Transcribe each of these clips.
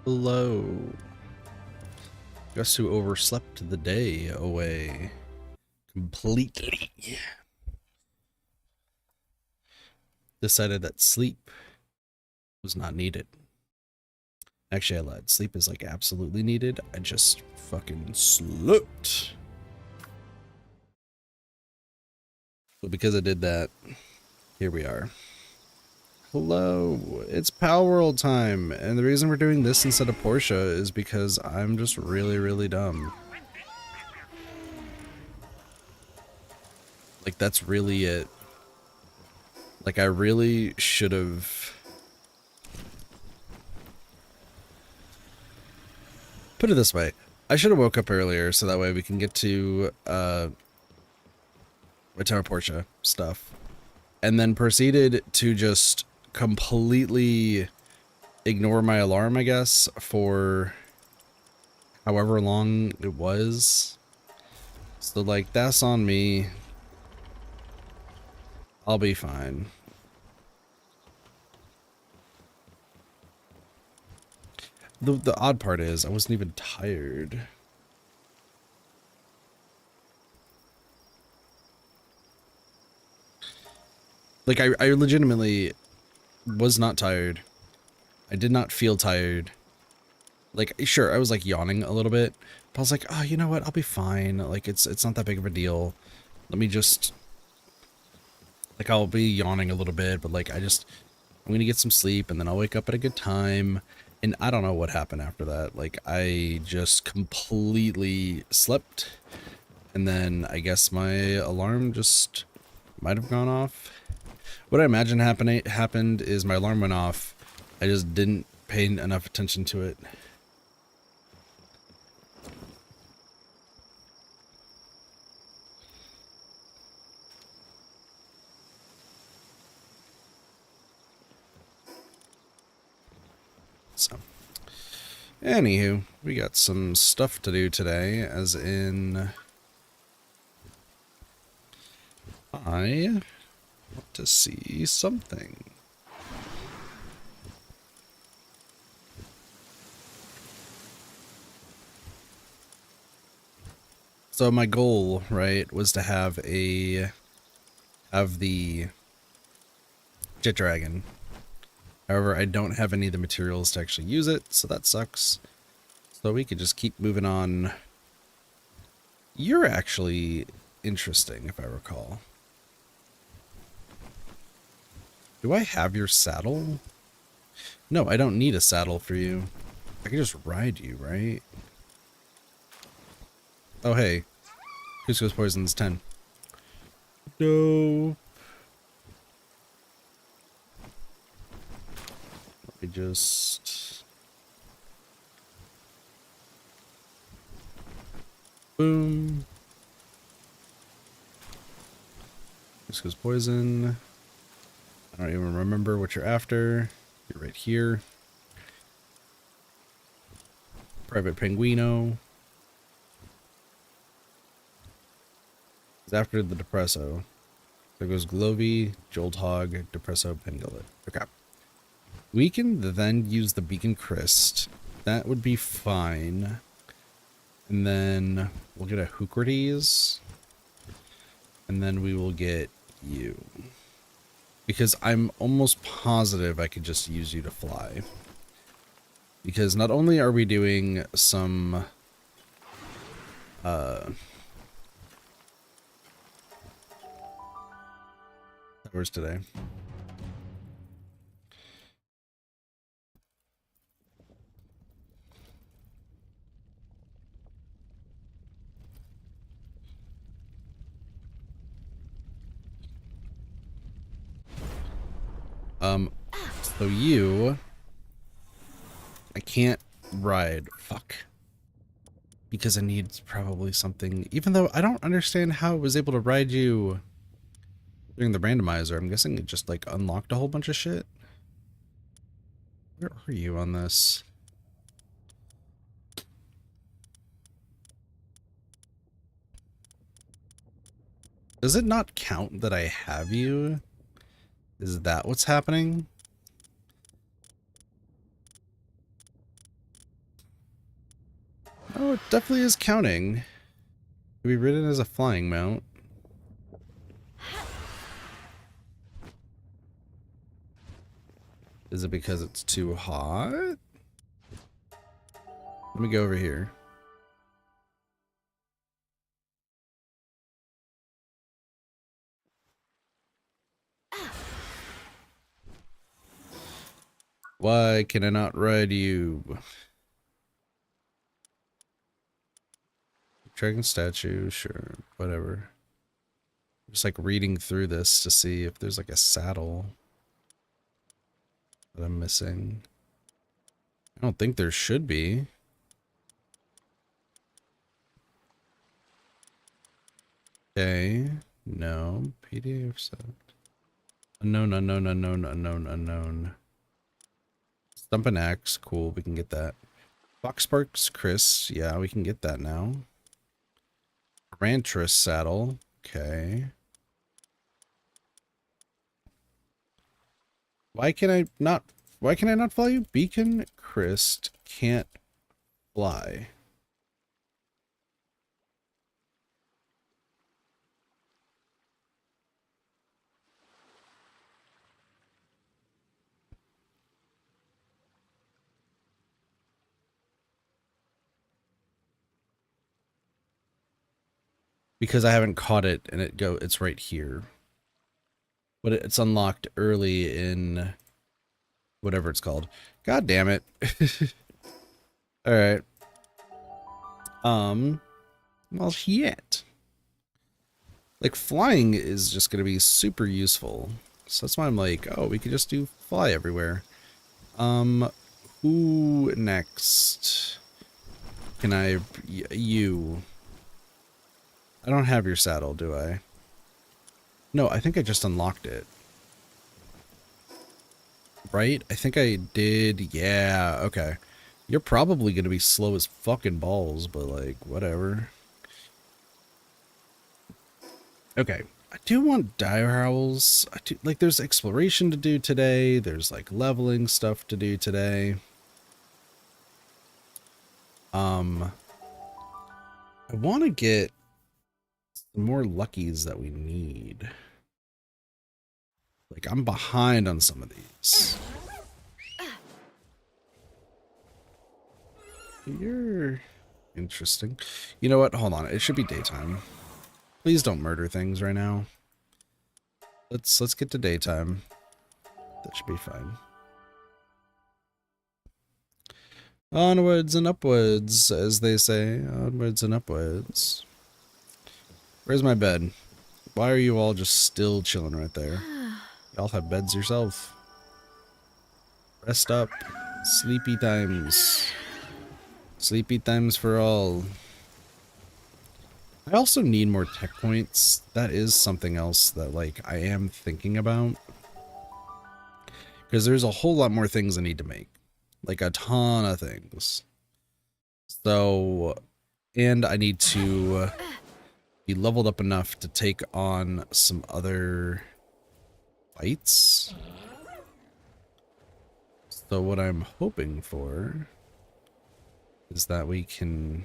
Hello. Guess who overslept the day away completely? Decided that sleep was not needed. Actually, I lied. Sleep is like absolutely needed. I just fucking slept. But because I did that, here we are. Hello, it's Palworld time, and the reason we're doing this instead of Portia is because I'm just really dumb. Like, that's really it. Like, I really should have... Put it this way, I should have woke up earlier so that way we can get to, Tower Portia stuff. And then proceeded to just completely ignore my alarm, I guess, for however long it was. So, like, that's on me. I'll be fine. The odd part is I wasn't even tired. Like, I legitimately was not tired. I did not feel tired. Like, sure, I was like yawning a little bit, but I was like, oh, you know what? I'll be fine. Like, it's not that big of a deal. Let me just, like, I'll be yawning a little bit, but like, I'm gonna get some sleep and then I'll wake up at a good time. And I don't know what happened after that. Like, I just completely slept. And then I guess my alarm just might have gone off. What I imagine happened is my alarm went off. I just didn't pay enough attention to it. So, anywho, we got some stuff to do today, as in... I want to see something. So my goal, right, was to have the Jet Dragon. However, I don't have any of the materials to actually use it, so that sucks. So we could just keep moving on. You're actually interesting, if I recall. Do I have your saddle? No, I don't need a saddle for you. I can just ride you, right? Oh, hey. Cusco's poison's 10. No. Let me just... Boom. Cusco's poison. I don't even remember what you're after. You're right here. Private Penguino. It's after the Depresso. There goes Glovey, Jolthog, Depresso, Pengullet. Okay. We can then use the Beacon Crest. That would be fine. And then we'll get a Hoocrites. And then we will get you. Because I'm almost positive I could just use you to fly. Because not only are we doing some... Where's today? So you... I can't ride. Fuck. Because I need probably something... Even though I don't understand how I was able to ride you during the randomizer. I'm guessing it just, like, unlocked a whole bunch of shit. Where are you on this? Does it not count that I have you? Is that what's happening? Oh, it definitely is counting. Can be ridden as a flying mount. Is it because it's too hot? Let me go over here. Why can I not ride you? Dragon statue, sure, whatever. Just like reading through this to see if there's like a saddle that I'm missing. I don't think there should be. Okay, no. PDF set. Unknown, unknown, unknown, unknown, unknown. Stump and axe, cool, we can get that. Fox Sparks, Chris, yeah, we can get that now. Rantress saddle, okay. Why can I not fly you? Beacon Christ can't fly. Because I haven't caught it and it's right here. But it's unlocked early in whatever it's called. God damn it. All right. Well, shit. Like flying is just going to be super useful. So that's why I'm like, oh, we could just do fly everywhere. Who next? Can I you? I don't have your saddle, do I? No, I think I just unlocked it. Right? I think I did. Yeah, okay. You're probably going to be slow as fucking balls, but like, whatever. Okay. I do want dire owls. I do, like, there's exploration to do today. There's like leveling stuff to do today. I want to get some more luckies that we need. Like, I'm behind on some of these. You're interesting. You know what? Hold on. It should be daytime. Please don't murder things right now. Let's get to daytime. That should be fine. Onwards and upwards, as they say. Onwards and upwards. Where's my bed? Why are you all just still chilling right there? Y'all have beds yourself. Rest up. Sleepy times. Sleepy times for all. I also need more tech points. That is something else that, like, I am thinking about. Because there's a whole lot more things I need to make. Like, a ton of things. So, and I need to be leveled up enough to take on some other fights. So what I'm hoping for is that we can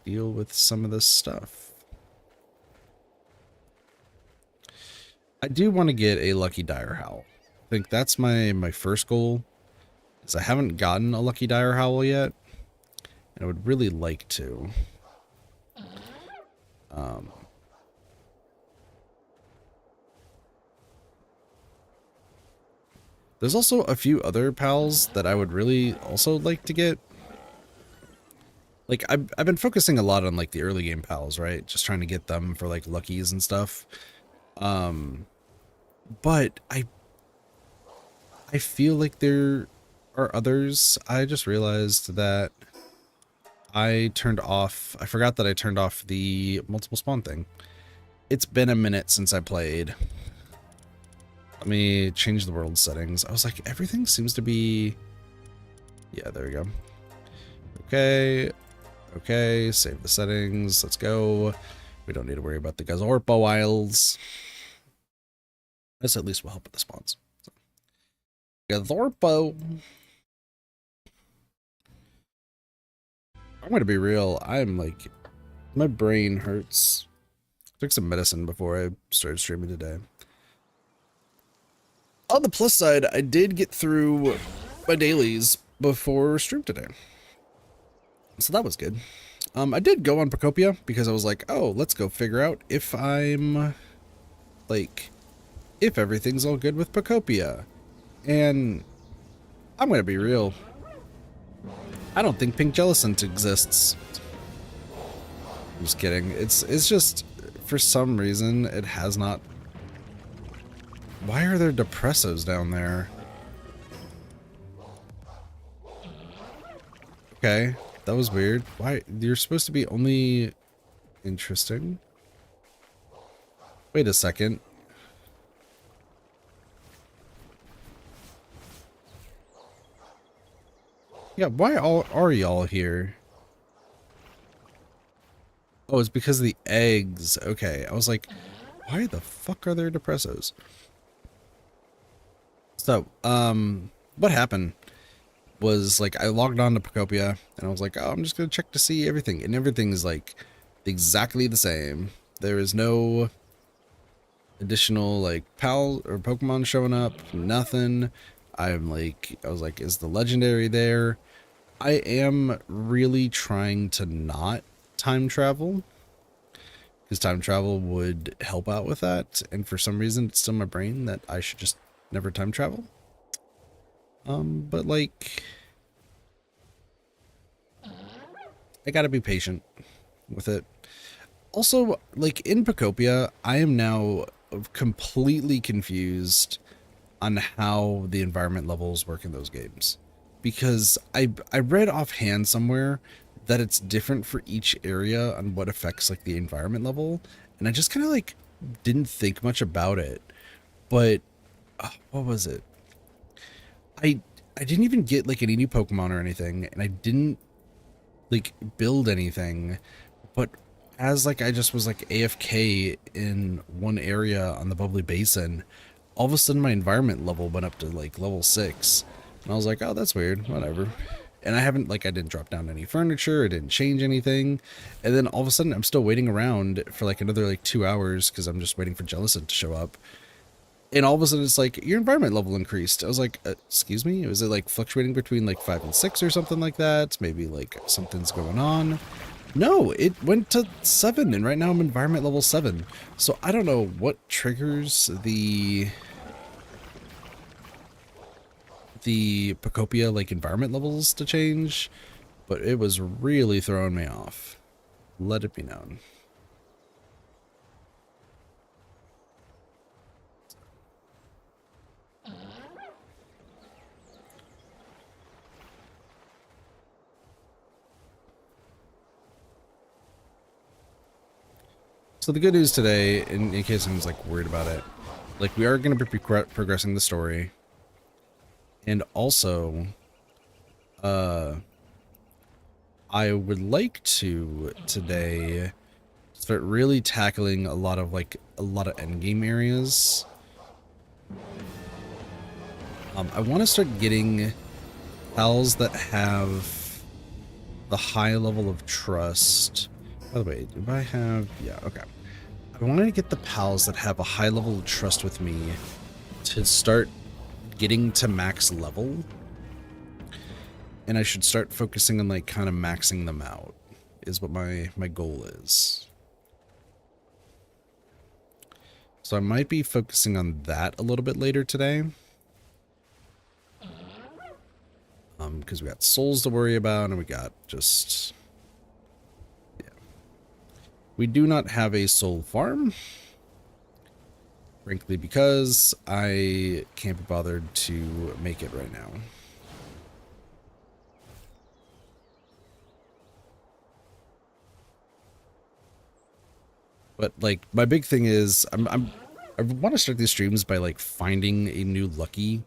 deal with some of this stuff. I do want to get a lucky dire howl. I think that's my first goal, is I haven't gotten a lucky dire howl yet, and I would really like to. There's also a few other pals that I would really also like to get. Like, I've been focusing a lot on, like, the early game pals, right? Just trying to get them for, like, luckies and stuff. But I feel like there are others. I just realized that I forgot that I turned off the multiple spawn thing. It's been a minute since I played. Let me change the world settings. I was like, everything seems to be... Yeah, there we go. Okay. Okay, save the settings. Let's go. We don't need to worry about the Gazorpa Wilds. This at least will help with the spawns. So. Gazorpo. I'm gonna be real. I'm like, my brain hurts. Took some medicine before I started streaming today. On the plus side, I did get through my dailies before stream today, so that was good. I did go on Procopia because I was like, oh, let's go figure out if I'm like, if everything's all good with Procopia. And I'm gonna be real. I don't think pink jellicent exists. I'm just kidding. It's just, for some reason, it has not. Why are there depressos down there? Okay, that was weird. Why? You're supposed to be only interesting. Wait a second. Yeah, why all are y'all here? Oh, it's because of the eggs. Okay, I was like, why the fuck are there depressos? So, what happened was, like, I logged on to Procopia and I was like, oh, I'm just gonna check to see everything, and everything's like exactly the same. There is no additional like pal or Pokemon showing up, nothing. I was like, is the legendary there? I am really trying to not time travel, because time travel would help out with that, and for some reason it's still in my brain that I should just never time travel. But like, I gotta be patient with it. Also, like, in Procopia, I am now completely confused on how the environment levels work in those games, because I read offhand somewhere that it's different for each area on what affects like the environment level, and I just kind of like didn't think much about it. But what was it? I didn't even get like any new Pokemon or anything, and I didn't like build anything, but as like I just was like AFK in one area on the Bubbly Basin, all of a sudden my environment level went up to like level 6, and I was like, oh, that's weird, whatever. And I haven't, like, I didn't drop down any furniture, I didn't change anything, and then all of a sudden I'm still waiting around for like another like 2 hours because I'm just waiting for Jellicent to show up, and all of a sudden it's like, your environment level increased. I was like, excuse me, was it like fluctuating between like 5 and 6 or something like that? Maybe like something's going on. No, it went to 7, and right now I'm environment level 7. So I don't know what triggers the Procopia like environment levels to change, but it was really throwing me off. Let it be known. So the good news today, in case anyone's like worried about it, like, we are going to be progressing the story, and also I would like to today start really tackling a lot of endgame areas. I want to start getting pals that have the high level of trust. By the way, do I have... Yeah, okay. I wanted to get the pals that have a high level of trust with me to start getting to max level. And I should start focusing on, like, kind of maxing them out, is what my goal is. So I might be focusing on that a little bit later today. Because we got souls to worry about, and we got just... Yeah. We do not have a soul farm. Frankly, because I can't be bothered to make it right now. But like, my big thing is I want to start these streams by like finding a new lucky.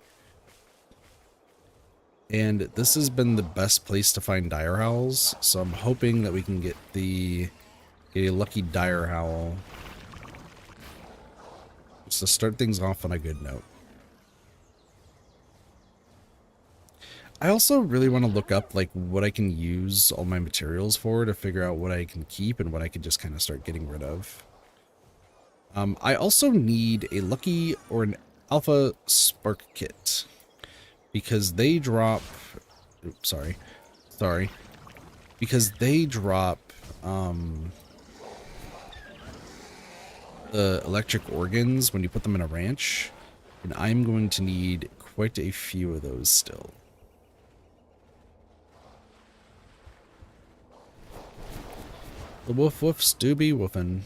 And this has been the best place to find dire howls, so I'm hoping that we can get a lucky dire howl just to start things off on a good note. I also really want to look up like what I can use all my materials for to figure out what I can keep and what I can just kind of start getting rid of. I also need a lucky or an alpha spark kit because they drop. Oops, sorry. Because they drop the electric organs when you put them in a ranch, and I'm going to need quite a few of those still. The woof woofs do be woofing.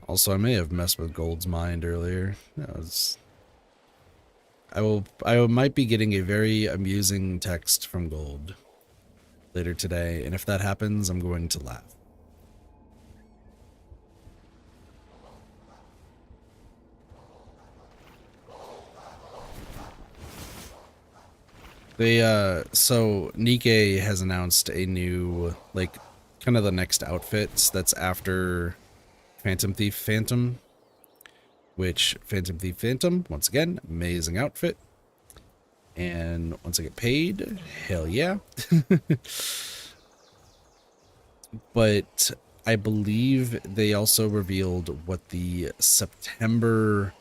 Also, I may have messed with Gold's mind earlier. I might be getting a very amusing text from Gold later today, and if that happens, I'm going to laugh. So Nikkei has announced a new, like, kind of the next outfits that's after Phantom Thief Phantom, which Phantom Thief Phantom, once again, amazing outfit. And once I get paid, hell yeah. But I believe they also revealed what the September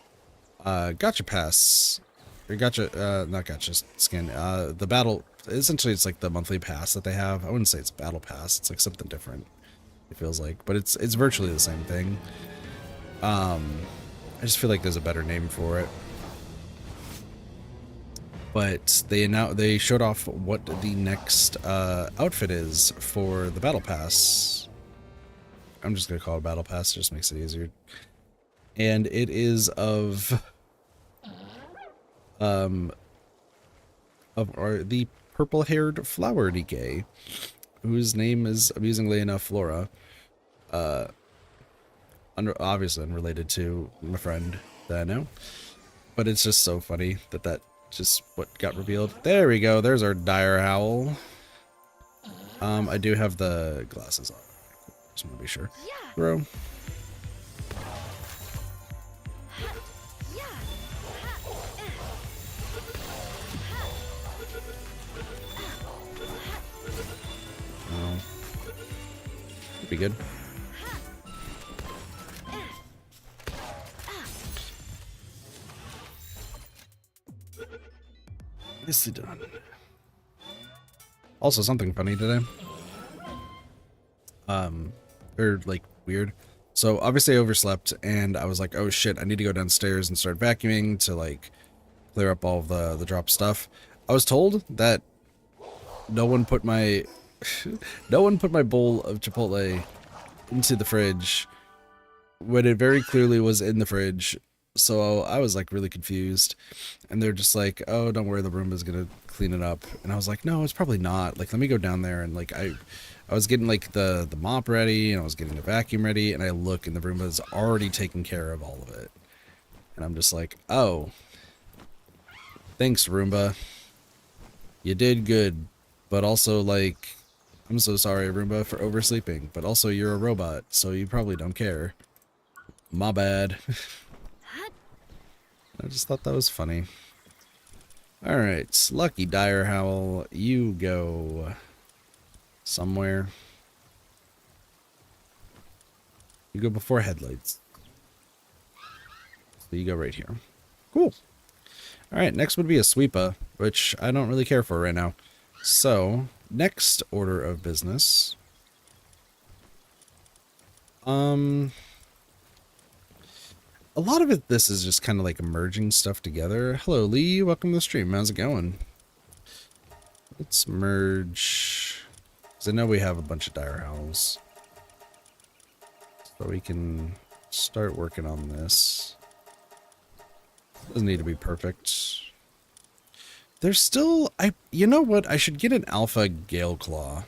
Gacha Pass, or Gacha, not Gacha skin, the battle, essentially it's like the monthly pass that they have. I wouldn't say it's battle pass, it's like something different, it feels like, but it's virtually the same thing. I just feel like there's a better name for it. But they showed off what the next outfit is for the battle pass. I'm just gonna call it battle pass, it just makes it easier. And it is of the purple-haired flower decay, whose name is amusingly enough Flora. Obviously unrelated to my friend that I know, but it's just so funny that just what got revealed. There we go. There's our dire howl. I do have the glasses on. Just want to be sure. Bro. Oh. Could be good. Nicely done. Also, something funny today. Or like weird. So obviously I overslept, and I was like, oh shit, I need to go downstairs and start vacuuming to like clear up all of the drop stuff. I was told that no one put my no one put my bowl of Chipotle into the fridge when it very clearly was in the fridge. So I was like really confused, and they're just like, oh, don't worry, the Roomba's gonna clean it up. And I was like, no, it's probably not. Like, let me go down there. And like I was getting like the mop ready, and I was getting the vacuum ready, and I look, and the Roomba's already taken care of all of it. And I'm just like, oh, thanks, Roomba, you did good. But also, like, I'm so sorry, Roomba, for oversleeping, but also you're a robot, so you probably don't care. My bad. I just thought that was funny. Alright, Lucky Dire Howl, you go somewhere. You go before headlights. So you go right here. Cool. Alright, next would be a sweeper, which I don't really care for right now. So, next order of business. A lot of this is just kind of like merging stuff together. Hello, Lee. Welcome to the stream. How's it going? Let's merge, because I know we have a bunch of dire howls. So we can start working on this. Doesn't need to be perfect. There's still, you know what? I should get an alpha Gale Claw.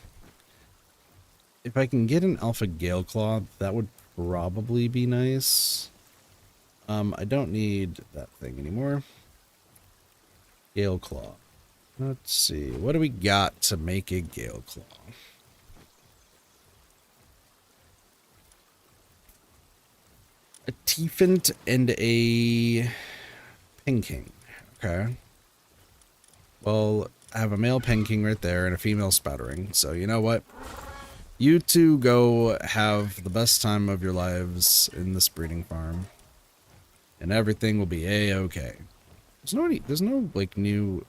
If I can get an alpha Gale Claw, that would probably be nice. I don't need that thing anymore. Gale Claw. Let's see. What do we got to make a Gale Claw? A Tiefent and a Pinking. Okay. Well, I have a male Pinking right there and a female Spattering. So you know what? You two go have the best time of your lives in this breeding farm. And everything will be a-okay. There's no like new...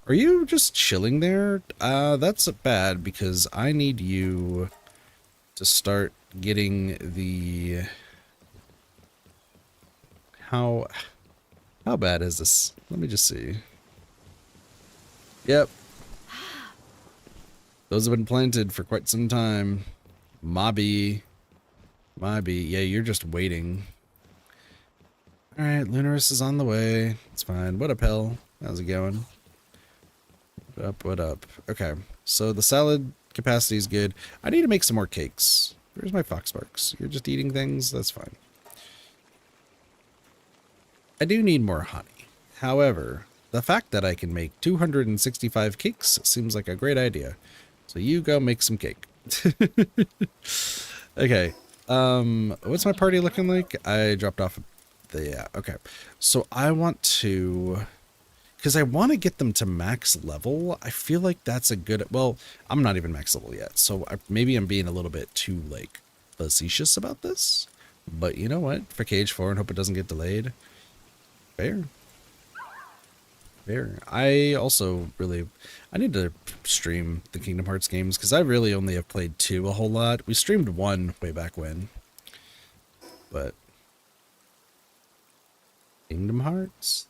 Are you just chilling there? That's bad because I need you to start getting the... How bad is this? Let me just see. Yep. Those have been planted for quite some time. Mobby. Yeah, you're just waiting. Alright, Lunaris is on the way. It's fine. What up, hell? How's it going? What up? Okay, so the salad capacity is good. I need to make some more cakes. Where's my Foxbarks? You're just eating things? That's fine. I do need more honey. However, the fact that I can make 265 cakes seems like a great idea. So you go make some cake. Okay. What's my party looking like? I dropped off the, yeah, okay. So I want to, because I want to get them to max level. I feel like that's a good, well, I'm not even max level yet. So maybe I'm being a little bit too, like, facetious about this. But you know what? For KH4 and hope it doesn't get delayed. Fair. I also really, I need to stream the Kingdom Hearts games because I really only have played 2 a whole lot. We streamed 1 way back when, but Kingdom Hearts.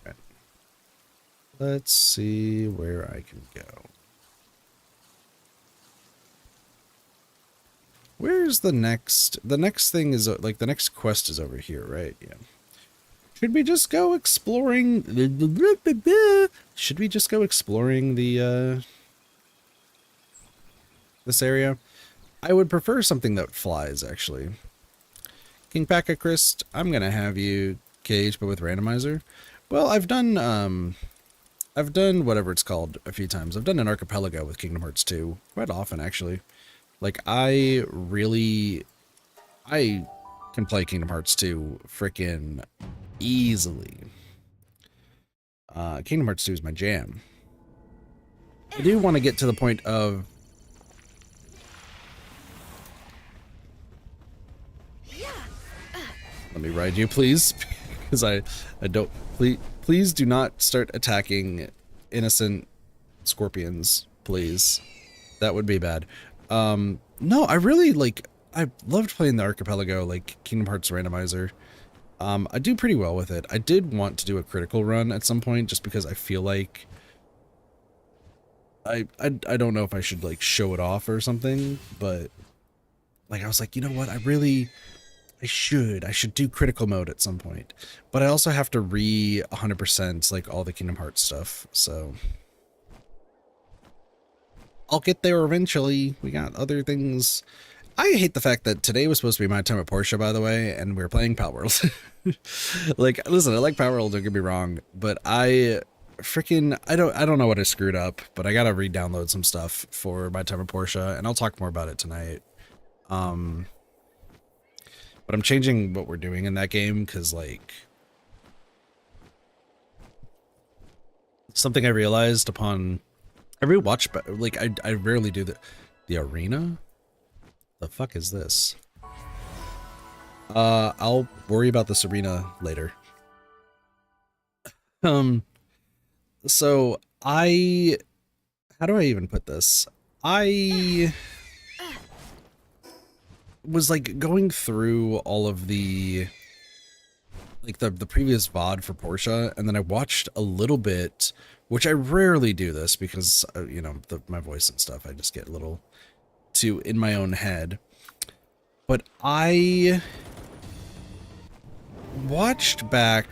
Okay. Let's see where I can go. Where's the next thing is like the next quest is over here, right? Yeah. Should we just go exploring? Should we just go exploring the this area? I would prefer something that flies, actually. King Paka Christ, I'm gonna have you cage, but with randomizer. Well, I've done whatever it's called a few times. I've done an archipelago with Kingdom Hearts 2 quite often, actually. Like I can play Kingdom Hearts 2 frickin' easily. Kingdom Hearts 2 is my jam. I do want to get to the point of let me ride you, please, because I don't, please do not start attacking innocent scorpions, please. That would be bad. No, I really like, I loved playing the archipelago, like Kingdom Hearts randomizer. I do pretty well with it. I did want to do a critical run at some point just because I feel like I don't know if I should like show it off or something, but like I was like, you know what? I should do critical mode at some point, but I also have to 100% like all the Kingdom Hearts stuff. So I'll get there eventually. We got other things. I hate the fact that today was supposed to be my time at Porsche, by the way, and we're playing Palworld. Like, listen, I like Palworld, don't get me wrong, but I don't know what I screwed up, but I gotta re-download some stuff for my time at Porsche, and I'll talk more about it tonight. But I'm changing what we're doing in that game, because, like, something I realized upon every watch, like, I rarely do the arena? The fuck is this? I'll worry about this arena later. So how do I even put this? I was like going through all of the like the previous VOD for Porsche, and then I watched a little bit, which I rarely do this because you know, my voice and stuff, I just get a little too in my own head. But I watched back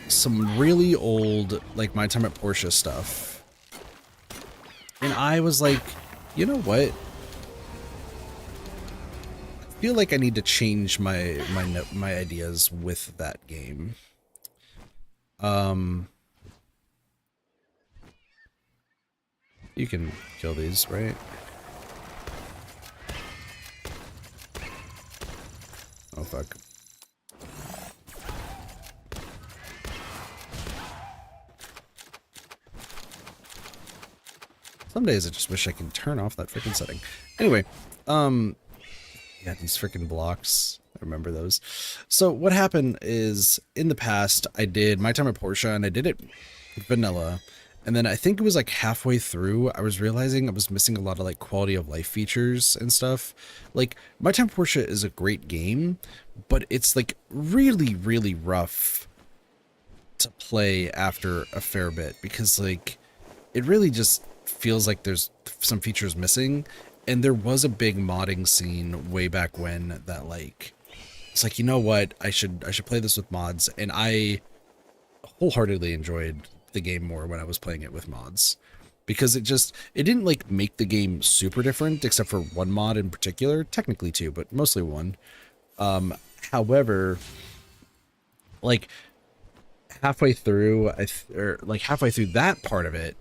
some really old, like, my time at Porsche stuff, and I was like, you know what? I feel like I need to change my ideas with that game. Um, you can kill these, right? Oh, fuck. Some days I just wish I could turn off that freaking setting. Anyway, yeah, these freaking blocks. I remember those. So what happened is in the past I did My Time at Portia and I did it vanilla. And then I think it was like halfway through, I was realizing I was missing a lot of like quality of life features and stuff. Like My Time at Portia is a great game, but it's like really, really rough to play after a fair bit because like it really just feels like there's some features missing. And there was a big modding scene way back when that like it's like, you know what, I should play this with mods, and I wholeheartedly enjoyed the game more when I was playing it with mods because it didn't like make the game super different except for one mod in particular, technically two, but mostly one. However, like halfway through or like halfway through that part of it,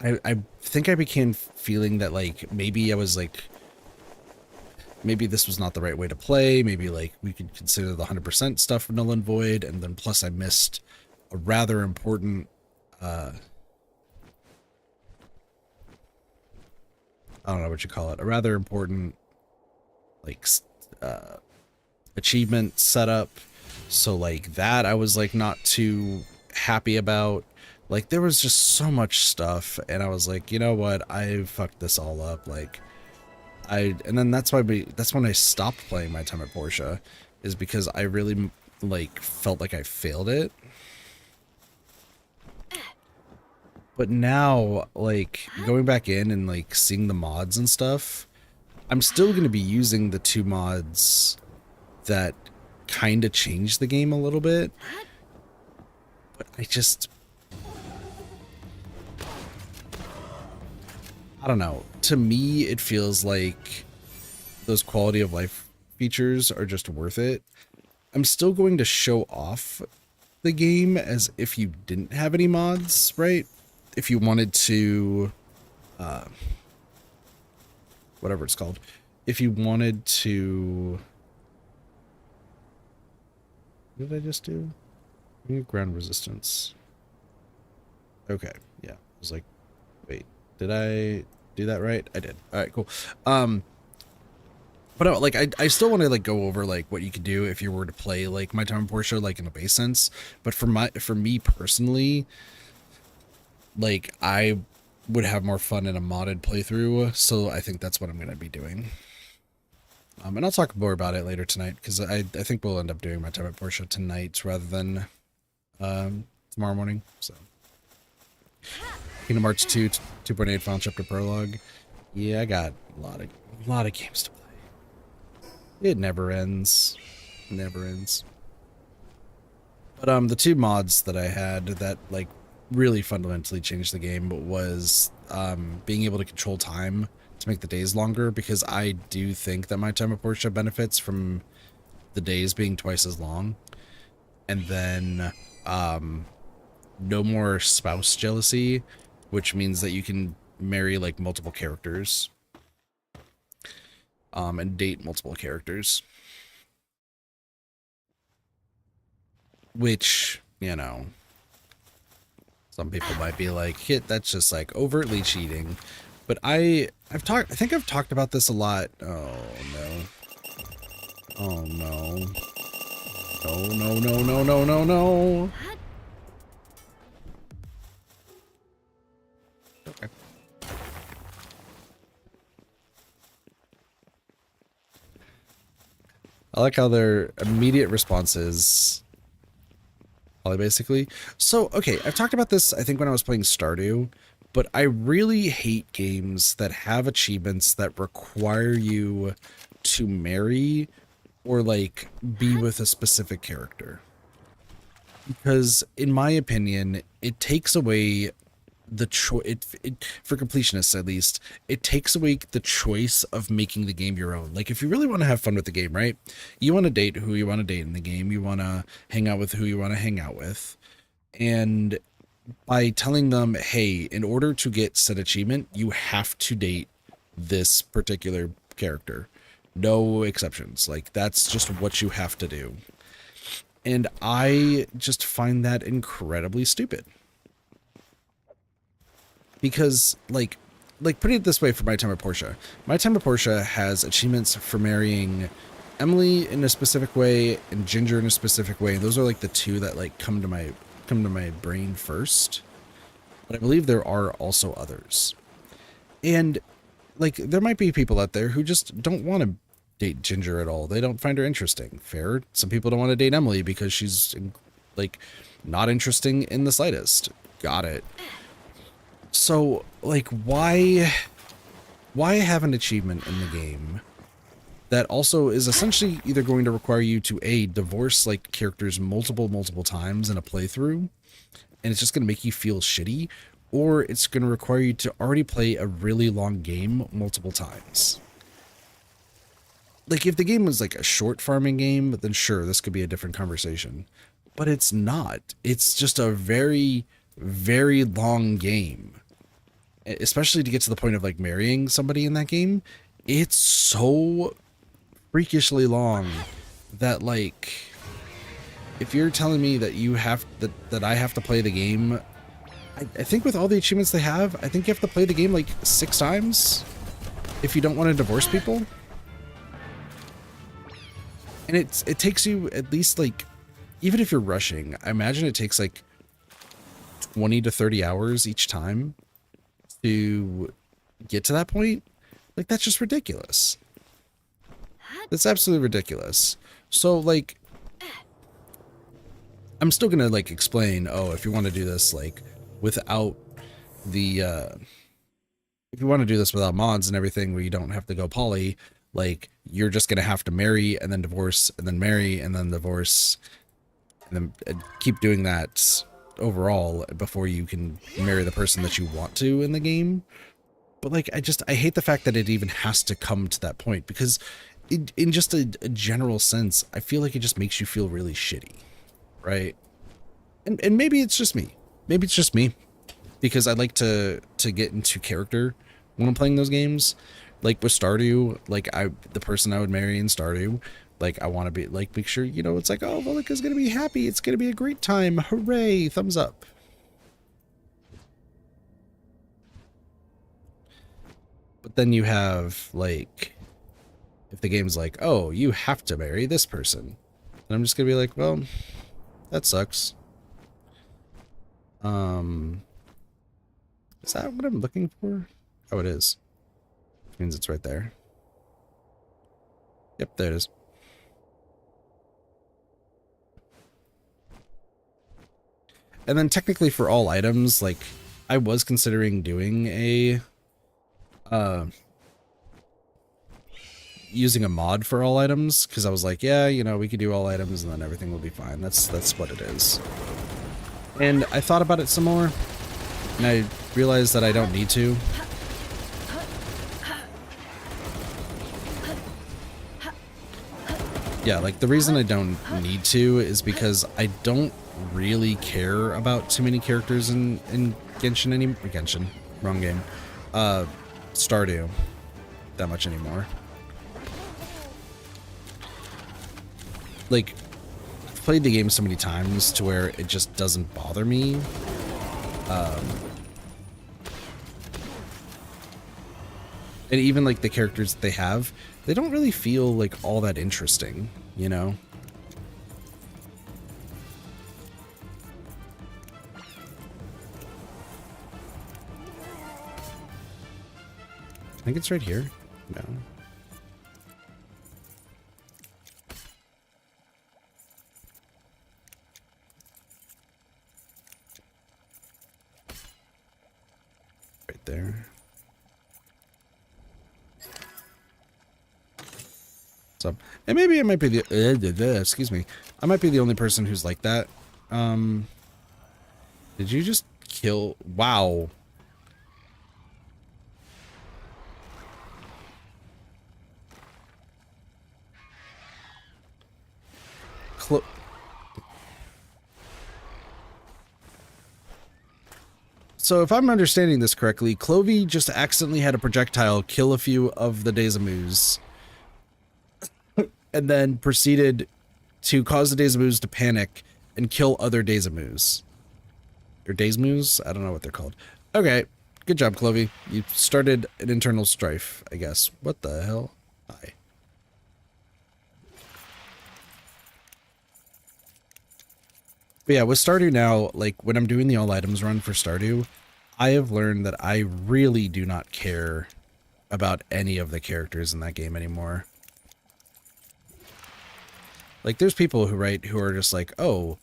I think I became feeling that like maybe I was like maybe this was not the right way to play. Maybe like we could consider the 100% stuff null and void. And then plus I missed a rather important, I don't know what you call it, a rather important like, achievement setup. So like that, I was like not too happy about. Like there was just so much stuff and I was like, you know what? I fucked this all up. Like and then that's that's when I stopped playing My Time at Portia, is because I really like felt like I failed it. But now, like going back in and like seeing the mods and stuff, I'm still going to be using the two mods that kind of changed the game a little bit. But I don't know. To me, it feels like those quality of life features are just worth it. I'm still going to show off the game as if you didn't have any mods, right? If you wanted to, whatever it's called, if you wanted to, what did I just do? Ground resistance. Okay, yeah. I was like, wait, did I do that right? I did. All right, cool. But like I still want to like go over like what you could do if you were to play like My Time at Portia like in a base sense. But for me personally, like I would have more fun in a modded playthrough, so I think that's what I'm gonna be doing. And I'll talk more about it later tonight because I think we'll end up doing My Time at Portia tonight rather than tomorrow morning. So Kingdom Hearts 2 2.8 Final Chapter Prologue. Yeah, I got a lot of games to play. It never ends. Never ends. But the two mods that I had that like really fundamentally changed the game was being able to control time to make the days longer, because I do think that My Time at Portia benefits from the days being twice as long. And then no more spouse jealousy, which means that you can marry like multiple characters and date multiple characters, which, you know, some people might be like, hit, that's just like overtly cheating. But I think I've talked about this a lot. Oh no. Oh no. No, no, no, no, no, no, no. Okay. I like how their immediate response is basically. So, okay, I've talked about this, I think, when I was playing Stardew, but I really hate games that have achievements that require you to marry or, like, be with a specific character. Because, in my opinion, it takes away the for completionists at least, it takes away the choice of making the game your own. Like if you really want to have fun with the game, right, you want to date who you want to date in the game, you want to hang out with who you want to hang out with, And by telling them, hey, in order to get said achievement, you have to date this particular character. No exceptions. Like, that's just what you have to do. And I just find that incredibly stupid. Because, like putting it this way for My Time with Portia. My Time with Portia has achievements for marrying Emily in a specific way and Ginger in a specific way. Those are like the two that like come to my brain first. But I believe there are also others. And like there might be people out there who just don't want to date Ginger at all. They don't find her interesting. Fair. Some people don't want to date Emily because she's like not interesting in the slightest. Got it. So like why have an achievement in the game that also is essentially either going to require you to divorce like characters multiple times in a playthrough, and it's just going to make you feel shitty, or it's going to require you to already play a really long game multiple times. Like if the game was like a short farming game, then sure, this could be a different conversation. But it's not. It's just a very, very long game. Especially to get to the point of like marrying somebody in that game. It's so freakishly long that like if you're telling me that you have that I have to play the game, I think with all the achievements they have, I think you have to play the game like 6 times if you don't want to divorce people. And it takes you at least like, even if you're rushing, I imagine it takes like 20 to 30 hours each time to get to that point. Like that's just ridiculous. That's absolutely ridiculous. So like I'm still gonna like explain, oh, if you want to do this like without the if you want to do this without mods and everything where you don't have to go poly, like you're just gonna have to marry and then divorce and then marry and then divorce and then keep doing that overall before you can marry the person that you want to in the game. But like I hate the fact that it even has to come to that point, because in just a general sense, I feel like it just makes you feel really shitty, right? And maybe it's just me. Maybe it's just me, because I like to get into character when I'm playing those games. Like with Stardew, like the person I would marry in Stardew, like I want to be like make sure, you know, it's like, oh, Volika's gonna be happy. It's gonna be a great time. Hooray! Thumbs up. But then you have like, if the game's like, oh, you have to marry this person, and I'm just gonna be like, well, that sucks. Is that what I'm looking for? Oh, it is. Which means it's right there. Yep, there it is. And then technically for all items, like I was considering doing a using a mod for all items, because I was like, yeah, you know, we could do all items and then everything will be fine. That's what it is. And I thought about it some more, and I realized that I don't need to. Yeah, like the reason I don't need to is because I don't really care about too many characters in Genshin anymore. Genshin, wrong game. Stardew, that much anymore. Like, I've played the game so many times to where it just doesn't bother me. And even like the characters that they have, they don't really feel like all that interesting, you know? I think it's right here. No. Right there. So, and maybe I might be the excuse me. I might be the only person who's like that. Did you just kill? Wow. So if I'm understanding this correctly, Clovey just accidentally had a projectile kill a few of the Desamoos, and then proceeded to cause the Desamoos to panic and kill other Desamoos. Or Desamoos? I don't know what they're called. Okay, good job, Clovey. You started an internal strife, I guess. What the hell? Hi. But yeah, with Stardew now, like, when I'm doing the all items run for Stardew, I have learned that I really do not care about any of the characters in that game anymore. Like, there's people who are just like, oh,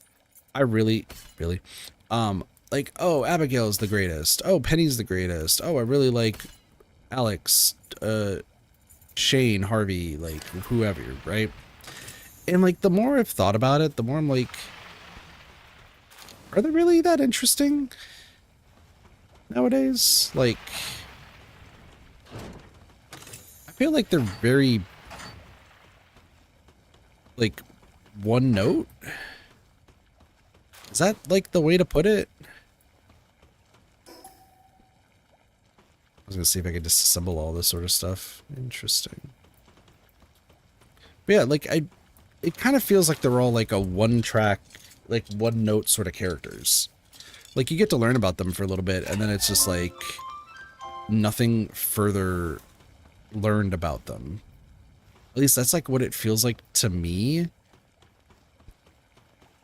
I really, like, oh, Abigail's the greatest. Oh, Penny's the greatest. Oh, I really like Alex, Shane, Harvey, like, whoever, right? And, like, the more I've thought about it, the more I'm like, are they really that interesting nowadays? Like, I feel like they're very, like, one note? Is that, like, the way to put it? I was gonna see if I could disassemble all this sort of stuff. Interesting. But yeah, like, it kind of feels like they're all, like, a one-track, like, one-note sort of characters. Like, you get to learn about them for a little bit, and then it's just, like, nothing further learned about them. At least that's, like, what it feels like to me.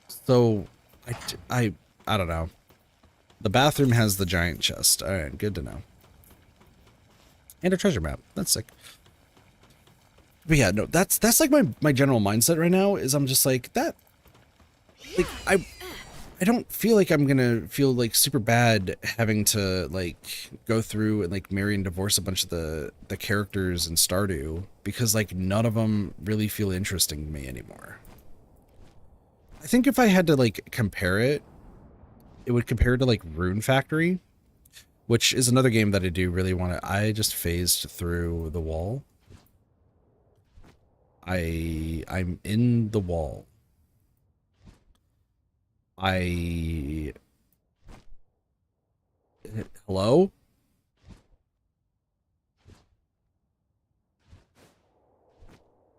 So, I don't know. The bathroom has the giant chest. Alright, good to know. And a treasure map. That's sick. But yeah, no, that's like my general mindset right now, is I'm just like, that, like, I don't feel like I'm gonna feel like super bad having to like go through and like marry and divorce a bunch of the characters in Stardew, because like none of them really feel interesting to me anymore. I think if I had to like compare it, it would compare to like Rune Factory, which is another game that I do really want to. I just phased through the wall. I'm in the wall. Hello?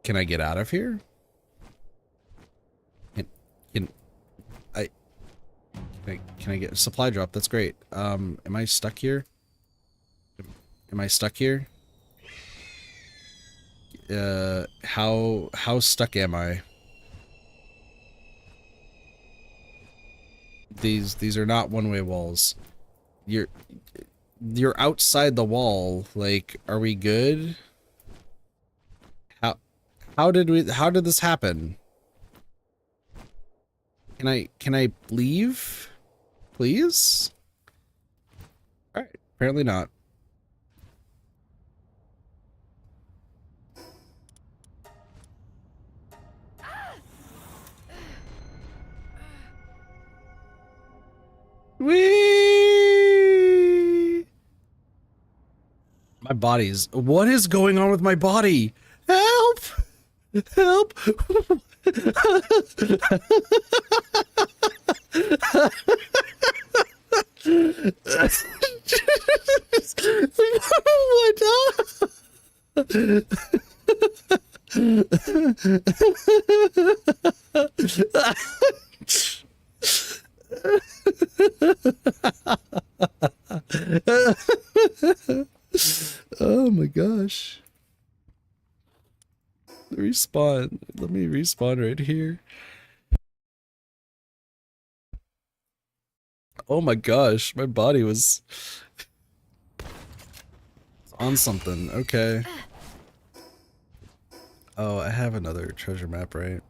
Can I get out of here? Can I can I get a supply drop? That's great. Am I stuck here? Am I stuck here? How stuck am I? These are not one-way walls. You're outside the wall. Like, are we good? How did this happen? Can I leave? Please? Alright, apparently not. Whee! My body's... What is going on with my body? Help! Help! Oh my gosh. Respawn. Let me respawn right here. Oh my gosh, my body was on something. Okay. Oh, I have another treasure map, right?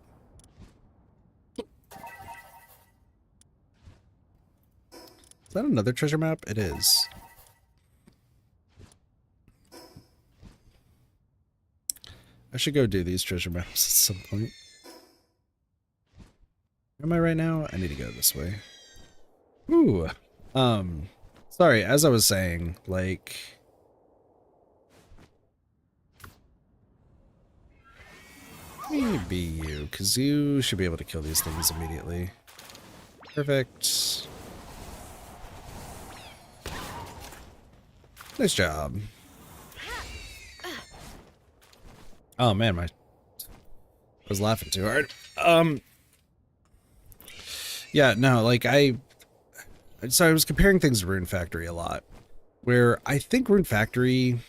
Is that another treasure map? It is. I should go do these treasure maps at some point. Where am I right now? I need to go this way. Ooh. Sorry, as I was saying, like... Maybe you, because you should be able to kill these things immediately. Perfect. Nice job. Oh man, I was laughing too hard. Yeah, no, like so I was comparing things to Rune Factory a lot, where I think Rune Factory,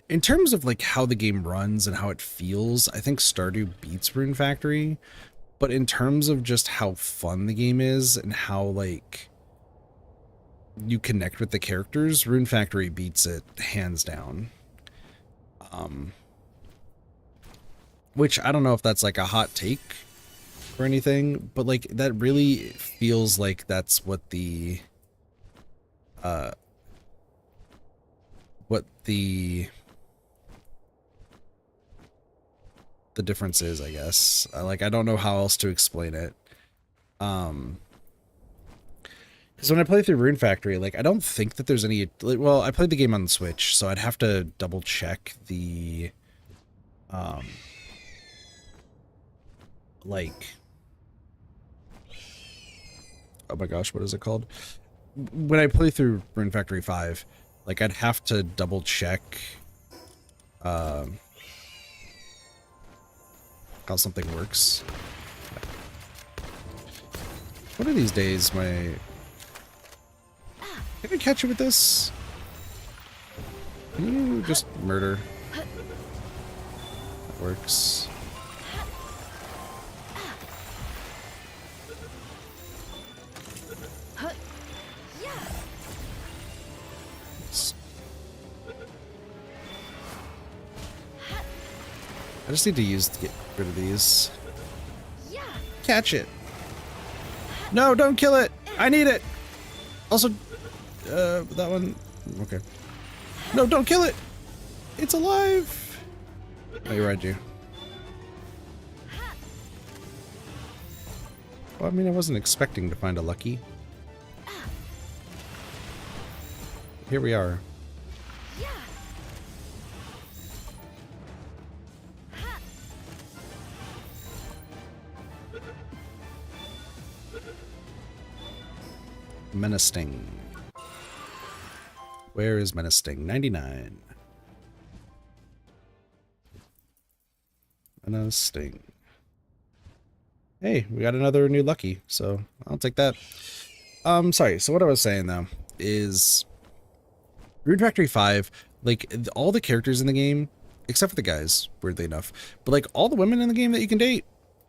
in terms of like how the game runs and how it feels, I think Stardew beats Rune Factory, but in terms of just how fun the game is and how like you connect with the characters, Rune Factory beats it hands down. Which I don't know if that's like a hot take or anything, but like that really feels like that's what the the difference is, I guess. Like I don't know how else to explain it. Because when I play through Rune Factory, like I don't think that there's any, like, well, I played the game on the Switch, so I'd have to double check the like, oh my gosh, what is it called? When I play through Rune Factory 5, like I'd have to double check how something works. One of these days, can I catch you with this? Can you just murder? That works. I just need to get rid of these. Catch it. No, don't kill it. I need it. Also, that one. Okay. No, don't kill it. It's alive. I read you. Well, I mean, I wasn't expecting to find a lucky. Here we are. Menacing. Where is Menacing? 99. Menacing. Hey, we got another new lucky, so I'll take that. Sorry, so what I was saying though is Rune Factory 5, like all the characters in the game, except for the guys, weirdly enough, but like all the women in the game that you can date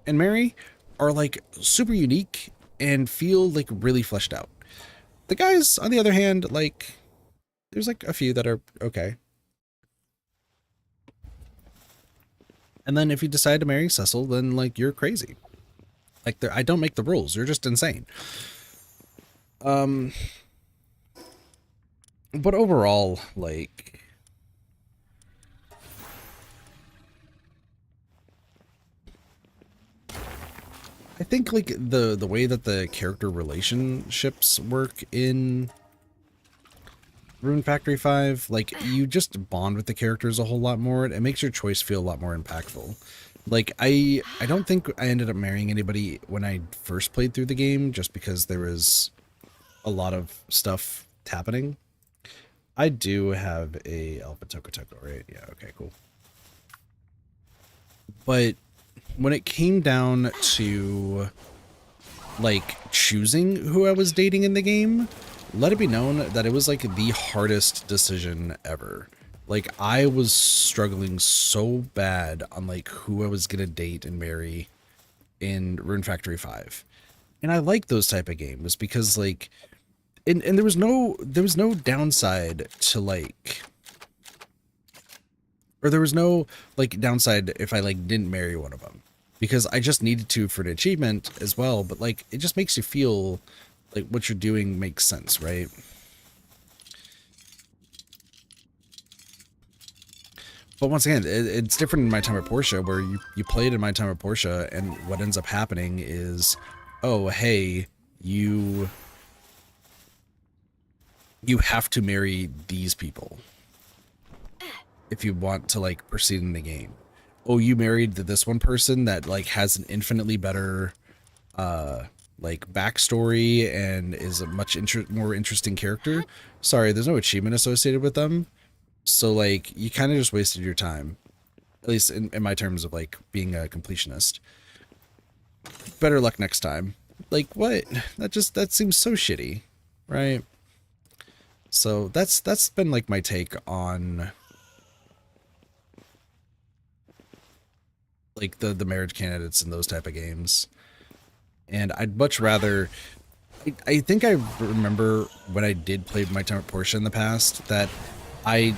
and marry are like super unique and feel like really fleshed out. The guys, on the other hand, like, there's like a few that are okay. And then if you decide to marry Cecil, then like you're crazy. Like I don't make the rules. You're just insane. But overall, like, I think like the way that the character relationships work in Rune Factory 5, like you just bond with the characters a whole lot more. It makes your choice feel a lot more impactful. Like I don't think I ended up marrying anybody when I first played through the game, just because there was a lot of stuff happening. I do have a Alpha Toko Toko, right? Yeah, okay, cool. But when it came down to like choosing who I was dating in the game, let it be known that it was like the hardest decision ever. Like I was struggling so bad on like who I was gonna date and marry in Rune Factory 5. And I like those type of games because like and there was no downside to like, or there was no like downside if I like didn't marry one of them, because I just needed to for an achievement as well, but like it just makes you feel like what you're doing makes sense, right? But once again, it's different in My Time at Portia, where you played in My Time at Portia, and what ends up happening is, oh hey, you have to marry these people if you want to like proceed in the game. Oh, you married this one person that like has an infinitely better like backstory and is a much more interesting character. Sorry, there's no achievement associated with them. So like you kind of just wasted your time. At least in my terms of like being a completionist. Better luck next time. Like what? That seems so shitty, right? So that's been like my take on like the marriage candidates in those type of games. And I'd much rather I think I remember when I did play My Time at Portia in the past that I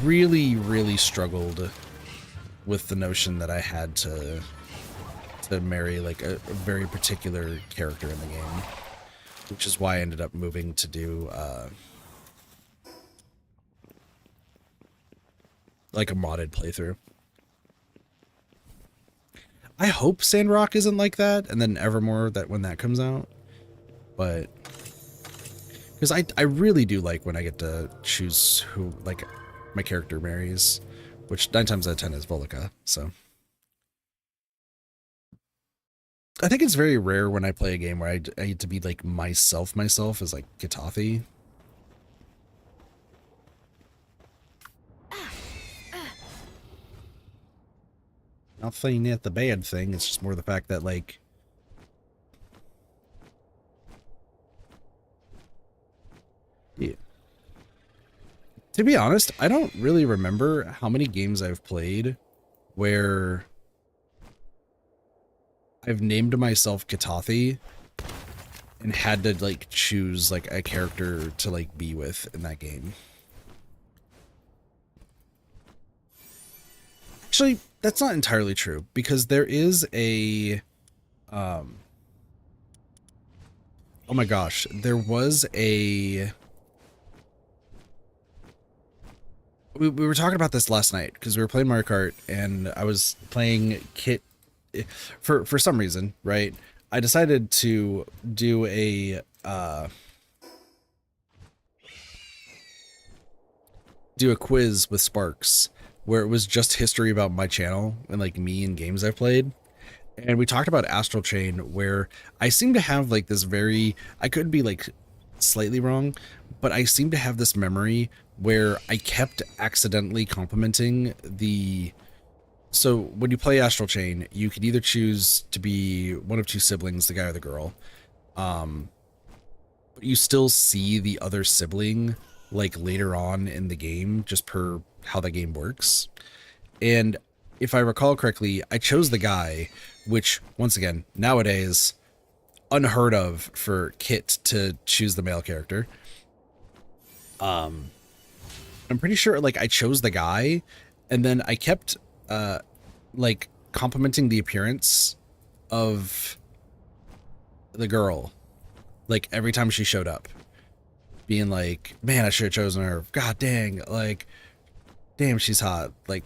really struggled with the notion that I had to marry like a very particular character in the game, which is why I ended up moving to do like a modded playthrough. I hope Sandrock isn't like that, and then Evermore that when that comes out, but because I really do like when I get to choose who like my character marries, which 9 times out of 10 is Volika. So I think it's very rare when I play a game where I get to be like myself as like Katathi. Not saying that the bad thing, it's just more the fact that like yeah. To be honest, I don't really remember how many games I've played where I've named myself Katathi and had to like choose like a character to like be with in that game. Actually, that's not entirely true because there is a oh my gosh, there was a we were talking about this last night because we were playing Mario Kart and I was playing Kit for some reason, right? I decided to do a quiz with Sparks where it was just history about my channel and like me and games I've played. And we talked about Astral Chain where I seem to have like this very, I could be like slightly wrong, but I seem to have this memory where I kept accidentally complimenting the, so when you play Astral Chain, you can either choose to be one of two siblings, the guy or the girl. But you still see the other sibling like later on in the game, just per how the game works. And if I recall correctly, I chose the guy, which once again, nowadays, unheard of for Kit to choose the male character. I'm pretty sure like I chose the guy and then I kept like complimenting the appearance of the girl like every time she showed up, being like, man, I should have chosen her, god dang, like damn, she's hot, like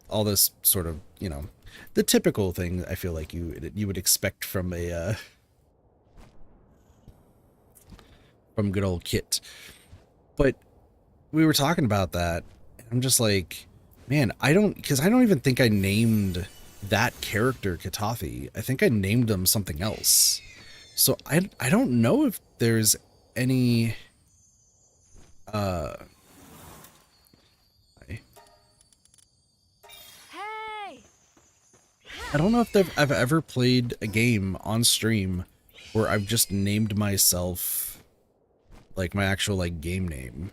all this sort of, you know, the typical thing I feel like you would expect from a from good old Kit. But we were talking about that and I'm just like, man, I don't even think I named that character Katathi. I think I named him something else. So I don't know if there's any I don't know if I've ever played a game on stream where I've just named myself like my actual like game name.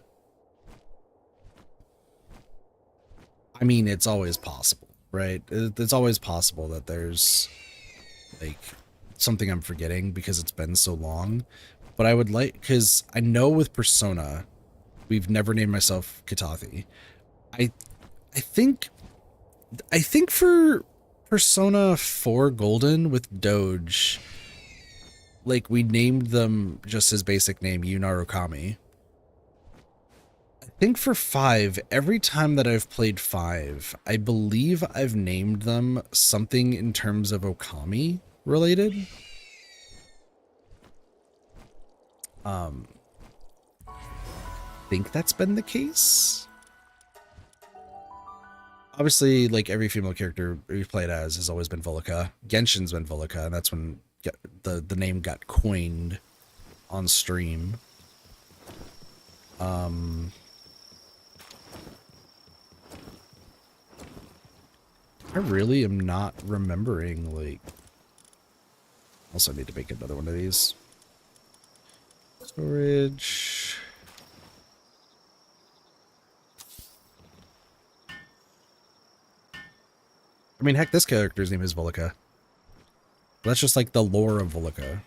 I mean, it's always possible, right? It's always possible that there's like something I'm forgetting because it's been so long. But I would like, because I know with Persona, we've never named myself Katathi. I think for Persona 4 Golden with Doge, like we named them just his basic name, Yunaru Kami. I think for 5, every time that I've played 5, I believe I've named them something in terms of Okami related. I think that's been the case. Obviously, like every female character we've played as has always been Volika. Genshin's been Volika, and that's when the name got coined on stream. I really am not remembering, like... Also need to make another one of these. Storage. I mean, heck, this character's name is Volika. That's just like the lore of Volika.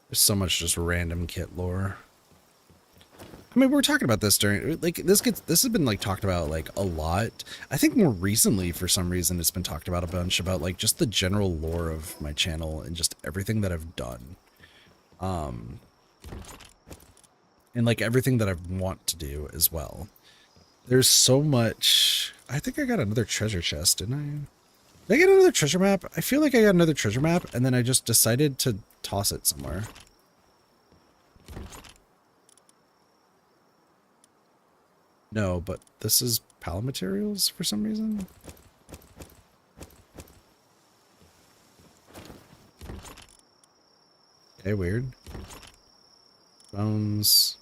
There's so much just random kit lore. I mean, we were talking about this during, like, this has been, like, talked about, like, a lot. I think more recently, for some reason, it's been talked about a bunch about, like, just the general lore of my channel and just everything that I've done. And, like, everything that I want to do as well. There's so much... I think I got another treasure chest, didn't I? Did I get another treasure map? I feel like I got another treasure map, and then I just decided to toss it somewhere. No, but this is pallet materials for some reason. Okay, weird. Bones.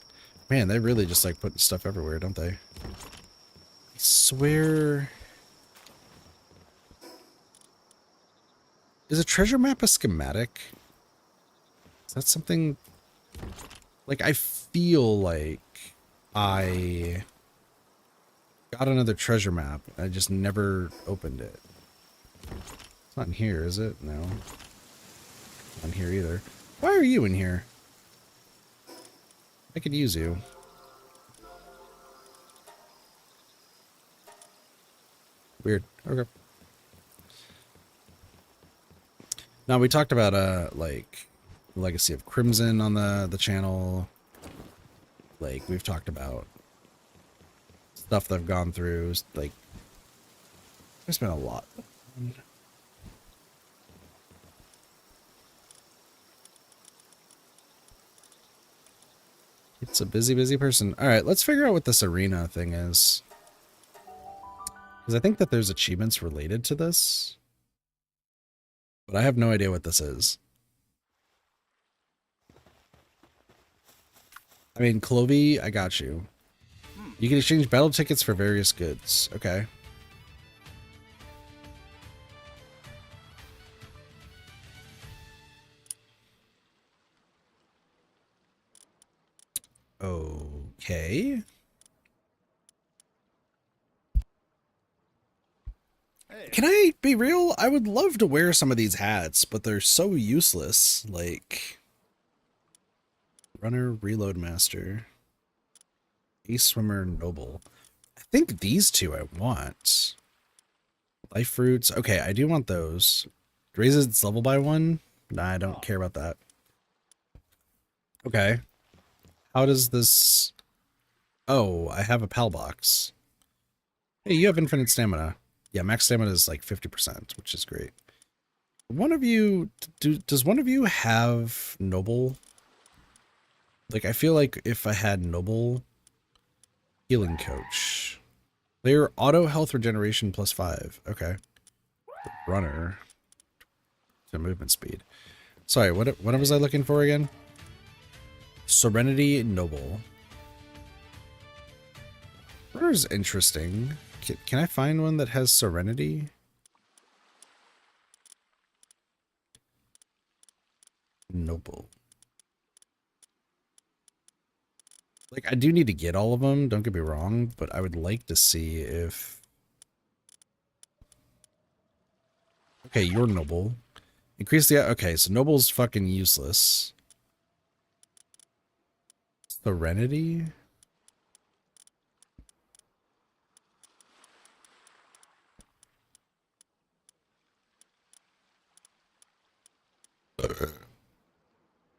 Man, they really just like put stuff everywhere, don't they? I swear... Is a treasure map a schematic? Is that something... Like, I feel like I got another treasure map. I just never opened it. It's not in here, is it? No. Not in here either. Why are you in here? I could use you. Weird. Okay. Now, we talked about, like, Legacy of Crimson on the channel. Like, we've talked about stuff that I've gone through. Like, there's been a lot. It's a busy, busy person. All right, let's figure out what this arena thing is. Because I think that there's achievements related to this. But I have no idea what this is. I mean, Clovey, I got you. You can exchange battle tickets for various goods. Okay. Okay. Can I be real? I would love to wear some of these hats, but they're so useless. Like, Runner, Reload Master, Ace Swimmer, Noble. I think these two I want. Life Fruits. Okay, I do want those. Raises its level by 1? Nah, I don't care about that. Okay. How does this... Oh, I have a PAL box. Hey, you have infinite stamina. Yeah, max stamina is like 50%, which is great. One of you... Does one of you have Noble? Like, I feel like if I had Noble... Healing Coach. They're auto health regeneration +5. Okay. Runner. To movement speed. Sorry, what was I looking for again? Serenity Noble. Runner's interesting. Can I find one that has Serenity? Noble. Like, I do need to get all of them, don't get me wrong, but I would like to see if... Okay, you're Noble. Increase the... Okay, so Noble's fucking useless. Serenity?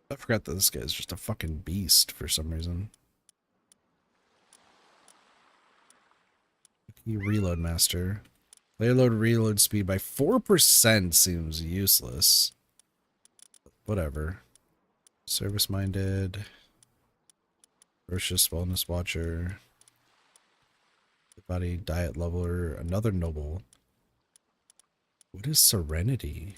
I forgot that this guy is just a fucking beast for some reason. Reload master. Player load reload speed by 4% seems useless. Whatever. Service minded. Ferocious wellness watcher. Body diet leveler. Another noble. What is serenity?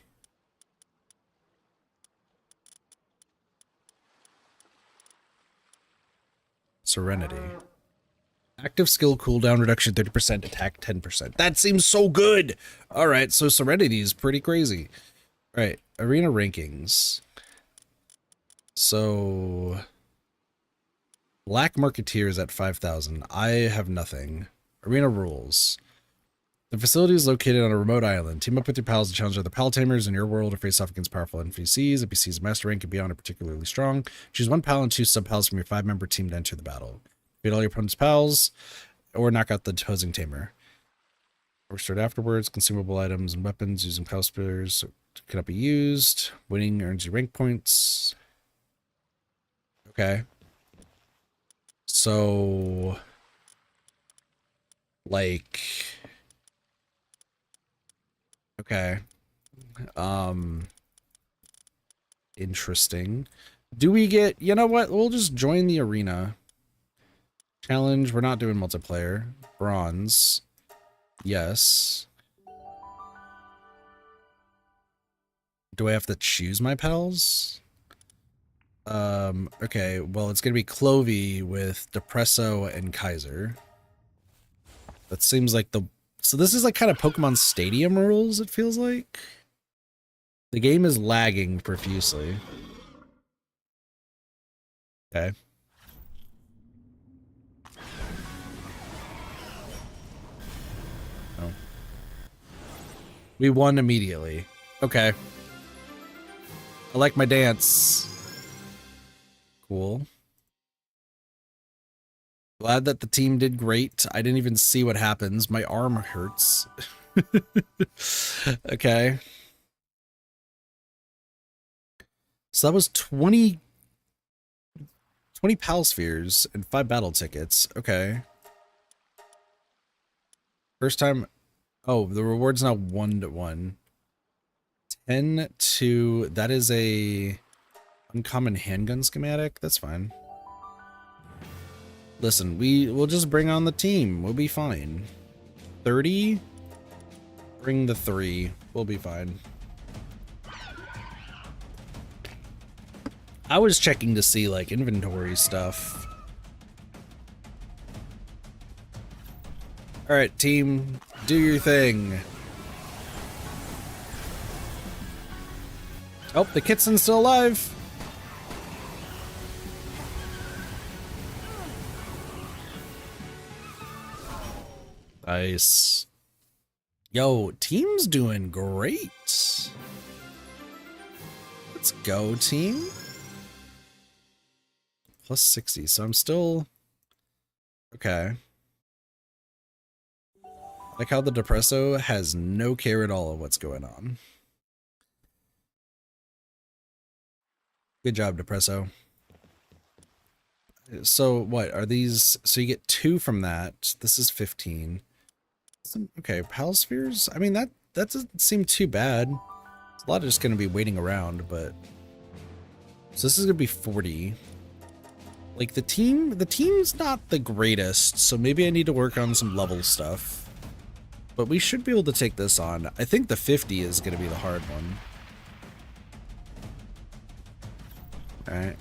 Serenity. Active skill cooldown reduction 30%, attack 10%. That seems so good! Alright, so Serenity is pretty crazy. Alright, arena rankings. So... Black Marketeer is at 5,000. I have nothing. Arena rules. The facility is located on a remote island. Team up with your pals to challenge other pal tamers in your world or face off against powerful NPCs. NPCs master rank and beyond are particularly strong. Choose one pal and two sub-pals from your 5-member team to enter the battle. Beat all your opponent's pals, or knock out the opposing tamer. Restart afterwards. Consumable items and weapons using pal spears cannot be used. Winning earns you rank points. Okay. So, like, okay. Interesting. Do we get, you know what? We'll just join the arena. Challenge, we're not doing multiplayer. Bronze. Yes. Do I have to choose my pals? Okay, well, it's gonna be Clovey with Depresso and Kaiser. That seems like the... So this is like kind of Pokemon Stadium rules, it feels like. The game is lagging profusely. Okay. Oh. We won immediately. Okay. I like my dance. Cool. Glad that the team did great. I didn't even see what happens. My arm hurts. Okay. So that was 20 pal spheres and 5 battle tickets. Okay. First time. Oh, the reward's now 1-1. 10 to... That is a uncommon handgun schematic. That's fine. Listen, we'll just bring on the team. We'll be fine. 30? Bring the 3. We'll be fine. I was checking to see, like, inventory stuff. Alright, team. Do your thing. Oh, the Kitsen's still alive. Nice. Yo, team's doing great. Let's go, team. Plus 60, so I'm still... Okay. Like how the Depresso has no care at all of what's going on. Good job, Depresso. So what are these? So you get 2 from that. This is 15. Okay, pal spheres. I mean, that doesn't seem too bad. It's a lot of just going to be waiting around, but so this is going to be 40. Like the team's not the greatest, so maybe I need to work on some level stuff. But we should be able to take this on. I think the 50 is going to be the hard one. All right.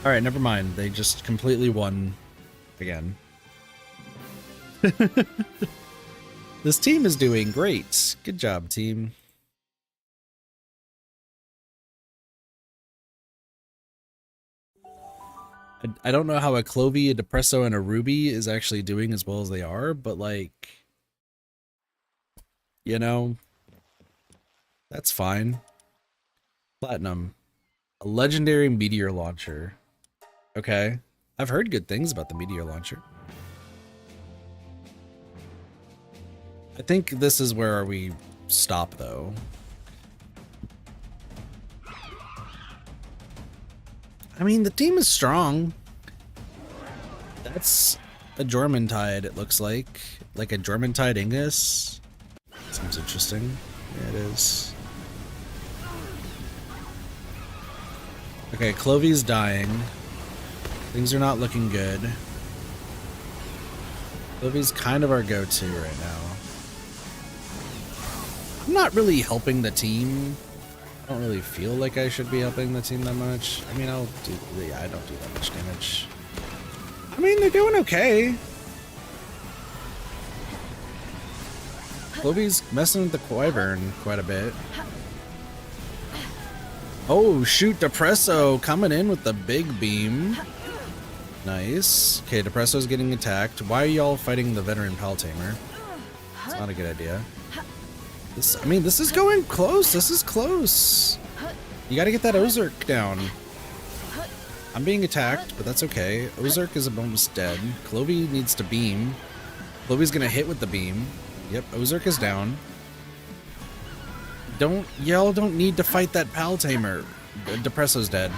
All right, never mind. They just completely won again. This team is doing great. Good job, team. I don't know how a Clovey, a Depresso, and a Ruby is actually doing as well as they are, but like, you know, that's fine. Platinum. A legendary meteor launcher. Okay. I've heard good things about the meteor launcher. I think this is where we stop, though. I mean, the team is strong. That's a Jormuntide, it looks like. Like a Jormuntide Ingus. Seems interesting. Yeah, it is. Okay, Clovey's dying. Things are not looking good. Clovey's kind of our go-to right now. I'm not really helping the team. I don't really feel like I should be helping the team that much. I mean, yeah, I don't do that much damage. I mean, they're doing okay. Clovey's messing with the Wyvern quite a bit. Oh, shoot, Depresso coming in with the big beam. Nice. Okay, Depresso's getting attacked. Why are y'all fighting the veteran Pal Tamer? It's not a good idea. I mean, this is going close. This is close. You gotta get that Ozark down. I'm being attacked, but that's okay. Ozark is almost dead. Clovey needs to beam. Clovey's gonna hit with the beam. Yep, Ozark is down. Y'all don't need to fight that Pal Tamer. Depresso's dead.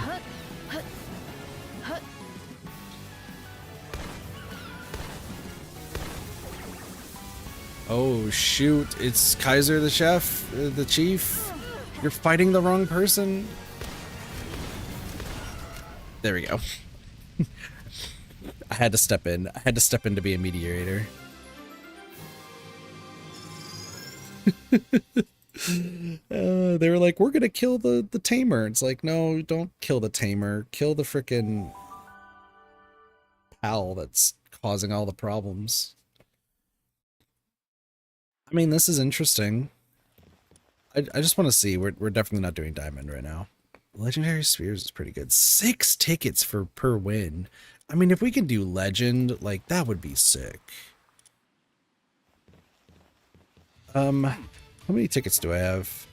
Oh shoot, it's Kaiser the chef, the chief. You're fighting the wrong person. There we go. I had to step in. I had to step in to be a mediator. They were like, we're gonna kill the tamer. It's like, no, don't kill the tamer. Kill the frickin' pal that's causing all the problems. I mean, this is interesting. I just want to see. We're definitely not doing diamond right now. Legendary Spheres is pretty good. 6 tickets per win. I mean, if we can do legend, like, that would be sick. How many tickets do I have?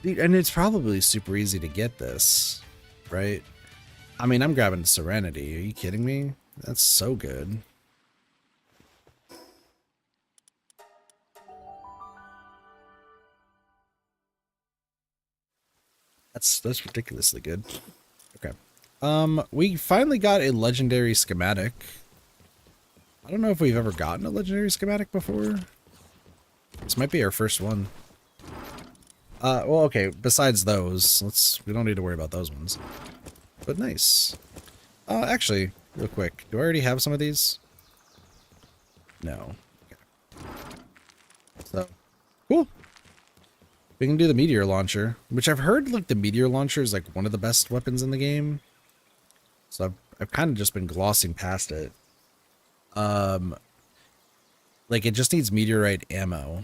Dude, and it's probably super easy to get this, right? I mean, I'm grabbing Serenity. Are you kidding me? That's so good. That's ridiculously good. Okay. We finally got a legendary schematic. I don't know if we've ever gotten a legendary schematic before. This might be our first one. Well, okay, besides those, we don't need to worry about those ones. But nice. Actually, real quick, do I already have some of these? No. Okay. So, cool. We can do the meteor launcher, which I've heard like the meteor launcher is like one of the best weapons in the game. So I've kind of just been glossing past it. Like it just needs meteorite ammo,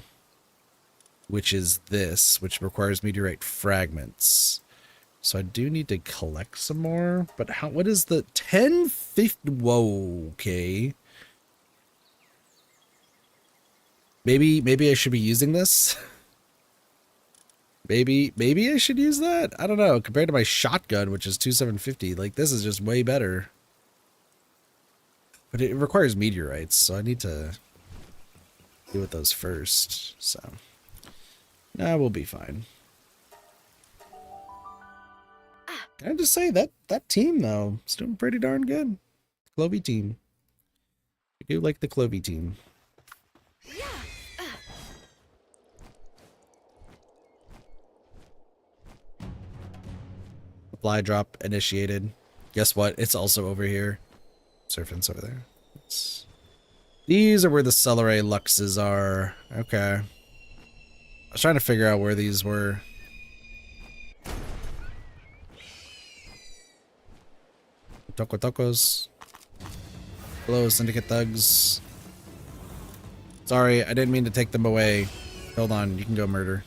which is this, which requires meteorite fragments. So I do need to collect some more, but what is the 1050? Whoa, okay. Maybe I should be using this. Maybe I should use that? I don't know. Compared to my shotgun, which is 2750, like this is just way better. But it requires meteorites, so I need to deal with those first. So, nah, we'll be fine. Can I just say that team though is doing pretty darn good. Clovey team. I do like the Clovey team. Fly drop initiated. Guess what? It's also over here. Serpent's over there. These are where the Celeray Luxes are. Okay. I was trying to figure out where these were. Toco Tocos. Hello, Syndicate Thugs. Sorry, I didn't mean to take them away. Hold on, you can go murder.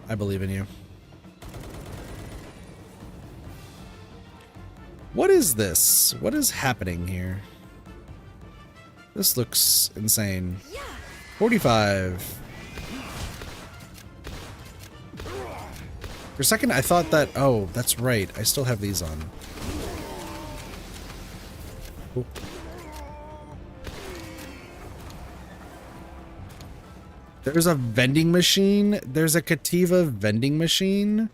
I believe in you. What is this? What is happening here? This looks insane. 45. For a second, I thought that... Oh, that's right. I still have these on. Cool. There's a vending machine. There's a Cativa vending machine.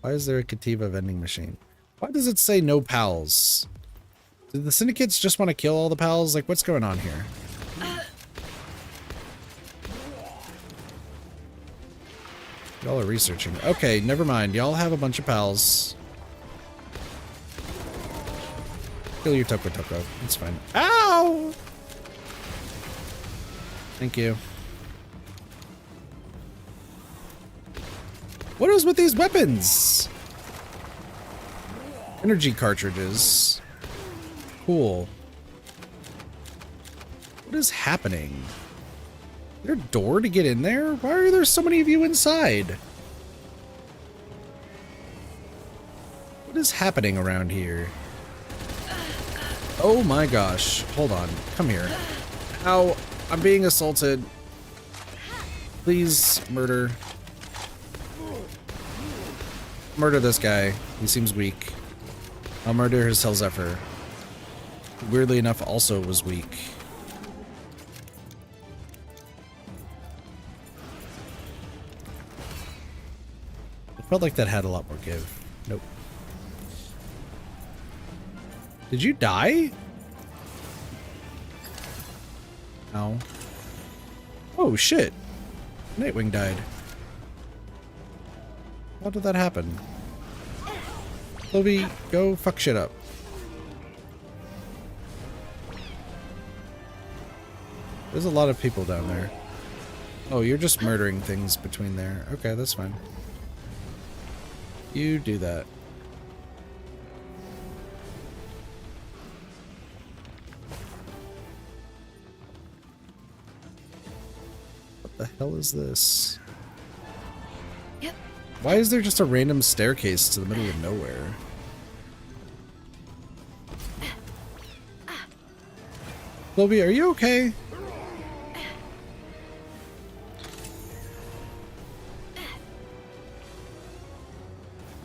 Why is there a Kativa vending machine? Why does it say no pals? Did the syndicates just want to kill all the pals? Like, what's going on here? Y'all are researching. Okay, never mind. Y'all have a bunch of pals. Kill your Toko Toko. It's fine. Ow! Thank you. What is with these weapons? Energy cartridges. Cool. What is happening? Is there a door to get in there? Why are there so many of you inside? What is happening around here? Oh my gosh. Hold on. Come here. Ow. I'm being assaulted. Please, murder. Murder this guy. He seems weak. I'll murder his Hellzephyr. Weirdly enough, also was weak. It felt like that had a lot more give. Nope. Did you die? No. Oh shit. Nightwing died. How did that happen? Clovey, go fuck shit up. There's a lot of people down there. Oh, you're just murdering things between there. Okay, that's fine. You do that. What the hell is this? Yep. Why is there just a random staircase to the middle of nowhere? Clovey, are you okay?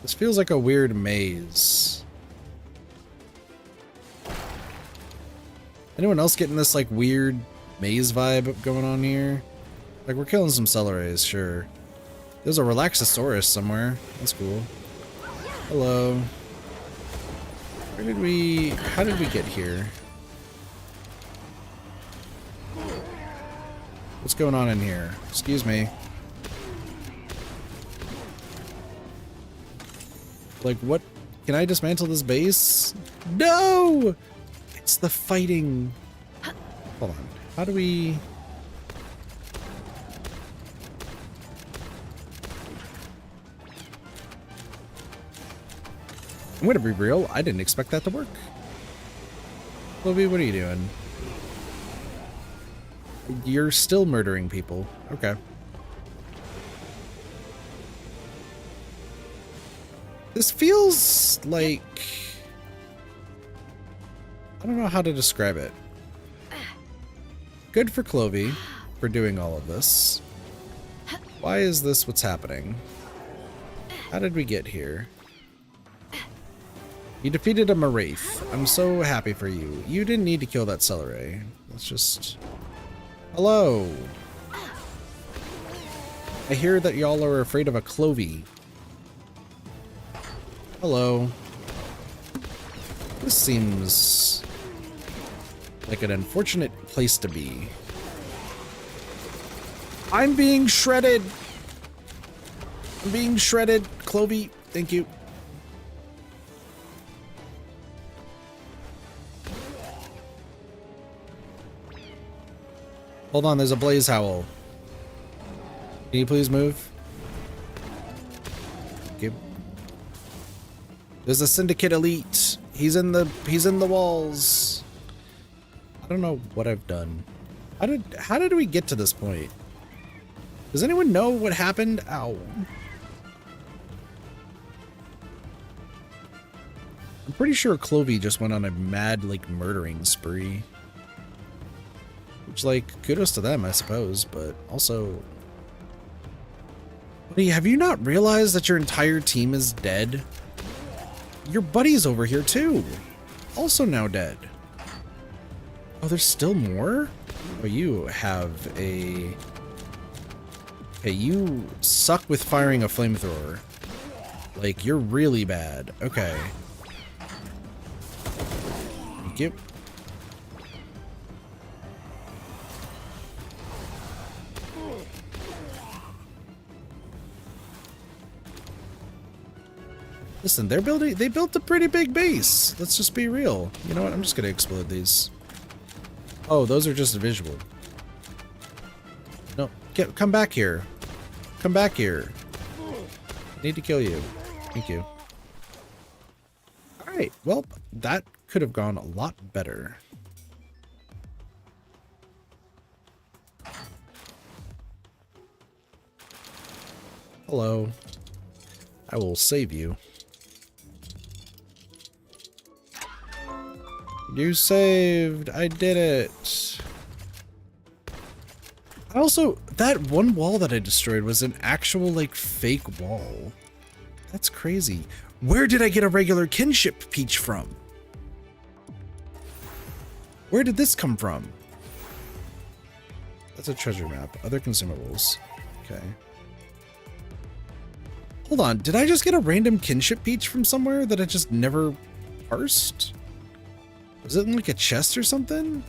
This feels like a weird maze. Anyone else getting this like weird maze vibe going on here? Like we're killing some Celeries, sure. There's a Relaxosaurus somewhere. That's cool. Hello. Where did we... How did we get here? What's going on in here? Excuse me. Like, what? Can I dismantle this base? No! It's the fighting. Hold on. How do we... I'm gonna be real. I didn't expect that to work. Clovey, what are you doing? You're still murdering people. Okay. This feels like... I don't know how to describe it. Good for Clovey for doing all of this. Why is this what's happening? How did we get here? You defeated a Maraith. I'm so happy for you. You didn't need to kill that Celery. Let's just... Hello. I hear that y'all are afraid of a Clovey. Hello. This seems like an unfortunate place to be. I'm being shredded. I'm being shredded. Clovey, thank you. Hold on, there's a Blaze Howl. Can you please move? Thank you. There's a Syndicate Elite. He's in the walls. I don't know what I've done. How did we get to this point? Does anyone know what happened? Ow. I'm pretty sure Clovey just went on a mad, like, murdering spree. Which, like, kudos to them, I suppose, but also... Buddy, have you not realized that your entire team is dead? Your buddy's over here, too. Also now dead. Oh, there's still more? Oh, you have a... Okay, you suck with firing a flamethrower. Like, you're really bad. Okay. Thank you. Listen, they built a pretty big base. Let's just be real. You know what? I'm just gonna explode these. Oh, those are just visual. No, come back here. Come back here. I need to kill you. Thank you. Alright, well, that could have gone a lot better. Hello. I will save you. You saved! I did it! Also, that one wall that I destroyed was an actual, like, fake wall. That's crazy. Where did I get a regular kinship peach from? Where did this come from? That's a treasure map. Other consumables. Okay. Hold on, did I just get a random kinship peach from somewhere that I just never parsed? Was it in like a chest or something?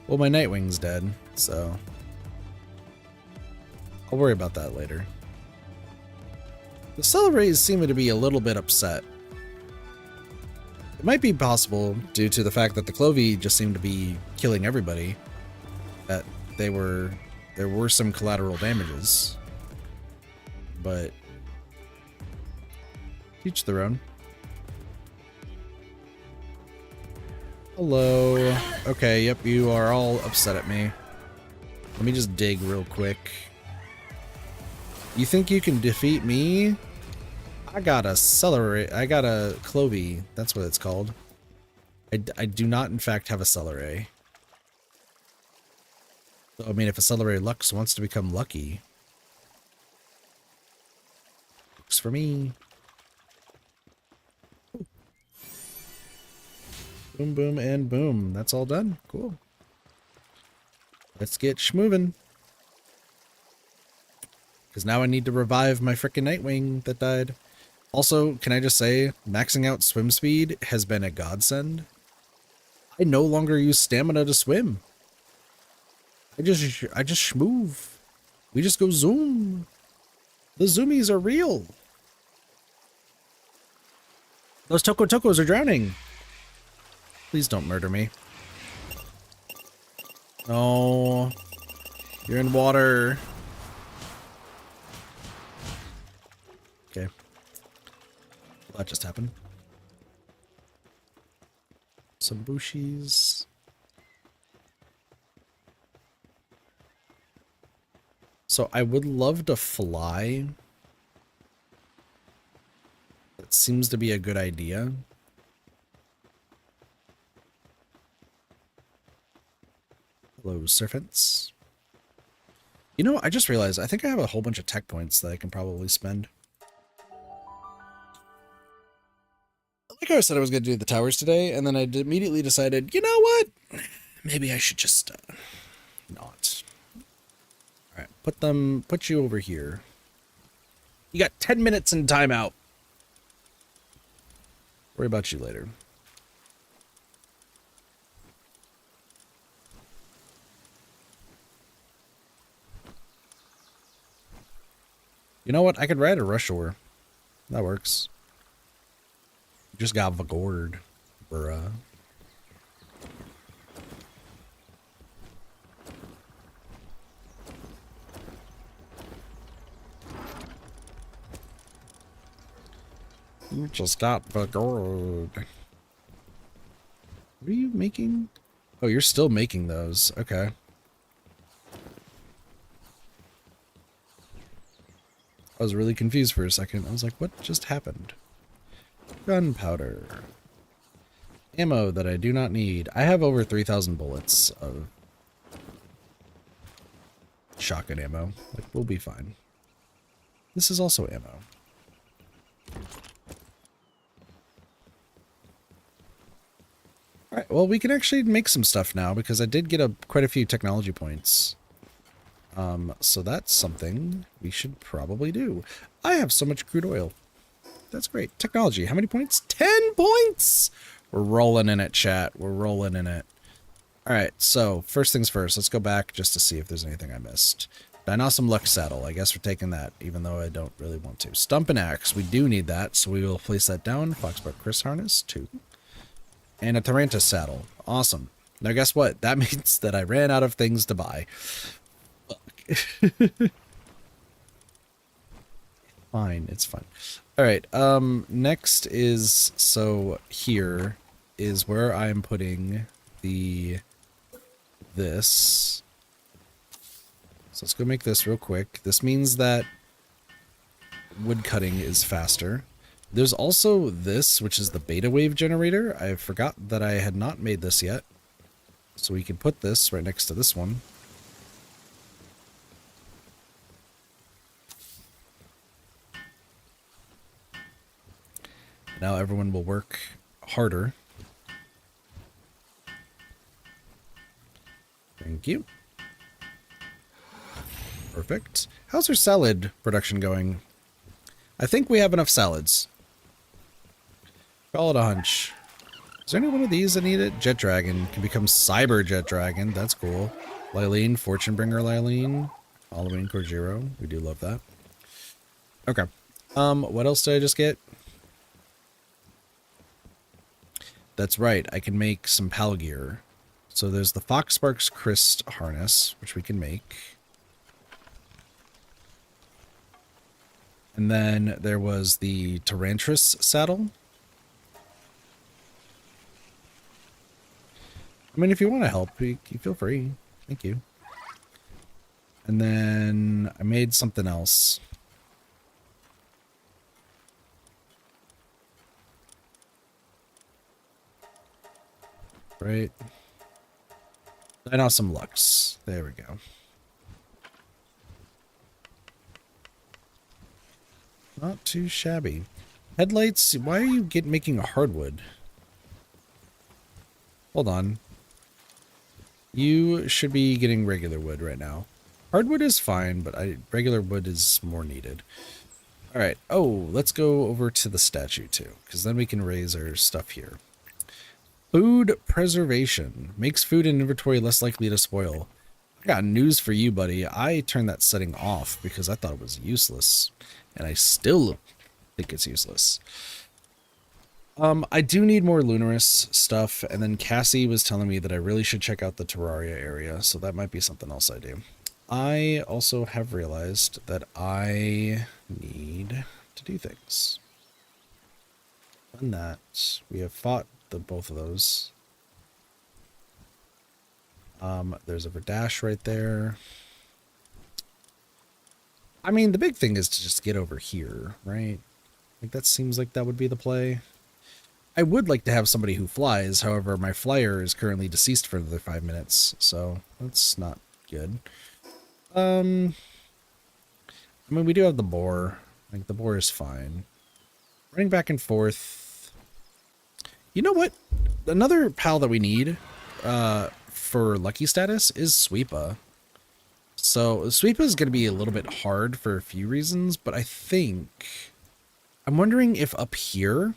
Well, my Nightwing's dead, so I'll worry about that later. The Celebrays seem to be a little bit upset. It might be possible, due to the fact that the Clovey just seemed to be killing everybody, that there were some collateral damages. But each their own. Hello. Okay, yep, you are all upset at me. Let me just dig real quick. You think you can defeat me? I got a celery. I got a Clovey. That's what it's called. I do not, in fact, have a celery. So, I mean, if a celery Lux wants to become lucky, works for me. Boom, boom, and boom. That's all done. Cool. Let's get schmovin'. Because now I need to revive my frickin' Nightwing that died. Also, can I just say, maxing out swim speed has been a godsend. I no longer use stamina to swim. I just schmoove. We just go zoom. The zoomies are real. Those Tokos are drowning. Please don't murder me. No. You're in water. Okay. Well, that just happened. Some bushies. So I would love to fly. That seems to be a good idea. Hello, serpents. You know, I just realized I think I have a whole bunch of tech points that I can probably spend. Like I said I was going to do the towers today, and then I immediately decided, you know what? Maybe I should just not. All right, put you over here. You got 10 minutes in timeout. Worry about you later. You know what? I could ride a Rushore. That works. Just got Vagord, bruh. You just got Vagord. What are you making? Oh, you're still making those. Okay. I was really confused for a second. I was like, what just happened? Gunpowder. Ammo that I do not need. I have over 3,000 bullets of shotgun ammo. Like, we'll be fine. This is also ammo. Alright, well, we can actually make some stuff now because I did get quite a few technology points. So that's something we should probably do. I have so much crude oil. That's great. Technology, how many points? 10 points! We're rolling in it, chat. We're rolling in it. Alright, so first things first, let's go back just to see if there's anything I missed. Dinossum Luck Saddle, I guess we're taking that, even though I don't really want to. Stump and Axe, we do need that, so we will place that down. Foxbuck Chris Harness, 2. And a Tarantus Saddle, awesome. Now guess what? That means that I ran out of things to buy. Fuck. Fine, it's fine. Alright, next is, so here is where I'm putting this. So let's go make this real quick. This means that wood cutting is faster. There's also this, which is the beta wave generator. I forgot that I had not made this yet. So we can put this right next to this one. Now everyone will work harder. Thank you. Perfect. How's our salad production going? I think we have enough salads. Call it a hunch. Is there any one of these that need it? Jet Dragon can become Cyber Jet Dragon. That's cool. Lylene, Fortune Bringer Lylene. Halloween Corgiro. We do love that. Okay. What else did I just get? That's right. I can make some pal gear. So there's the Foxsparks Christ harness, which we can make. And then there was the Tarantus saddle. I mean, if you want to help, you feel free. Thank you. And then I made something else. Right. I know some Lux. There we go. Not too shabby. Headlights, why are you making a hardwood? Hold on. You should be getting regular wood right now. Hardwood is fine, but regular wood is more needed. Alright, oh, let's go over to the statue too, because then we can raise our stuff here. Food preservation. Makes food in inventory less likely to spoil. I got news for you, buddy. I turned that setting off because I thought it was useless. And I still think it's useless. I do need more Lunaris stuff, and then Cassie was telling me that I really should check out the Terraria area, so that might be something else I do. I also have realized that I need to do things. Done that. We have fought both of those. There's a Verdash right there. I mean, the big thing is to just get over here, right? Like, that seems like that would be the play. I would like to have somebody who flies, however, my flyer is currently deceased for another 5 minutes, so that's not good. I mean, we do have the boar. Like, the boar is fine. Running back and forth. You know what? Another pal that we need for lucky status is Sweepa. So Sweepa is going to be a little bit hard for a few reasons, but I think I'm wondering if up here,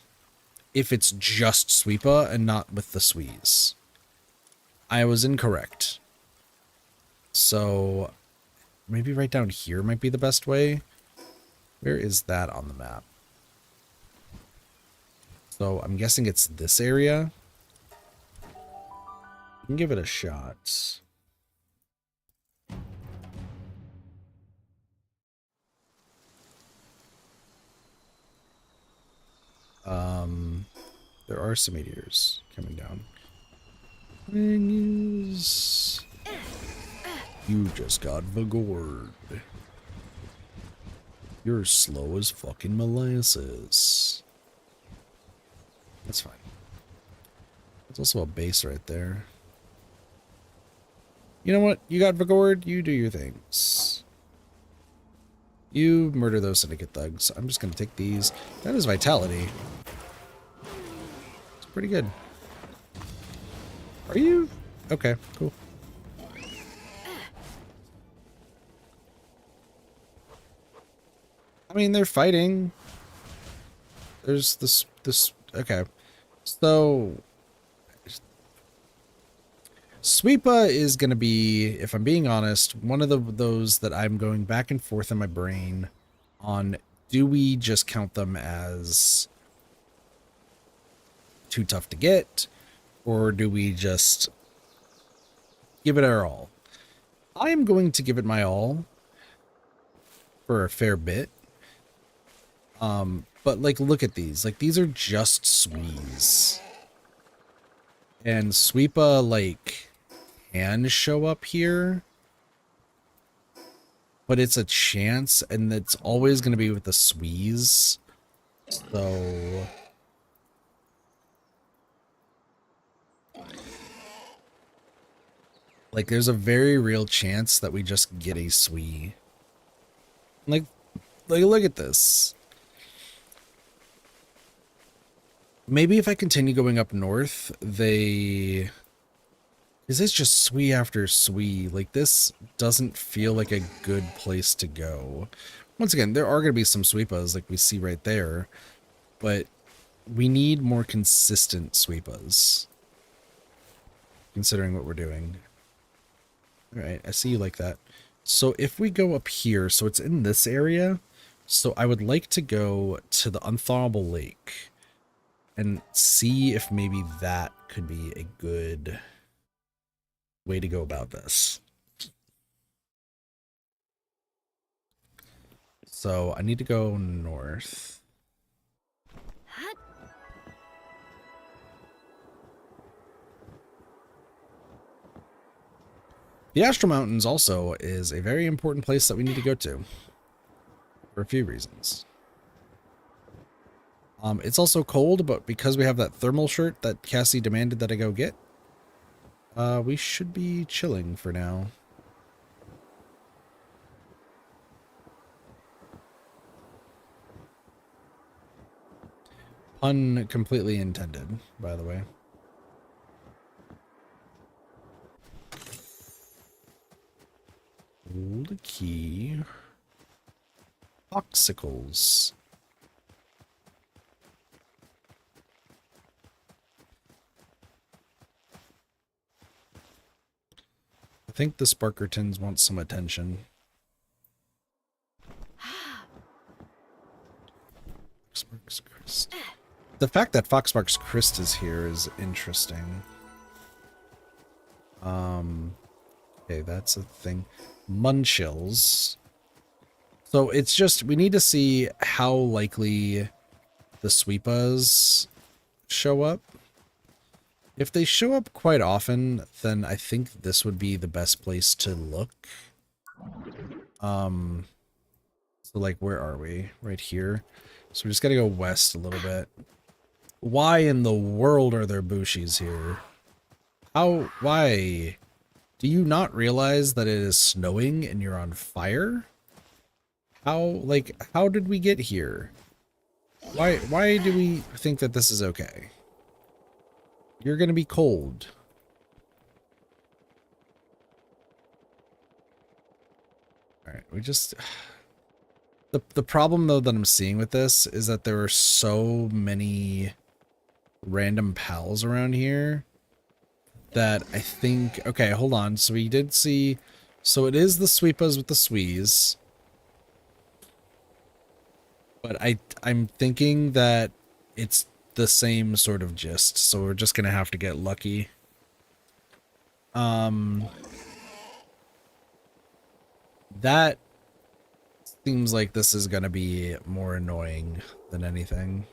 if it's just Sweepa and not with the Swees. I was incorrect. So maybe right down here might be the best way. Where is that on the map? So I'm guessing it's this area. We can give it a shot. There are some meteors coming down. Things. You just got Vigored. You're slow as fucking molasses. That's fine. There's also a base right there. You know what? You got Vigored, you do your things. You murder those syndicate thugs. I'm just gonna take these. That is vitality. It's pretty good. Are you? Okay, cool. I mean, they're fighting. There's this. Okay. So, Sweepa is going to be, if I'm being honest, one of those that I'm going back and forth in my brain on, do we just count them as too tough to get, or do we just give it our all? I am going to give it my all for a fair bit. But like, look at these. Like, these are just Swees. And Sweepa, like, can show up here. But it's a chance, and it's always going to be with the Swees. So... like, there's a very real chance that we just get a Swee. Like, look at this. Maybe if I continue going up north, they... is this just Swee after Swee? Like, this doesn't feel like a good place to go. Once again, there are going to be some Sweepas, like we see right there. But we need more consistent Sweepas, considering what we're doing. Alright, I see you like that. So if we go up here, so it's in this area, so I would like to go to the Unthawable Lake and see if maybe that could be a good way to go about this. So I need to go north. The Astral Mountains also is a very important place that we need to go to for a few reasons. It's also cold, but because we have that thermal shirt that Cassie demanded that I go get, we should be chilling for now. Pun completely intended, by the way. Hold the key. Popsicles. I think the Sparkertons want some attention. Foxmark's Crest. The fact that Foxmark's Crest is here is interesting. Okay, that's a thing. Munchills. So it's just, we need to see how likely the Sweepas show up. If they show up quite often, then I think this would be the best place to look. So like, where are we? Right here. So we just gotta go west a little bit. Why in the world are there Bushis here? Why? Do you not realize that it is snowing and you're on fire? How did we get here? Why do we think that this is okay? You're gonna be cold. Alright, we just... The problem, though, that I'm seeing with this is that there are so many random pals around here that I think... okay, hold on. So we did see... so it is the Sweepas with the Swees. But I'm thinking that it's the same sort of gist, so we're just gonna have to get lucky. That seems like this is gonna be more annoying than anything.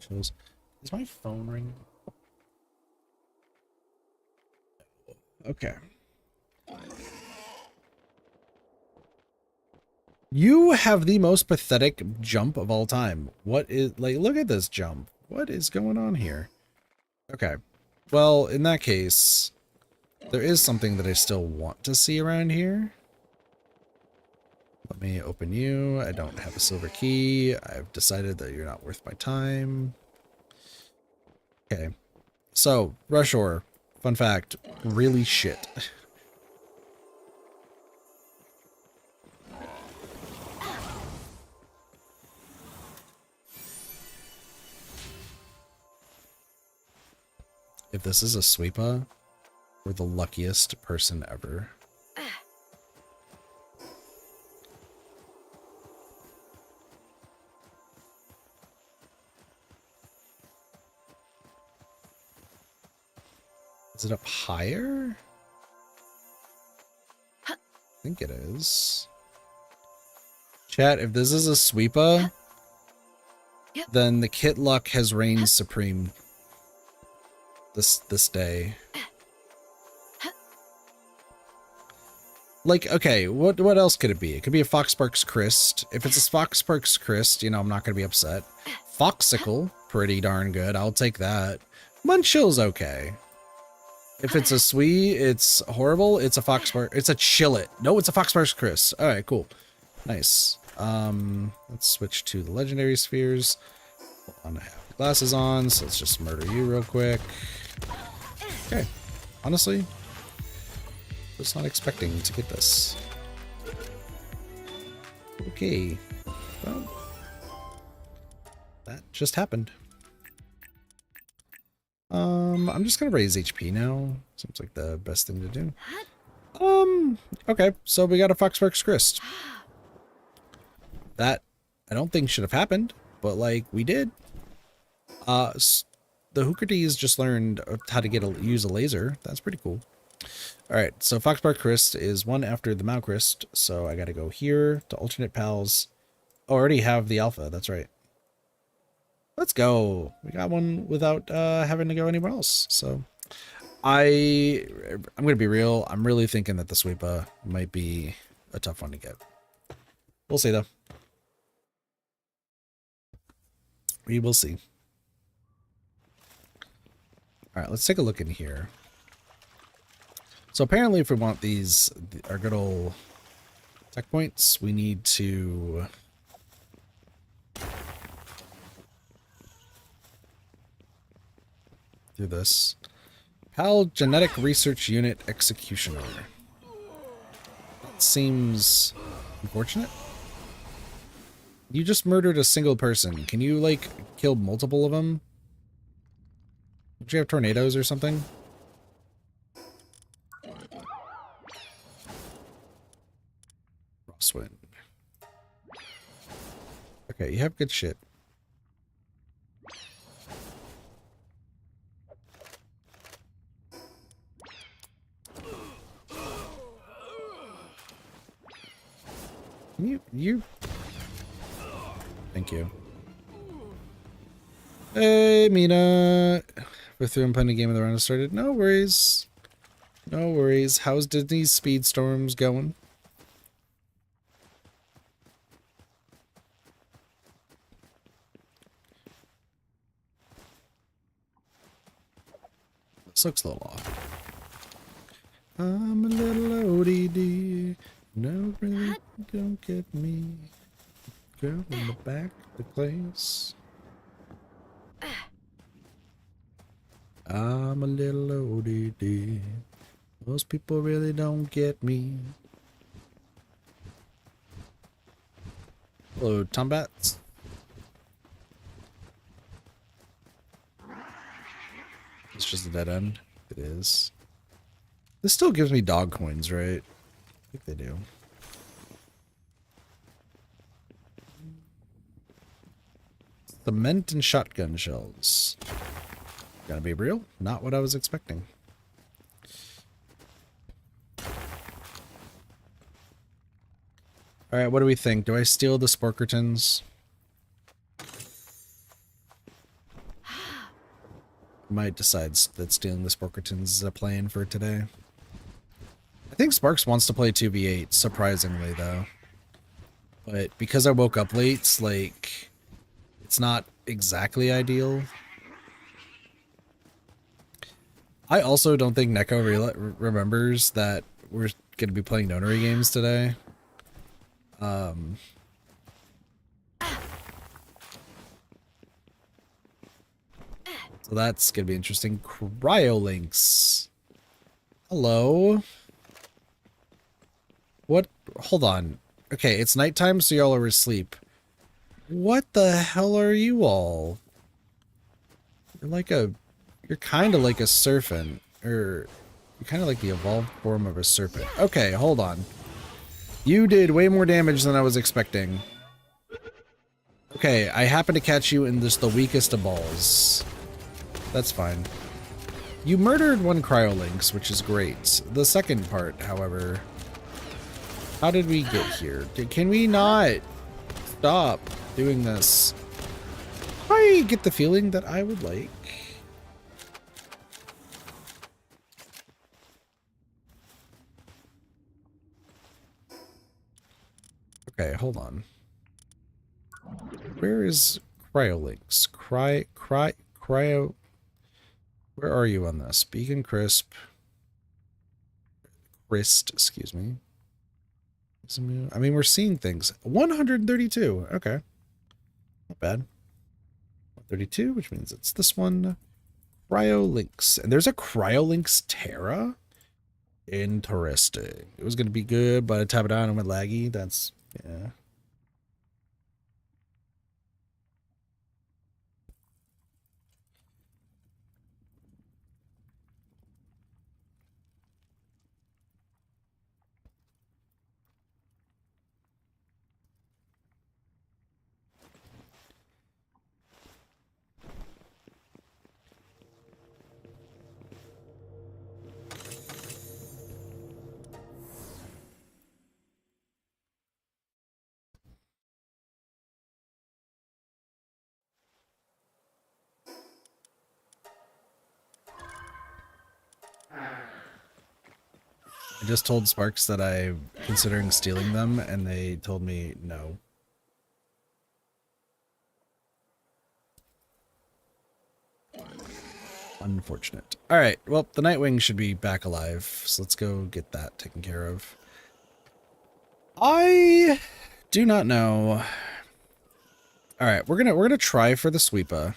Is my phone ringing? Okay. You have the most pathetic jump of all time. What is, like, look at this jump. What is going on here? Okay. Well, in that case, there is something that I still want to see around here. Let me open you. I don't have a silver key. I've decided that you're not worth my time. Okay. So, Rush Ore, fun fact, really shit. If this is a sweeper, we're the luckiest person ever. Is it up higher? I think it is. Chat, if this is a sweeper, then the kit luck has reigned supreme this day. Like, okay, what else could it be? It could be a Foxparks Crest. If it's a Foxparks Crest, you know, I'm not going to be upset. Foxicle, pretty darn good. I'll take that. Munchill's okay. If it's a Swee, it's horrible. It's a Foxpark. It's a Chillet. No, it's a Foxparks Crest. All right, cool. Nice. Let's switch to the legendary spheres. Hold on, I have glasses on, so let's just murder you real quick. Okay. Honestly, was not expecting to get this. Okay. Well, that just happened. I'm just gonna raise HP now. Seems like the best thing to do. Okay, so we got a Foxparks Crest. That I don't think should have happened, but like we did. The Hookerties just learned how to use a laser. That's pretty cool. All right, so Foxpark Crest is one after the Mao Crest, so I got to go here to alternate pals. Oh, I already have the alpha. That's right. Let's go. We got one without having to go anywhere else. So I'm gonna be real. I'm really thinking that the sweeper might be a tough one to get. We'll see though. We will see. All right, let's take a look in here. So apparently if we want these, our good old tech points, we need to do this. PAL Genetic Research Unit Executioner. That seems unfortunate. You just murdered a single person. Can you, like, kill multiple of them? Don't you have tornadoes or something? Crosswind. Okay, you have good shit. You. Thank you. Hey, Mina. We're through and playing a game of the round has started. No worries. No worries. How's Disney's Speedstorms going? This looks a little off. I'm a little ODD. No, really, don't get me. Girl in the back of the place. I'm a little ODD. Most people really don't get me. Hello, Tombats. It's just a dead end. It is. This still gives me dog coins, right? I think they do. Cement and shotgun shells. Gotta be real. Not what I was expecting. Alright, what do we think? Do I steal the Sporkertons? Might decide that stealing the Sporkertons is a plan for today. I think Sparks wants to play 2v8, surprisingly, though. But because I woke up late, it's like, it's not exactly ideal. I also don't think Neko remembers that we're going to be playing Nonary games today. So that's gonna be interesting. Cryolinks. Hello. What? Hold on. Okay, it's nighttime, so y'all are asleep. What the hell are you all? You're like a... You're kind of like a serpent. Or... You're kind of like the evolved form of a serpent. Okay, hold on. You did way more damage than I was expecting. Okay, I happen to catch you in just the weakest of balls. That's fine. You murdered one Cryolinx, which is great. The second part, however... How did we get here? Can we not stop doing this? I get the feeling that I would like... Okay, hold on. Where is Cryolinx? Cryo... Where are you on this? Beacon Crisp. Crist, excuse me. I mean, we're seeing things. 132. Okay. Not bad. 132, which means it's this one. Cryolinx. And there's a Cryolinx Terra? Interesting. It was going to be good, but I tap it on and went laggy. That's... yeah. I just told Sparks that I'm considering stealing them, and they told me no. Unfortunate. Alright, well, the Nightwing should be back alive, so let's go get that taken care of. I do not know. Alright, we're gonna try for the Sweepa.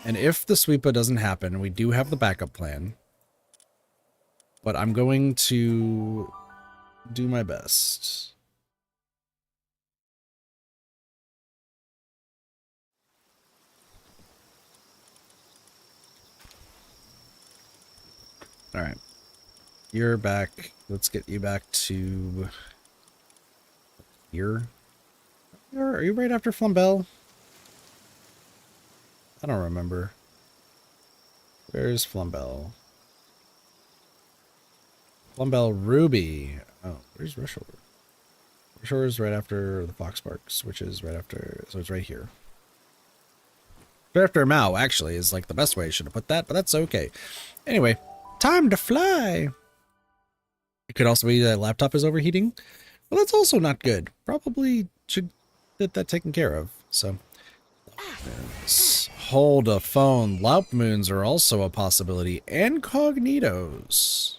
And if the Sweepa doesn't happen, we do have the backup plan. But I'm going to do my best. All right. You're back. Let's get you back to here. Are you right after Flambell? I don't remember. Where's Flambell? Flambell Ruby. Oh, where's Rushover? Rushover is right after the Foxparks, which is right after, so it's right here. Right after Mao, actually, is like the best way I should have put that, but that's okay. Anyway, time to fly. It could also be that laptop is overheating. Well, that's also not good. Probably should get that taken care of. So, hold a phone. Loup moons are also a possibility. Incognitos.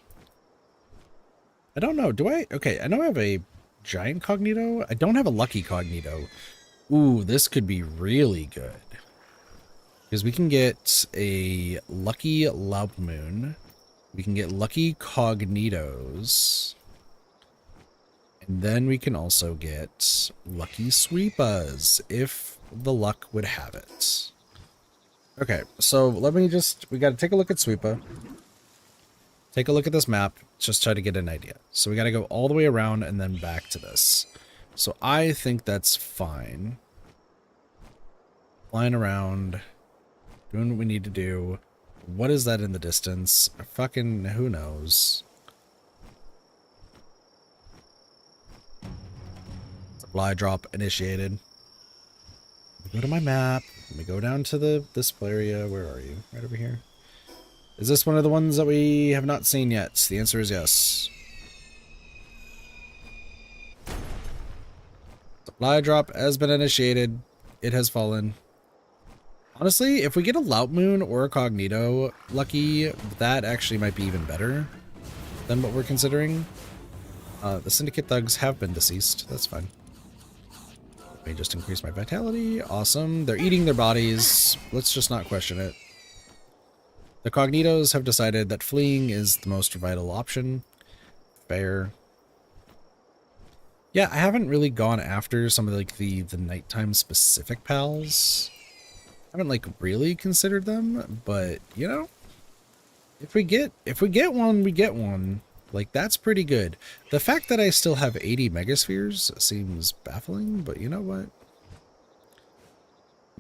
I don't know. Do I? Okay, I know I have a giant cognito. I don't have a lucky cognito. Ooh, this could be really good. Because we can get a lucky Loup moon. We can get lucky cognitos. And then we can also get lucky sweepas, if the luck would have it. Okay, so let me just... we got to take a look at Sweepa. Take a look at this map. Just try to get an idea. So we got to go all the way around and then back to this. So I think that's fine. Flying around. Doing what we need to do. What is that in the distance? Fucking who knows? Supply drop initiated. Go to my map. Let me go down to the display area. Where are you? Right over here. Is this one of the ones that we have not seen yet? The answer is yes. Supply drop has been initiated. It has fallen. Honestly, if we get a Loup moon or a Cognito lucky, that actually might be even better than what we're considering. The Syndicate thugs have been deceased. That's fine. Let me just increase my vitality. Awesome. They're eating their bodies. Let's just not question it. The Cognitos have decided that fleeing is the most vital option. Fair. Yeah, I haven't really gone after some of like the nighttime specific pals. I haven't like really considered them, but you know, if we get one, we get one. Like that's pretty good. The fact that I still have 80 megaspheres seems baffling, but you know what?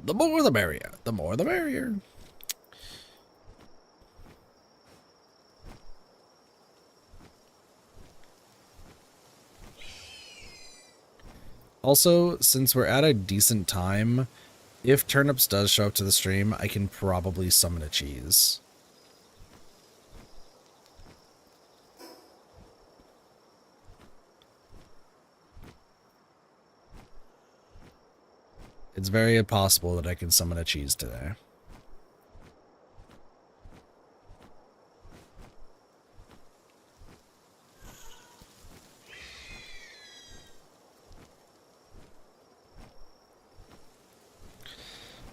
The more the merrier. The more the merrier. Also, since we're at a decent time, if Turnips does show up to the stream, I can probably summon a cheese. It's very possible that I can summon a cheese today.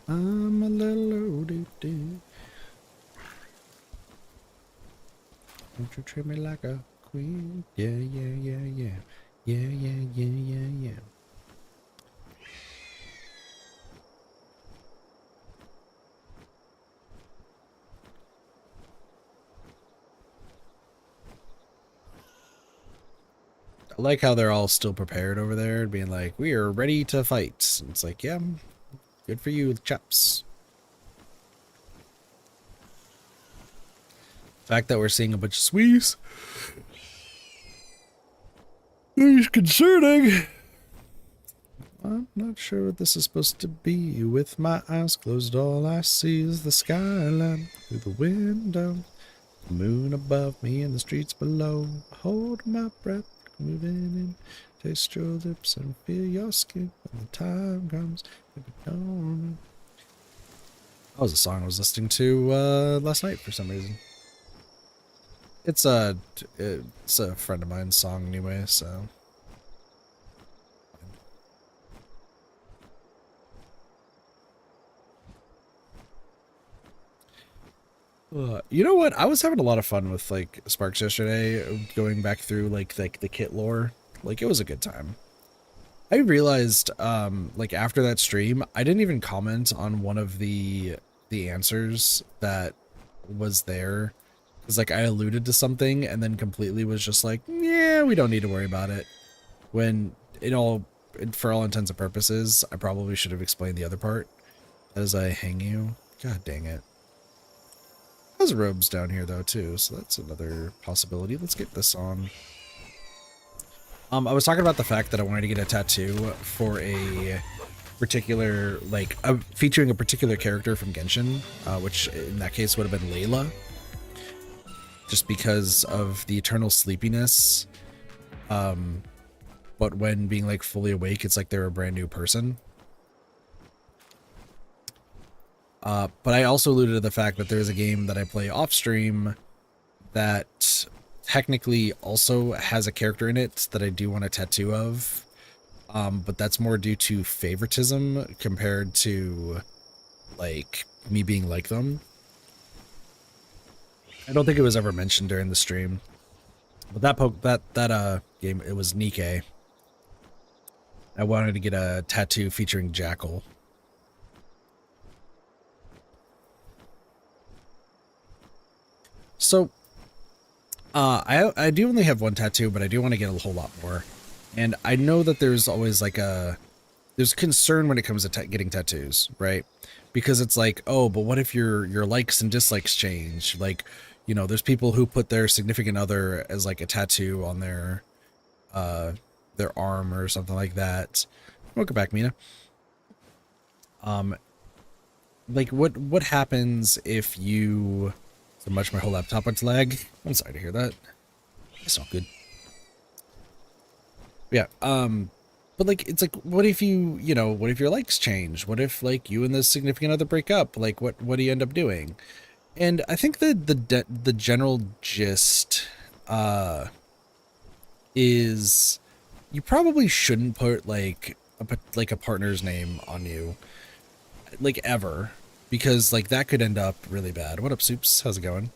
I'm a little loaded. Don't you treat me like a queen? Yeah, yeah, yeah, yeah. Yeah, yeah, yeah, yeah, yeah. I like how they're all still prepared over there, being like, we are ready to fight. And it's like, yeah, good for you, chaps. The fact that we're seeing a bunch of Swedes is concerning. I'm not sure what this is supposed to be. With my eyes closed, all I see is the skyline through the window. The moon above me and the streets below. Hold my breath, moving in. Taste your lips and feel your skin when the time comes. Baby, don't. That was a song I was listening to last night for some reason. It's a friend of mine's song anyway, so. You know what? I was having a lot of fun with like Sparks yesterday, going back through like the kit lore. Like it was a good time. I realized like after that stream, I didn't even comment on one of the answers that was there. Cuz like I alluded to something and then completely was just like, "Yeah, we don't need to worry about it." When for all intents and purposes, I probably should have explained the other part as I hang you. God dang it. There's robes down here though too, so that's another possibility. Let's get this on. I was talking about the fact that I wanted to get a tattoo for a particular, like, featuring a particular character from Genshin, which in that case would have been Layla. Just because of the eternal sleepiness. But when being, like, fully awake, it's like they're a brand new person. But I also alluded to the fact that there's a game that I play off stream that technically also has a character in it that I do want a tattoo of. But that's more due to favoritism compared to like me being like them. I don't think it was ever mentioned during the stream. But that game, it was Nikke. I wanted to get a tattoo featuring Jackal. So, I do only have one tattoo, but I do want to get a whole lot more. And I know that there's always like there's concern when it comes to getting tattoos, right? Because it's like, oh, but what if your likes and dislikes change? Like, you know, there's people who put their significant other as like a tattoo on their arm or something like that. Welcome back, Mina. Like what happens if you so much my whole laptop went to lag? I'm sorry to hear that. It's not good. Yeah, but like it's like what if what if your likes change? What if like you and this significant other break up? Like what do you end up doing? And I think that the general gist is you probably shouldn't put like a partner's name on you, like ever. because like that could end up really bad. What up, Soups? How's it going?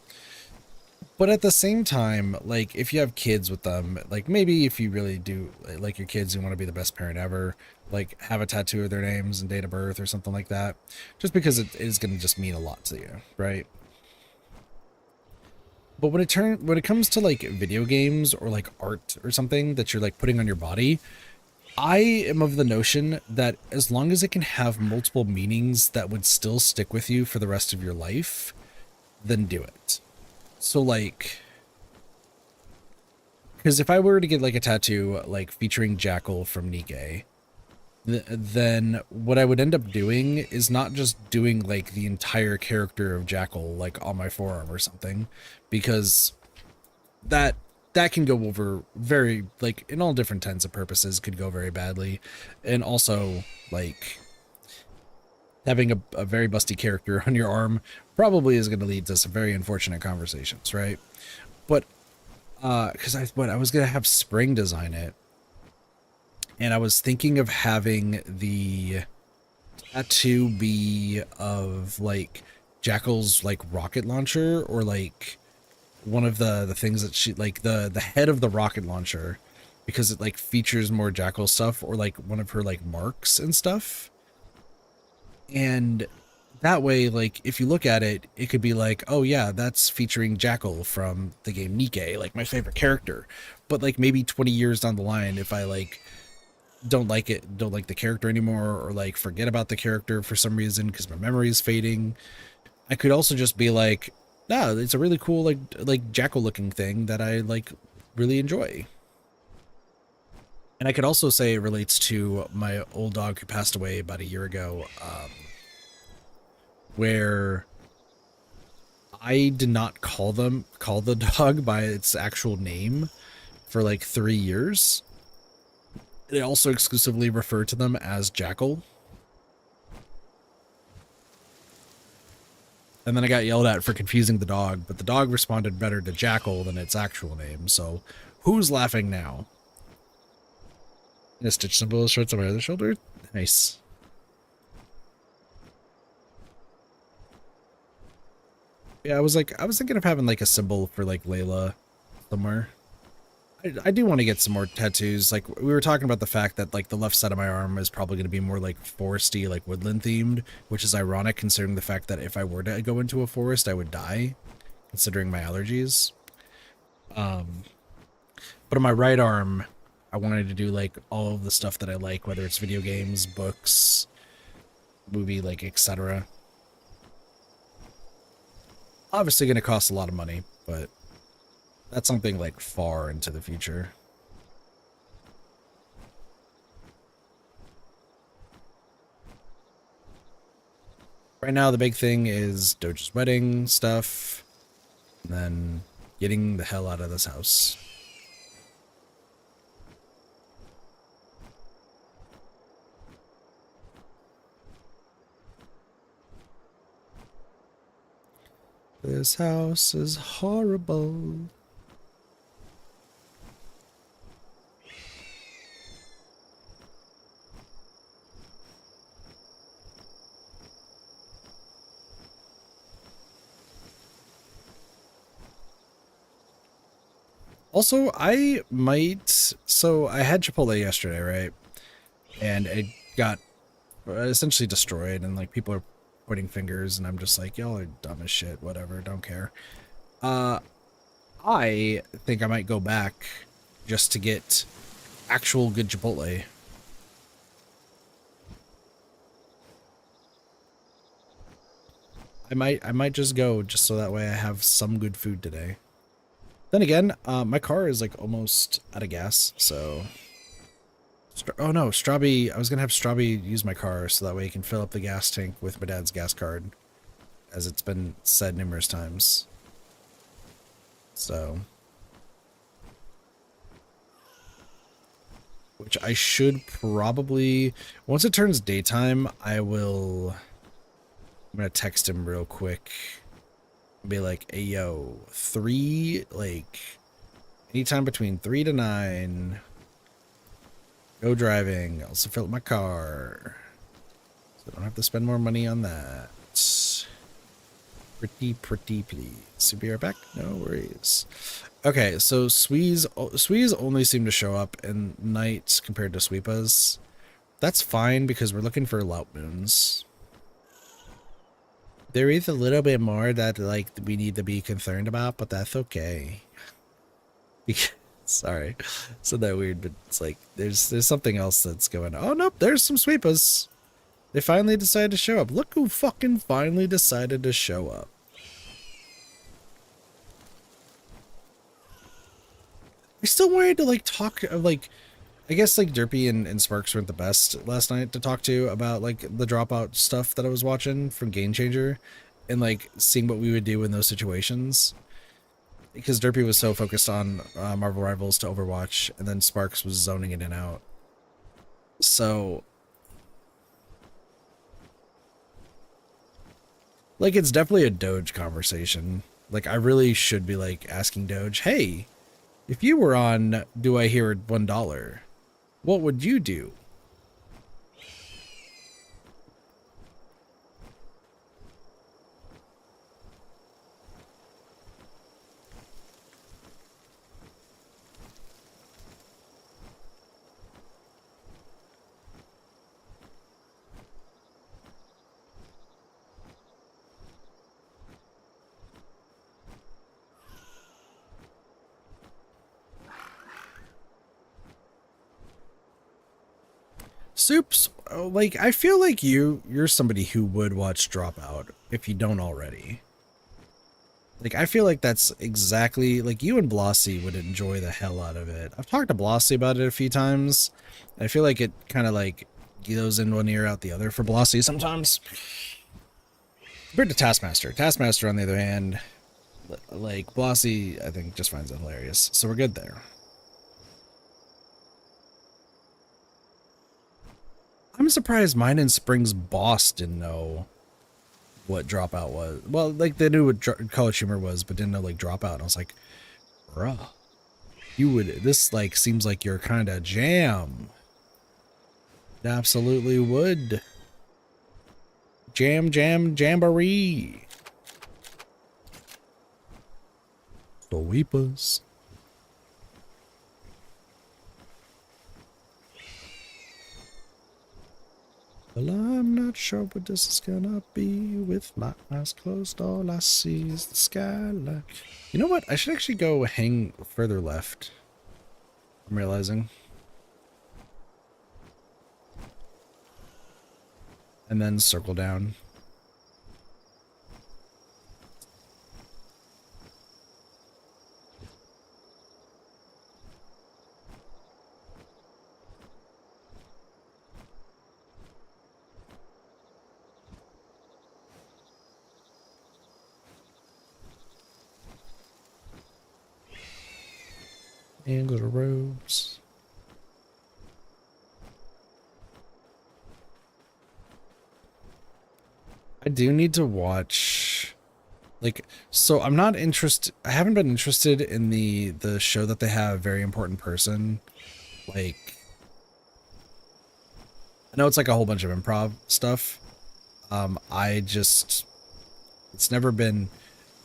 But at the same time, like if you have kids with them, like maybe if you really do like your kids, you want to be the best parent ever, like have a tattoo of their names and date of birth or something like that, just because it is going to just mean a lot to you, right? But when it comes to like video games or like art or something that you're like putting on your body, I am of the notion that as long as it can have multiple meanings that would still stick with you for the rest of your life, then do it. So like, because if I were to get like a tattoo like featuring Jackal from Nikke, then what I would end up doing is not just doing like the entire character of Jackal like on my forearm or something, because that that can go over very, like in all different intents and purposes, could go very badly. And also like having a very busty character on your arm probably is going to lead to some very unfortunate conversations, right? But because I was going to have Spring design it, and I was thinking of having the tattoo be of like Jackal's like rocket launcher, or like one of the things that she like the head of the rocket launcher, because it like features more Jackal stuff, or like one of her like marks and stuff. And that way, like if you look at it, it could be like, oh yeah, that's featuring Jackal from the game Nikke, like my favorite character. But like maybe 20 years down the line, if I like don't like it, don't like the character anymore, or like forget about the character for some reason because my memory is fading, I could also just be like, no, it's a really cool like Jackal looking thing that I like really enjoy. And I could also say it relates to my old dog who passed away about a year ago, where I did not call the dog by its actual name for like 3 years. They also exclusively refer to them as Jackal. And then I got yelled at for confusing the dog, but the dog responded better to Jackal than its actual name, so who's laughing now? And a stitch symbol shorts on my other shoulder? Nice. Yeah, I was thinking of having like a symbol for like Layla somewhere. I do want to get some more tattoos. Like we were talking about the fact that like the left side of my arm is probably going to be more like foresty, like woodland themed, which is ironic considering the fact that if I were to go into a forest, I would die, considering my allergies. But on my right arm, I wanted to do like all of the stuff that I like, whether it's video games, books, movie, like etc. Obviously going to cost a lot of money, but that's something like far into the future. Right now, the big thing is Doja's wedding stuff, and then getting the hell out of this house. This house is horrible. Also, so I had Chipotle yesterday, right? And it got essentially destroyed, and like people are pointing fingers, and I'm just like, y'all are dumb as shit, whatever, don't care. I think I might go back just to get actual good Chipotle. I might just go just so that way I have some good food today. Then again, my car is like almost out of gas, so oh no, Strabi, I was gonna have Strabi use my car so that way he can fill up the gas tank with my dad's gas card, as it's been said numerous times. So, which I should probably, once it turns daytime, I'm gonna text him real quick. Be like, hey yo, anytime between 3 to 9, driving, also fill up my car, so I don't have to spend more money on that. Pretty please. Be right back. No worries. Okay, so Swees only seem to show up in nights compared to Sweepas. That's fine because we're looking for lout moons. There is a little bit more that like we need to be concerned about, but that's okay. Sorry, said that weird, but it's like there's something else that's going on. Oh nope, there's some Sweepas. They finally decided to show up. Look who fucking finally decided to show up. I still wanted to like talk like, I guess like Derpy and Sparks weren't the best last night to talk to about like the dropout stuff that I was watching from Game Changer and like seeing what we would do in those situations. Because Derpy was so focused on Marvel Rivals to Overwatch, and then Sparks was zoning in and out. So, like, it's definitely a Doge conversation. Like, I really should be like asking Doge, hey, if you were on Do I Hear $1, what would you do? Soups, like, I feel like you're somebody who would watch Dropout if you don't already. Like, I feel like that's exactly, like, you and Blossy would enjoy the hell out of it. I've talked to Blossy about it a few times. I feel like it kind of, like, goes in one ear out the other for Blossy sometimes. Compared to Taskmaster. Taskmaster, on the other hand, like, Blossy, I think, just finds it hilarious. So we're good there. I'm surprised mine and Spring's boss didn't know what Dropout was. Well, like, they knew what College Humor was, but didn't know, like, Dropout. And I was like, bruh, you would, this, like, seems like your kind of jam. It absolutely would. Jamboree. The Weepers. Well, I'm not sure what this is gonna be. With my eyes closed, all I see is the skyline. You know what? I should actually go hang further left. I'm realizing. And then circle down. And go to robes. I do need to watch, like, so I'm not interested, I haven't been interested in the show that they have, Very Important Person. Like, I know it's like a whole bunch of improv stuff. I just, it's never been,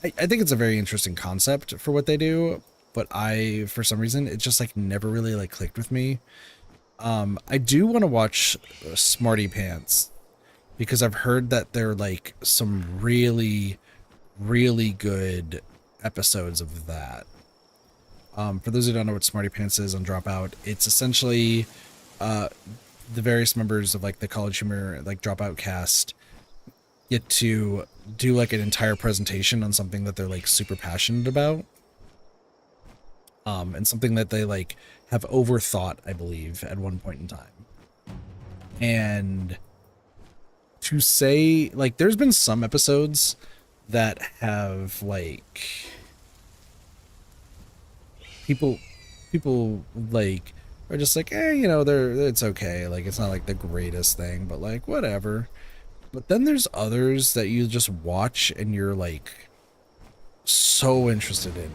I think it's a very interesting concept for what they do, but for some reason, it just like never really like clicked with me. I do want to watch Smarty Pants because I've heard that they're like some really, really good episodes of that. For those who don't know what Smarty Pants is on Dropout, it's essentially the various members of like the College Humor like Dropout cast get to do like an entire presentation on something that they're like super passionate about. And something that they like have overthought, I believe, at one point in time. And to say, like, there's been some episodes that have like people like are just like, you know, it's okay, like it's not like the greatest thing, but like whatever. But then there's others that you just watch and you're like so interested in.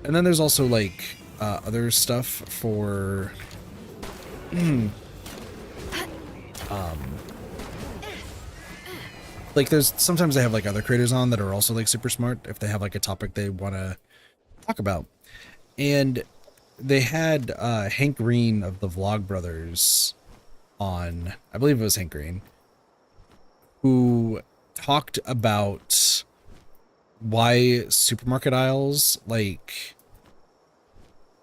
And then there's also like other stuff for like there's sometimes they have like other creators on that are also like super smart if they have like a topic they want to talk about. And they had Hank Green of the Vlog Brothers on, I believe it was Hank Green, who talked about why supermarket aisles, like,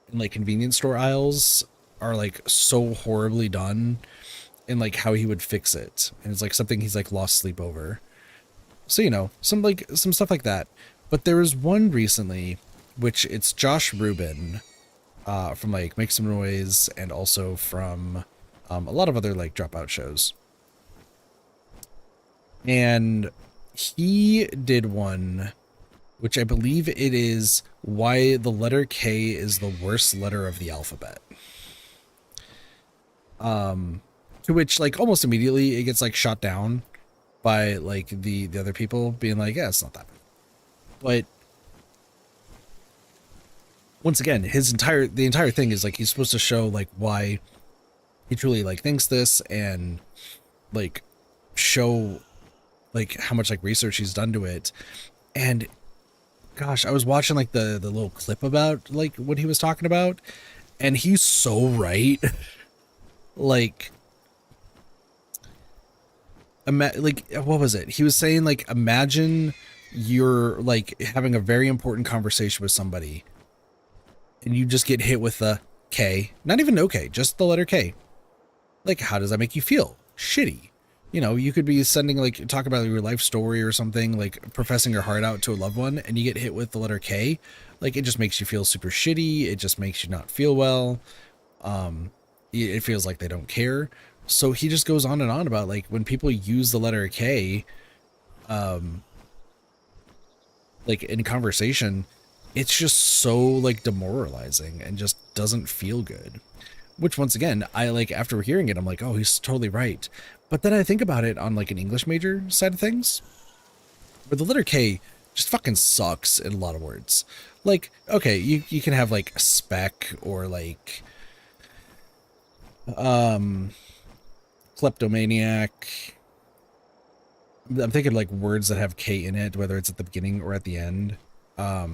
and like convenience store aisles, are like so horribly done, and like how he would fix it. And it's like something he's like lost sleep over. So, you know, some stuff like that. But there was one recently, which it's Josh Rubin, from like Make Some Noise and also from a lot of other like dropout shows. And he did one, which I believe it is why the letter K is the worst letter of the alphabet. To which like almost immediately it gets like shot down by like the other people being like, yeah, it's not that bad. But once again, the entire thing is like he's supposed to show like why he truly like thinks this, and like show like how much like research he's done to it. And gosh, I was watching like the little clip about like what he was talking about, and he's so right. Like like what was it? He was saying like imagine you're like having a very important conversation with somebody and you just get hit with the K, not even no K, just the letter K. Like, how does that make you feel? Shitty. You know, you could be sending like talk about your life story or something, like professing your heart out to a loved one, and you get hit with the letter K. Like, it just makes you feel super shitty. It just makes you not feel well. It feels like they don't care. So he just goes on and on about like when people use the letter K, like in conversation, it's just so like demoralizing and just doesn't feel good. Which once again, I like after hearing it, I'm like, oh, he's totally right. But then I think about it on like an English major side of things, where the letter K just fucking sucks in a lot of words. Like, okay, you can have like spec or like kleptomaniac. I'm thinking like words that have K in it, whether it's at the beginning or at the end. My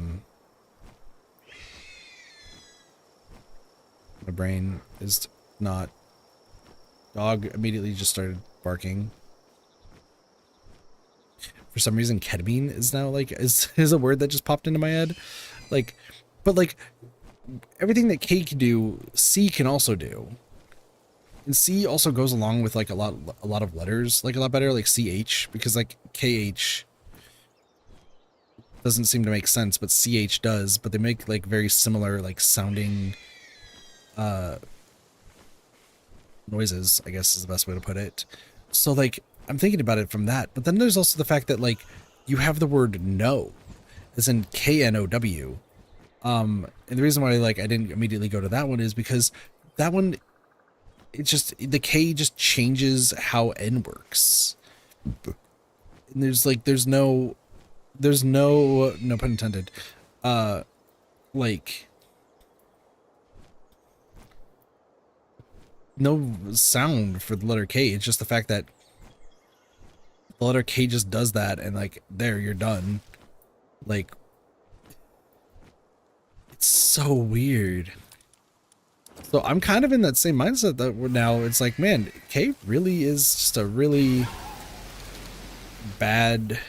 brain is not. Dog immediately just started barking. For some reason, ketamine is now like is a word that just popped into my head. Like, but like everything that K can do, C can also do. And C also goes along with like a lot of letters, like a lot better, like CH, because like KH doesn't seem to make sense, but CH does, but they make like very similar like sounding noises, I guess is the best way to put it. So like I'm thinking about it from that, but then there's also the fact that like you have the word no, as in KNOW. And the reason why like I didn't immediately go to that one is because that one, it's just the K just changes how N works. And there's no pun intended, like no sound for the letter K. It's just the fact that the letter K just does that, and like there you're done. Like, it's so weird. So I'm kind of in that same mindset that we're now, it's like, man, K really is just a really bad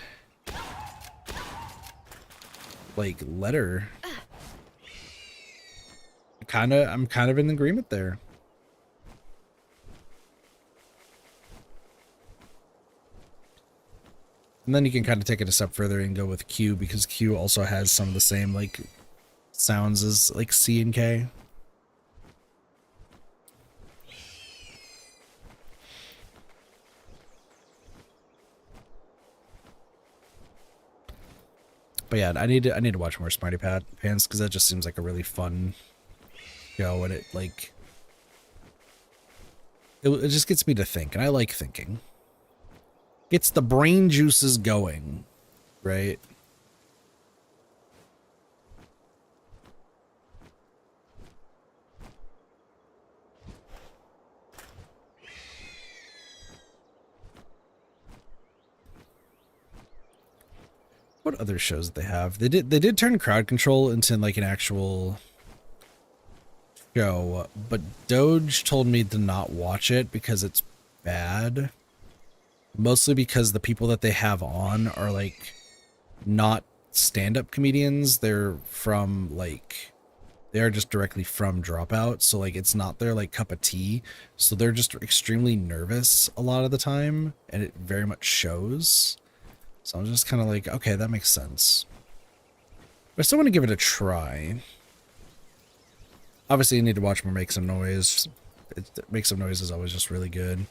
like letter. I'm kind of in agreement there. And then you can kind of take it a step further and go with Q, because Q also has some of the same like sounds as like C and K. But yeah, I need to watch more Smarty Pants, because that just seems like a really fun show, and it like it just gets me to think, and I like thinking. Gets the brain juices going, right? What other shows did they have? They did turn Crowd Control into like an actual show, but Doge told me to not watch it because it's bad. Mostly because the people that they have on are like not stand-up comedians. They're from like they are just directly from Dropout, so like it's not their like cup of tea. So they're just extremely nervous a lot of the time, and it very much shows. So I'm just kind of like, okay, that makes sense. But I still want to give it a try. Obviously, you need to watch more Make Some Noise. Make Some Noise is always just really good.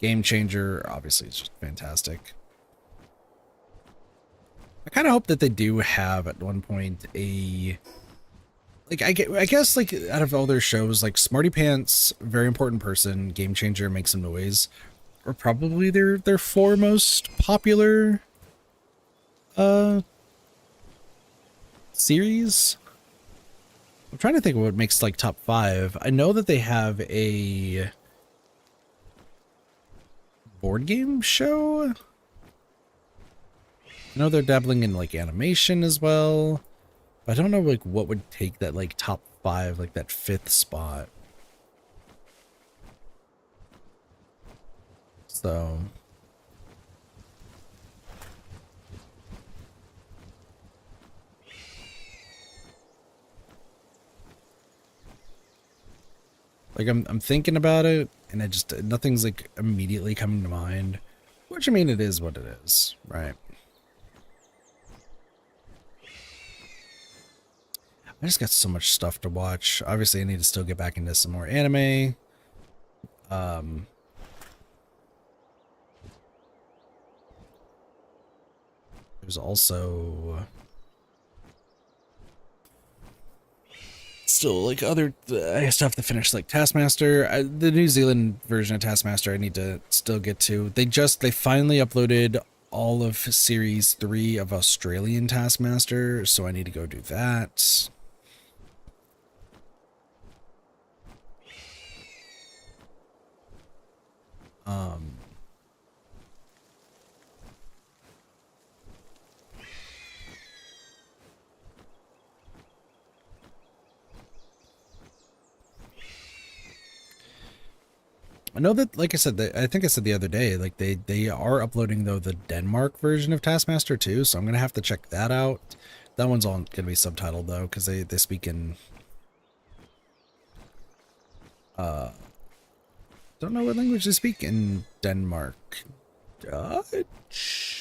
Game Changer, obviously, it's just fantastic. I kind of hope that they do have at one point a like I guess like out of all their shows, like Smarty Pants, Very Important Person, Game Changer, Make Some Noise are probably their four most popular series. I'm trying to think of what makes like top 5. I know that they have a board game show. I know they're dabbling in like animation as well. But I don't know like what would take that like top 5, like that 5th spot. So like I'm thinking about it, and I just nothing's like immediately coming to mind. Which I mean, it is what it is, right? I just got so much stuff to watch. Obviously, I need to still get back into some more anime. There's also still like other stuff to finish, like Taskmaster. The New Zealand version of Taskmaster I need to still get to. They finally uploaded all of series 3 of Australian Taskmaster, so I need to go do that. I know that, like I said, I think I said the other day, like they are uploading though the Denmark version of Taskmaster too, so I'm gonna have to check that out. That one's all gonna be subtitled though, because they speak in don't know what language they speak in Denmark. Dutch.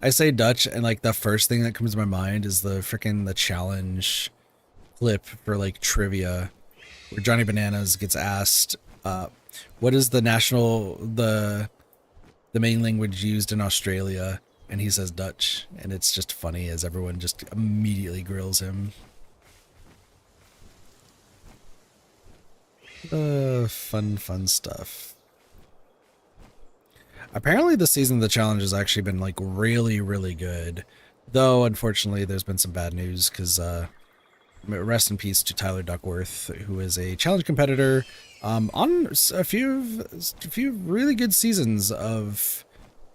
I say Dutch, and like the first thing that comes to my mind is the challenge clip for like trivia, where Johnny Bananas gets asked, "What is the main language used in Australia?" And he says Dutch, and it's just funny as everyone just immediately grills him. Fun stuff. Apparently the season of the challenge has actually been like really good, though unfortunately there's been some bad news because rest in peace to Tyler Duckworth, who is a challenge competitor on a few really good seasons of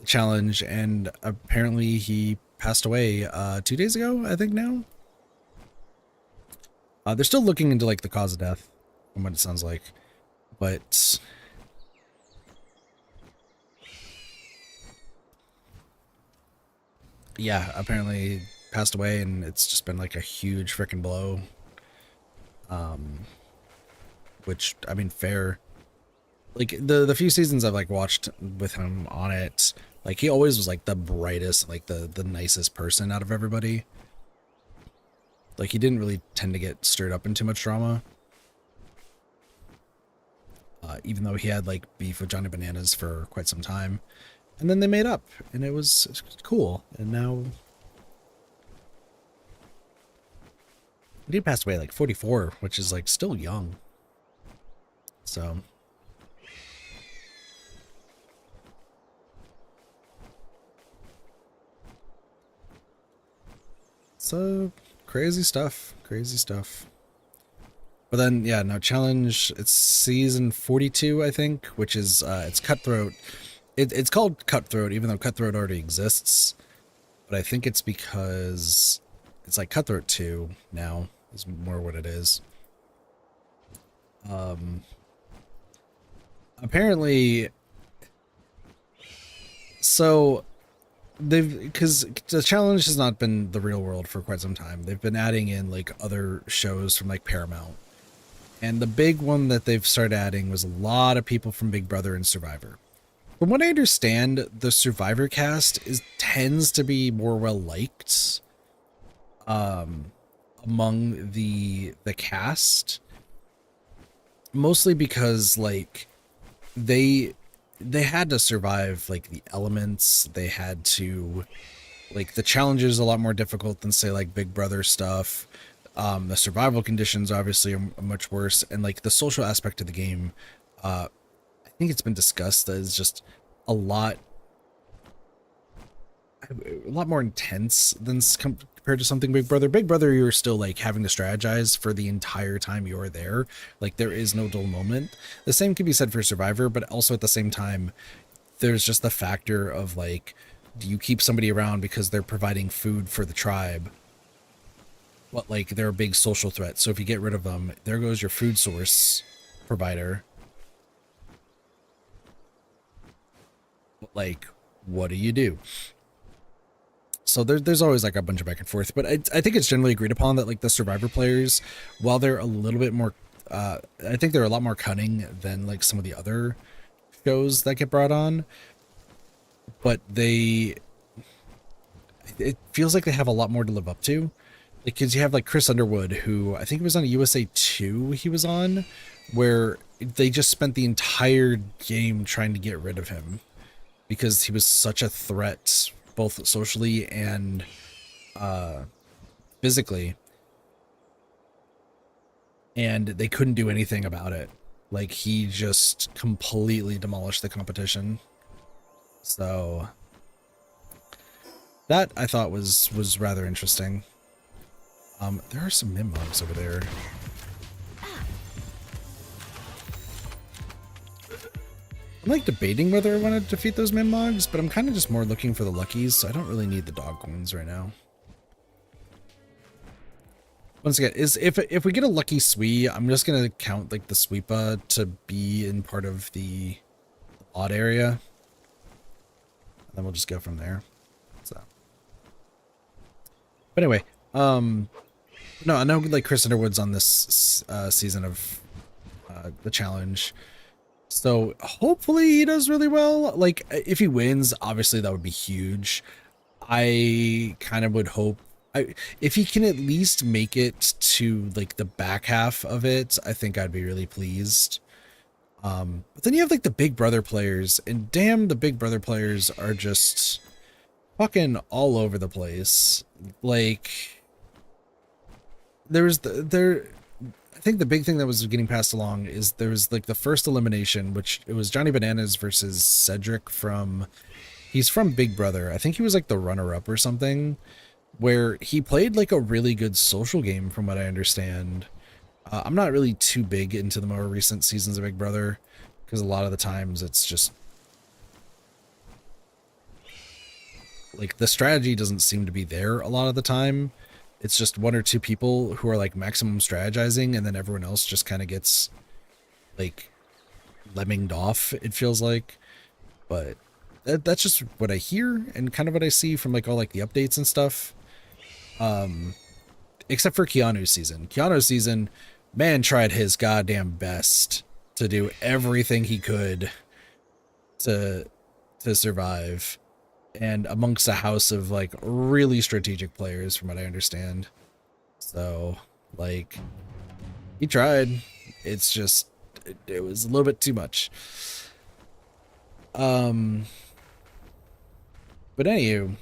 the challenge, and apparently he passed away 2 days ago, I think now. They're still looking into like the cause of death from what it sounds like, but yeah, apparently passed away, and it's just been like a huge freaking blow. Which I mean, fair. Like the few seasons I've like watched with him on it, like he always was like the brightest, like the nicest person out of everybody. Like he didn't really tend to get stirred up in too much drama. Even though he had like beef with Johnny Bananas for quite some time. And then they made up, and it was cool. And now he passed away like 44, which is like still young. So crazy stuff. Crazy stuff. But then, yeah, no, challenge, it's season 42, I think, which is, it's Cutthroat. It's called Cutthroat, even though Cutthroat already exists. But I think it's because it's like Cutthroat 2 now, is more what it is. Apparently, so because the challenge has not been the real world for quite some time. They've been adding in like other shows from like Paramount. And the big one that they've started adding was a lot of people from Big Brother and Survivor. From what I understand, the Survivor cast tends to be more well liked among the cast, mostly because like they had to survive like the elements. They had to like the challenges a lot more difficult than say like Big Brother stuff. The survival conditions obviously are much worse, and like the social aspect of the game, I think it's been discussed that is just a lot more intense than compared to something Big Brother. Big Brother, you're still like having to strategize for the entire time you're there. Like there is no dull moment. The same can be said for Survivor, but also at the same time, there's just the factor of like, do you keep somebody around because they're providing food for the tribe? But like they're a big social threat. So if you get rid of them, there goes your food source provider. But like, what do you do? So there's always like a bunch of back and forth, but I think it's generally agreed upon that like the Survivor players, while they're a little bit more, I think they're a lot more cunning than like some of the other shows that get brought on, but it feels like they have a lot more to live up to. Like, cause you have like Chris Underwood, who I think was on USA 2 he was on, where they just spent the entire game trying to get rid of him because he was such a threat, both socially and physically, and they couldn't do anything about it. Like he just completely demolished the competition. So that I thought was rather interesting. There are some Mimlogs over there. I'm like debating whether I want to defeat those Mimlogs, but I'm kind of just more looking for the Luckies, so I don't really need the dog coins right now. Once again, if we get a lucky Swee, I'm just gonna count like the Sweepa to be in part of the odd area. And then we'll just go from there. So, but anyway, no, I know like Chris Underwood's on this season of the challenge. So hopefully he does really well. Like if he wins, obviously that would be huge. I kind of would hope if he can at least make it to like the back half of it, I think I'd be really pleased. But then you have like the Big Brother players, and damn, the Big Brother players are just fucking all over the place. Like I think the big thing that was getting passed along is there was like the first elimination, which it was Johnny Bananas versus Cedric he's from Big Brother. I think he was like the runner-up or something, where he played like a really good social game from what I understand. I'm not really too big into the more recent seasons of Big Brother because a lot of the times it's just like the strategy doesn't seem to be there a lot of the time. It's just one or two people who are like maximum strategizing, and then everyone else just kind of gets like lemminged off, it feels like. But that's just what I hear and kind of what I see from like all like the updates and stuff. Except for Keanu's season. Keanu's season, man tried his goddamn best to do everything he could to survive. And amongst a house of like really strategic players from what I understand. So like he tried. It's just it was a little bit too much. But anywho,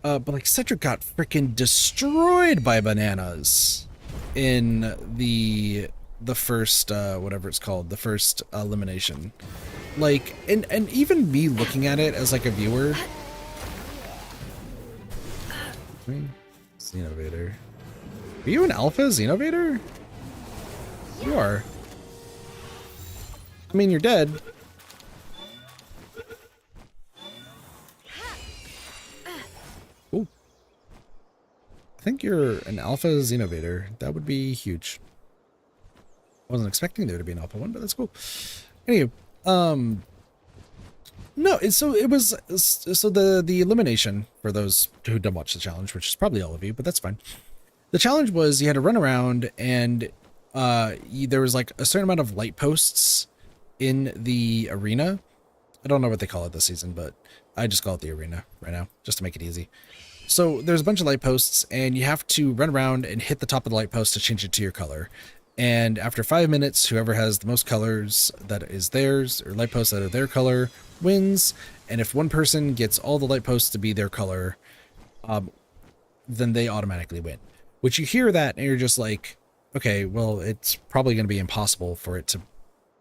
but like Cedric got freaking destroyed by Bananas in the first whatever it's called, the first elimination. Like, and even me looking at it as like a viewer. Xenovator. Are you an alpha Xenovator? You are. I mean, you're dead. Ooh. I think you're an alpha Xenovator. That would be huge. I wasn't expecting there to be an alpha one, but that's cool. Anyway, no, it was so the elimination for those who don't watch the challenge, which is probably all of you, but that's fine. The challenge was you had to run around and there was like a certain amount of light posts in the arena. I don't know what they call it this season, but I just call it the arena right now, just to make it easy. So there's a bunch of light posts and you have to run around and hit the top of the light post to change it to your color. And after 5 minutes, whoever has the most colors that is theirs, or light posts that are their color, wins. And if one person gets all the light posts to be their color, then they automatically win. Which you hear that and you're just like, okay, well, it's probably going to be impossible for it to,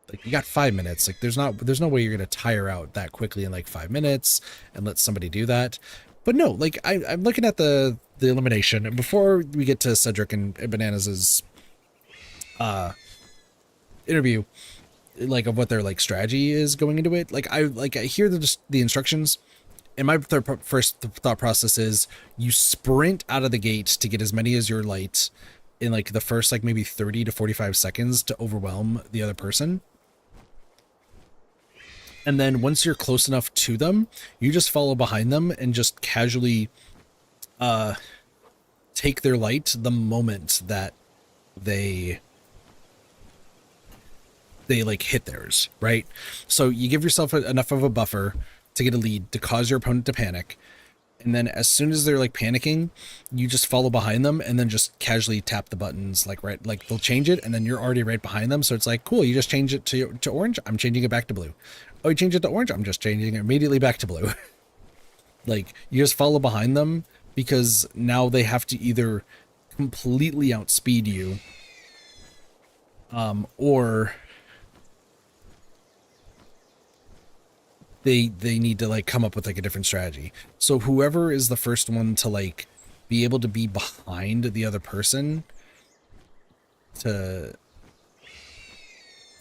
like, you got 5 minutes. Like, there's no way you're going to tire out that quickly in like 5 minutes and let somebody do that. But no, like, I'm looking at the elimination, and before we get to Cedric and Bananas's interview, like, of what their like strategy is going into it, like I hear the instructions, and my first thought process is you sprint out of the gate to get as many as your light in like the first like maybe 30 to 45 seconds to overwhelm the other person. And then once you're close enough to them, you just follow behind them and just casually take their light the moment that they like hit theirs, right? So you give yourself enough of a buffer to get a lead to cause your opponent to panic. And then as soon as they're like panicking, you just follow behind them and then just casually tap the buttons, like right, like they'll change it and then you're already right behind them. So it's like, cool, you just change it to orange. I'm changing it back to blue. Oh, you change it to orange. I'm just changing it immediately back to blue. Like, you just follow behind them because now they have to either completely outspeed you, or they need to like come up with like a different strategy. So whoever is the first one to like be able to be behind the other person to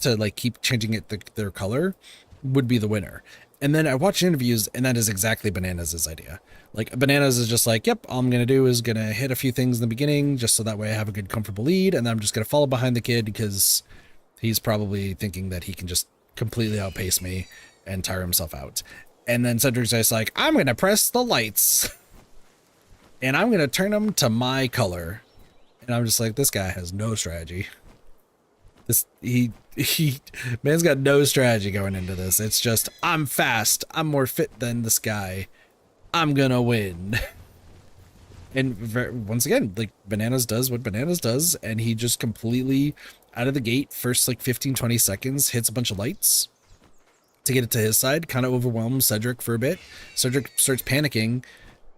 like keep changing it their color would be the winner. And then I watched interviews, and that is exactly Bananas' idea. Like, Bananas is just like, yep, all I'm gonna do is gonna hit a few things in the beginning just so that way I have a good comfortable lead, and then I'm just gonna follow behind the kid because he's probably thinking that he can just completely outpace me and tire himself out. And then Cedric's just like, I'm gonna press the lights and I'm gonna turn them to my color. And I'm just like, this guy has no strategy. Man's got no strategy going into this. It's just, I'm fast, I'm more fit than this guy, I'm gonna win. And once again, like, Bananas does what Bananas does, and he just completely out of the gate, first like 15-20 seconds, hits a bunch of lights to get it to his side, kind of overwhelms Cedric for a bit. Cedric starts panicking,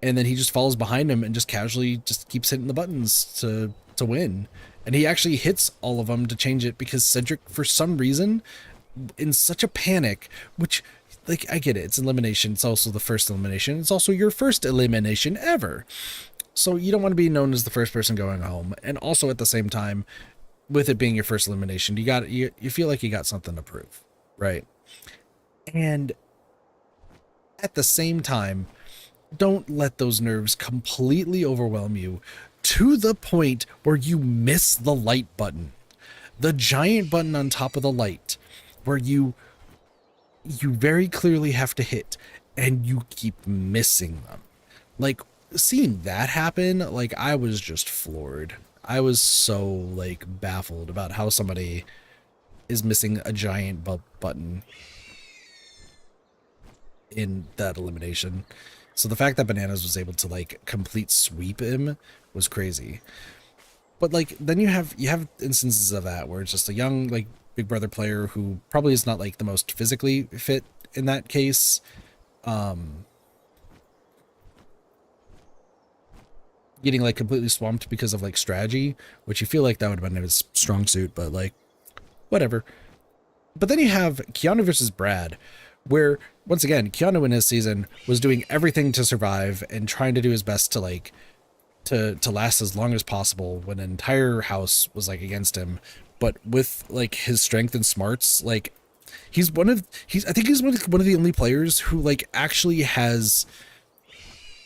and then he just follows behind him and just casually just keeps hitting the buttons to win. And he actually hits all of them to change it because Cedric, for some reason, in such a panic, which, like, I get it, it's elimination, it's also the first elimination, it's also your first elimination ever. So you don't want to be known as the first person going home. And also at the same time, with it being your first elimination, you feel like you got something to prove, right? And at the same time, don't let those nerves completely overwhelm you to the point where you miss the light button, the giant button on top of the light, where you very clearly have to hit and you keep missing them. Like, seeing that happen, like, I was just floored. I was so like baffled about how somebody is missing a giant button in that elimination. So the fact that Bananas was able to like complete sweep him was crazy. But like, then you have instances of that where it's just a young like Big Brother player who probably is not like the most physically fit in that case, getting like completely swamped because of like strategy, which you feel like that would have been his strong suit, but like, whatever. But then you have Keanu versus Brad, where once again, Keanu in his season was doing everything to survive and trying to do his best to like to last as long as possible when an entire house was like against him, but with like his strength and smarts, like I think he's one of the only players who like actually has,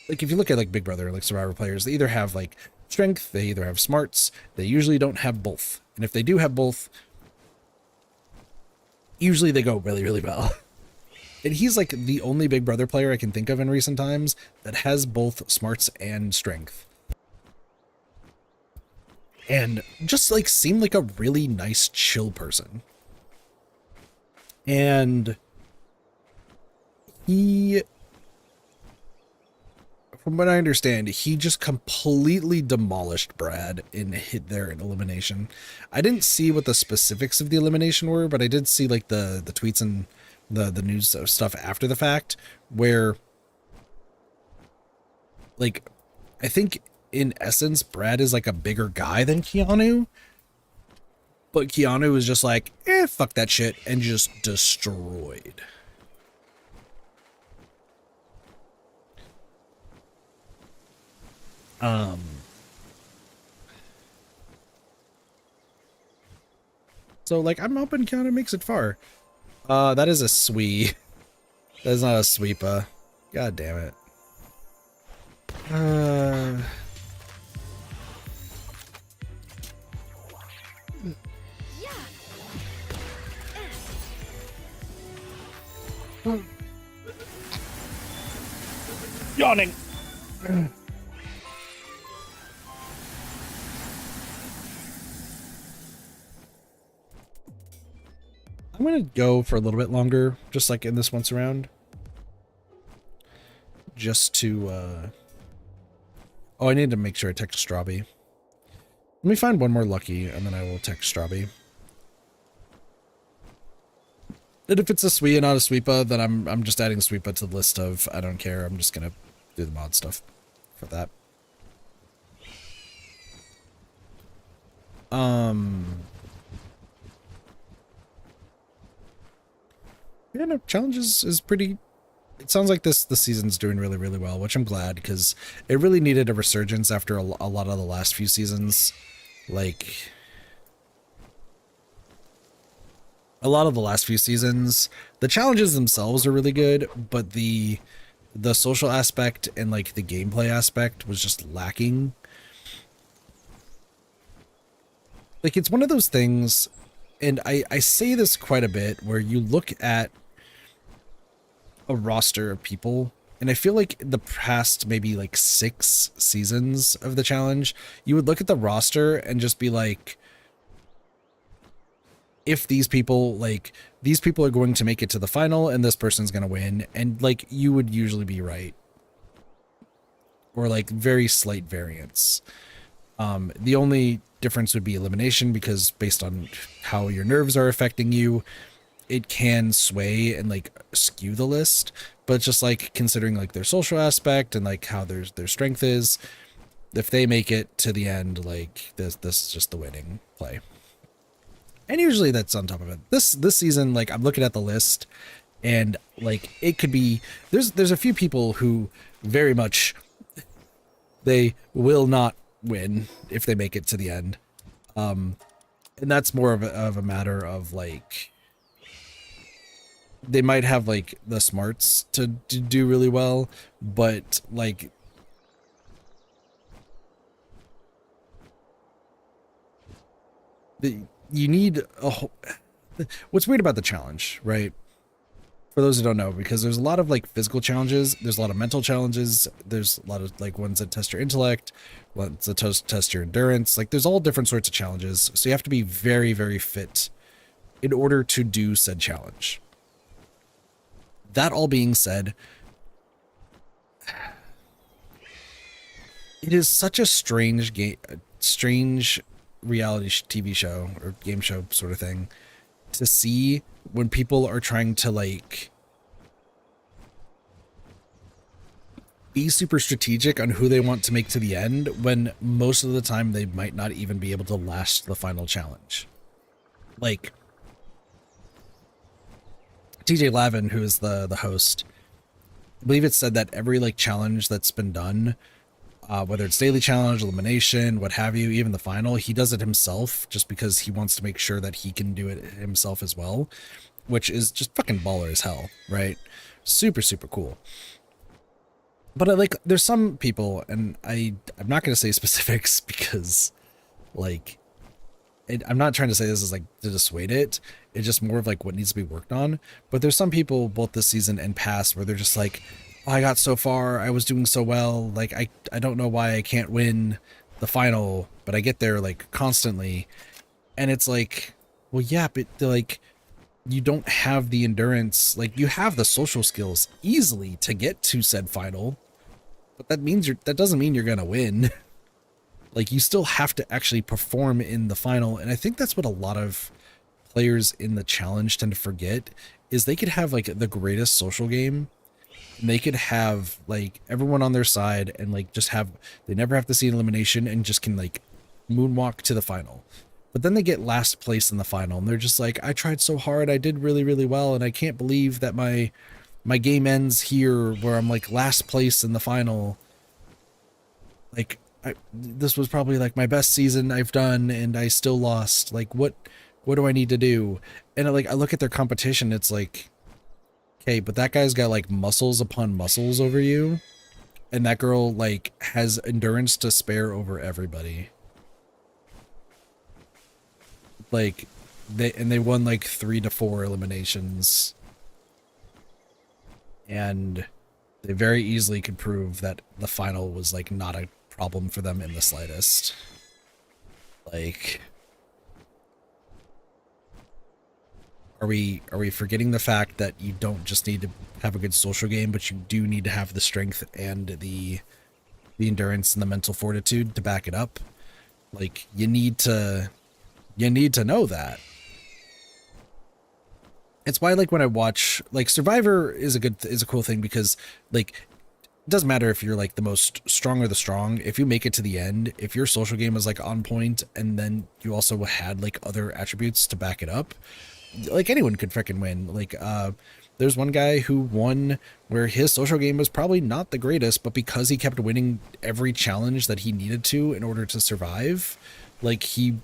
like, if you look at like Big Brother, like Survivor players, they either have like strength, they either have smarts, they usually don't have both. And if they do have both, usually they go really, really well. And he's like the only Big Brother player I can think of in recent times that has both smarts and strength. And just like seemed like a really nice, chill person. And he, from what I understand, he just completely demolished Brad in their elimination. I didn't see what the specifics of the elimination were, but I did see like the tweets and the news stuff after the fact, where like I think in essence Brad is like a bigger guy than Keanu, but Keanu was just like, fuck that shit, and just destroyed. So like I'm hoping Keanu makes it far. That is a swee. That is not a sweepa. God damn it. Yawning. I'm gonna go for a little bit longer, just like in this once around. Just to, oh, I need to make sure I text Strawby. Let me find one more lucky, and then I will text Strawby. And if it's a Swee and not a Sweepa, then I'm just adding Sweepa to the list of I don't care. I'm just gonna do the mod stuff for that. Yeah, no, challenges is pretty. It sounds like this season's doing really, really well, which I'm glad, because it really needed a resurgence after a lot of the last few seasons. Like, a lot of the last few seasons, the challenges themselves are really good, but the social aspect and like the gameplay aspect was just lacking. Like, it's one of those things, and I say this quite a bit, where you look at a roster of people, and I feel like the past maybe like 6 seasons of the challenge, you would look at the roster and just be like, if these people are going to make it to the final and this person's going to win, and like you would usually be right, or like very slight variance. The only difference would be elimination, because based on how your nerves are affecting you, it can sway and like skew the list. But just like considering like their social aspect and like how their strength is, if they make it to the end, like this is just the winning play. And usually that's on top of it. This season, like I'm looking at the list, and like it could be there's a few people who very much they will not win if they make it to the end. And that's more of a matter of like, they might have like the smarts to do really well, but like you need a whole, what's weird about the challenge, right? For those who don't know, because there's a lot of like physical challenges, there's a lot of mental challenges, there's a lot of like ones that test your intellect, ones that test your endurance, like there's all different sorts of challenges. So you have to be very, very fit in order to do said challenge. That all being said, it is such a strange reality TV show or game show sort of thing to see when people are trying to like be super strategic on who they want to make to the end, when most of the time they might not even be able to last the final challenge. Like TJ Lavin, who is the host, I believe it said that every like challenge that's been done, whether it's daily challenge, elimination, what have you, even the final, he does it himself just because he wants to make sure that he can do it himself as well, which is just fucking baller as hell, right? Super, super cool. But there's some people, and I'm not going to say specifics because, like, I'm not trying to say this is like to dissuade it. It's just more of like what needs to be worked on. But there's some people both this season and past where they're just like, oh, I got so far, I was doing so well. Like I don't know why I can't win the final, but I get there like constantly. And it's like, well, yeah, but like you don't have the endurance. Like you have the social skills easily to get to said final, but that doesn't mean you're gonna win. Like you still have to actually perform in the final. And I think that's what a lot of players in the challenge tend to forget is they could have like the greatest social game and they could have like everyone on their side and like just have, they never have to see an elimination and just can like moonwalk to the final. But then they get last place in the final and they're just like, I tried so hard. I did really, really well. And I can't believe that my game ends here where I'm like last place in the final. Like, this was probably like my best season I've done and I still lost. Like what do I need to do? And I look at their competition, it's like, okay, but that guy's got like muscles upon muscles over you. And that girl like has endurance to spare over everybody. Like they won like 3 to 4 eliminations. And they very easily could prove that the final was like not a problem for them in the slightest. Like, are we forgetting the fact that you don't just need to have a good social game, but you do need to have the strength and the endurance and the mental fortitude to back it up? Like you need to know that. It's why like when I watch like Survivor is a cool thing because like it doesn't matter if you're like the most strong or the strong. If you make it to the end, if your social game is like on point and then you also had like other attributes to back it up, like anyone could freaking win. Like there's one guy who won where his social game was probably not the greatest, but because he kept winning every challenge that he needed to in order to survive, like he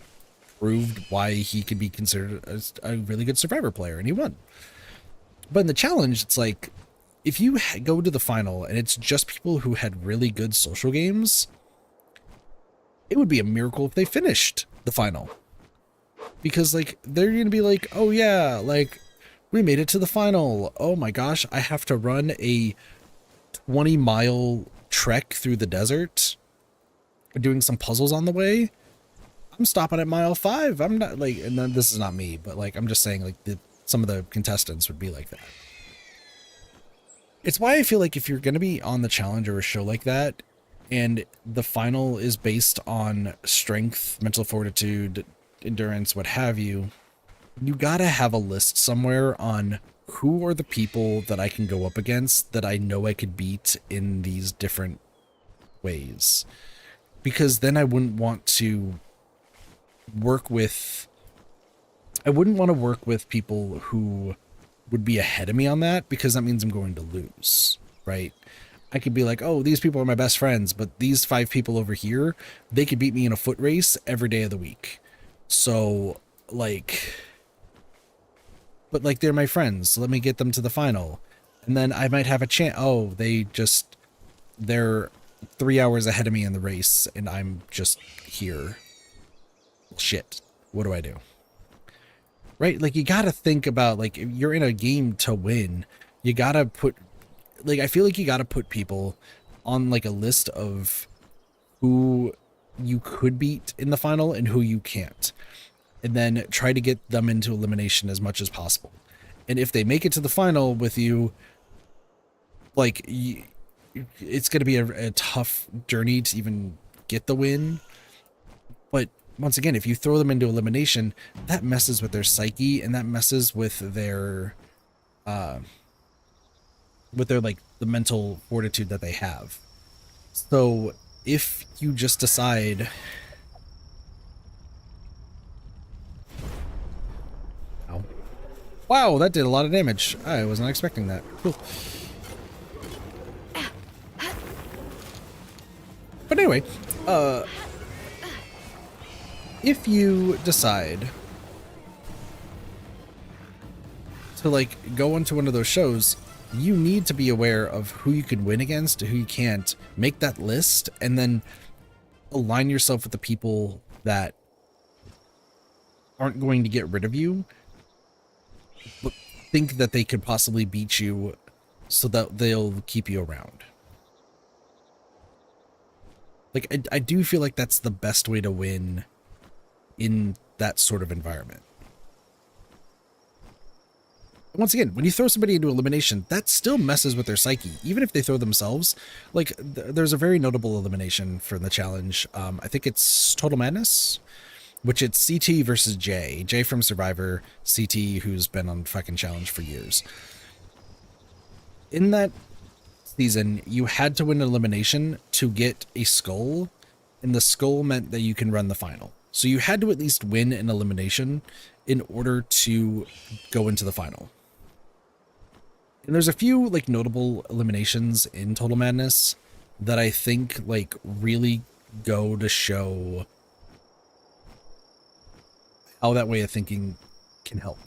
proved why he could be considered a really good Survivor player, and he won. But in the challenge, it's like, if you go to the final and it's just people who had really good social games, it would be a miracle if they finished the final. Because like, they're going to be like, oh yeah, like we made it to the final. Oh my gosh, I have to run a 20-mile trek through the desert, doing some puzzles on the way. I'm stopping at mile 5. I'm not like, and then this is not me, but like, I'm just saying like some of the contestants would be like that. It's why I feel like if you're going to be on the challenge or a show like that, and the final is based on strength, mental fortitude, endurance, what have you, you got to have a list somewhere on who are the people that I can go up against that I know I could beat in these different ways. Because then I wouldn't want to work with people who would be ahead of me on that, because that means I'm going to lose, right? I could be like, oh, these people are my best friends, but these 5 people over here, they could beat me in a foot race every day of the week. So like, but like, they're my friends, so let me get them to the final. And then I might have a chance. Oh, they're 3 hours ahead of me in the race and I'm just here. Well, shit, what do I do? Right? Like, you gotta think about, like, if you're in a game to win, you gotta put, like, I feel like you gotta put people on, like, a list of who you could beat in the final and who you can't. And then try to get them into elimination as much as possible. And if they make it to the final with you, like, it's gonna be a tough journey to even get the win. But once again, if you throw them into elimination, that messes with their psyche and that messes with their like the mental fortitude that they have. So if you just decide, wow, that did a lot of damage. I was not expecting that. Cool. anyway, if you decide to like go onto one of those shows, you need to be aware of who you can win against, who you can't. Make that list and then align yourself with the people that aren't going to get rid of you, but think that they could possibly beat you so that they'll keep you around. Like, I do feel like that's the best way to win in that sort of environment. Once again, when you throw somebody into elimination, that still messes with their psyche, even if they throw themselves. Like, there's a very notable elimination for the challenge. I think it's Total Madness, which it's CT versus Jay. Jay from Survivor, CT, who's been on fucking challenge for years. In that season, you had to win an elimination to get a skull, and the skull meant that you can run the final. So you had to at least win an elimination in order to go into the final. And there's a few like notable eliminations in Total Madness that I think like really go to show how that way of thinking can help.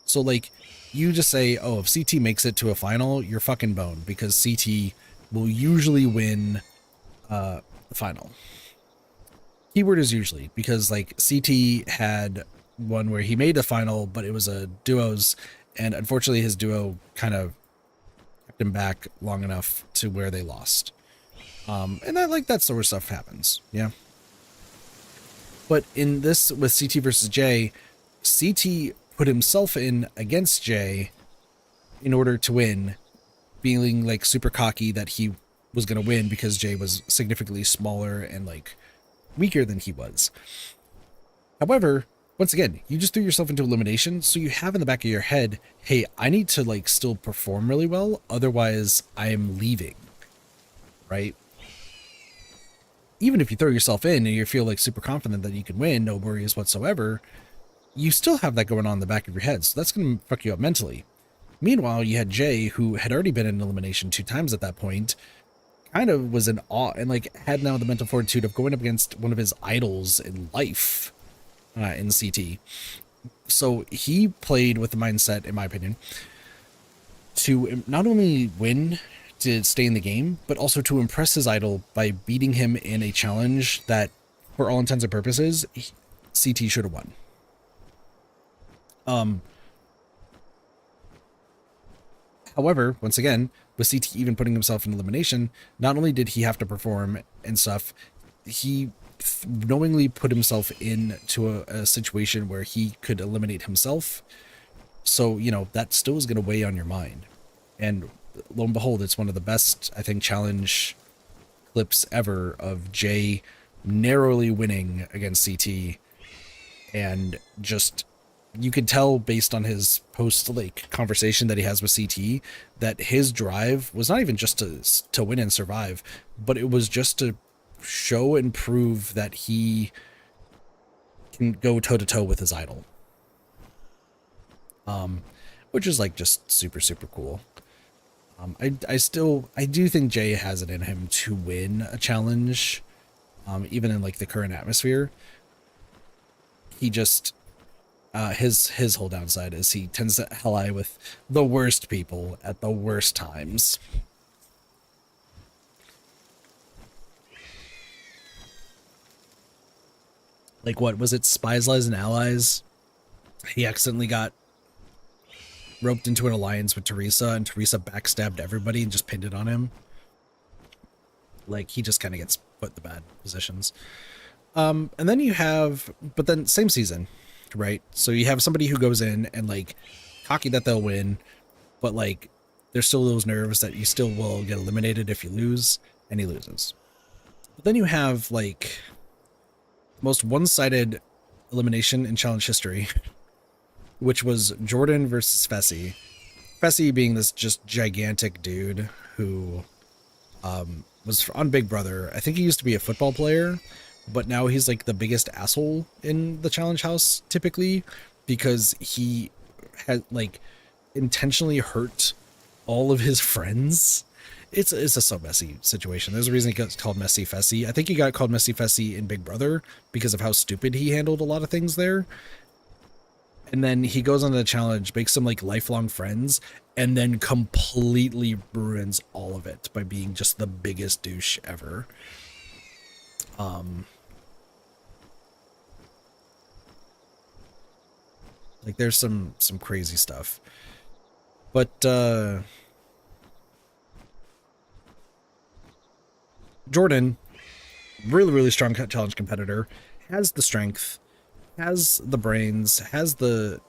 So like you just say, oh, if CT makes it to a final, you're fucking boned, because CT will usually win the final. Keyword is usually, because like CT had one where he made a final, but it was a duos, and unfortunately his duo kind of kept him back long enough to where they lost. And that sort of stuff happens, yeah. But in this with CT versus Jay, CT put himself in against Jay in order to win, being like super cocky that he was going to win because Jay was significantly smaller and like weaker than he was. However, once again, you just threw yourself into elimination, so you have in the back of your head, hey, I need to like still perform really well, otherwise I am leaving, right? Even if you throw yourself in and you feel like super confident that you can win, no worries whatsoever, you still have that going on in the back of your head, so that's going to fuck you up mentally. Meanwhile, you had Jay, who had already been in elimination 2 times at that point, kind of was in awe and like had now the mental fortitude of going up against one of his idols in life in CT. So he played with the mindset, in my opinion, to not only win to stay in the game, but also to impress his idol by beating him in a challenge that, for all intents and purposes, CT should have won. However, once again, with CT even putting himself in elimination, not only did he have to perform and stuff, he knowingly put himself into a situation where he could eliminate himself. So, you know, that still is going to weigh on your mind. And lo and behold, it's one of the best, I think, challenge clips ever of Jay narrowly winning against CT. And just, you could tell based on his post like conversation that he has with CT that his drive was not even just to win and survive, but it was just to show and prove that he can go toe to toe with his idol. Which is like just super, super cool. I do think Jay has it in him to win a challenge, even in like the current atmosphere. He just, his whole downside is he tends to ally with the worst people at the worst times. Like, what was it? Spies, Lies, and Allies? He accidentally got roped into an alliance with Teresa, and Teresa backstabbed everybody and just pinned it on him. Like, he just kind of gets put in the bad positions. And then you have, but then same season, right? So you have somebody who goes in and like cocky that they'll win, but like there's still those nerves that you still will get eliminated if you lose, and he loses. But then you have like the most one-sided elimination in challenge history, which was Jordan versus Fessy. Fessy being this just gigantic dude who was on Big Brother. I think he used to be a football player, but now he's like the biggest asshole in the challenge house typically, because he had like intentionally hurt all of his friends it's a so messy situation. There's a reason it gets called Messy Fessy. I think he got called Messy Fessy in Big Brother because of how stupid he handled a lot of things there. And then he goes on the challenge, makes some like lifelong friends, and then completely ruins all of it by being just the biggest douche ever. Like there's some crazy stuff. But Jordan, really strong challenge competitor, has the strength, has the brains, has a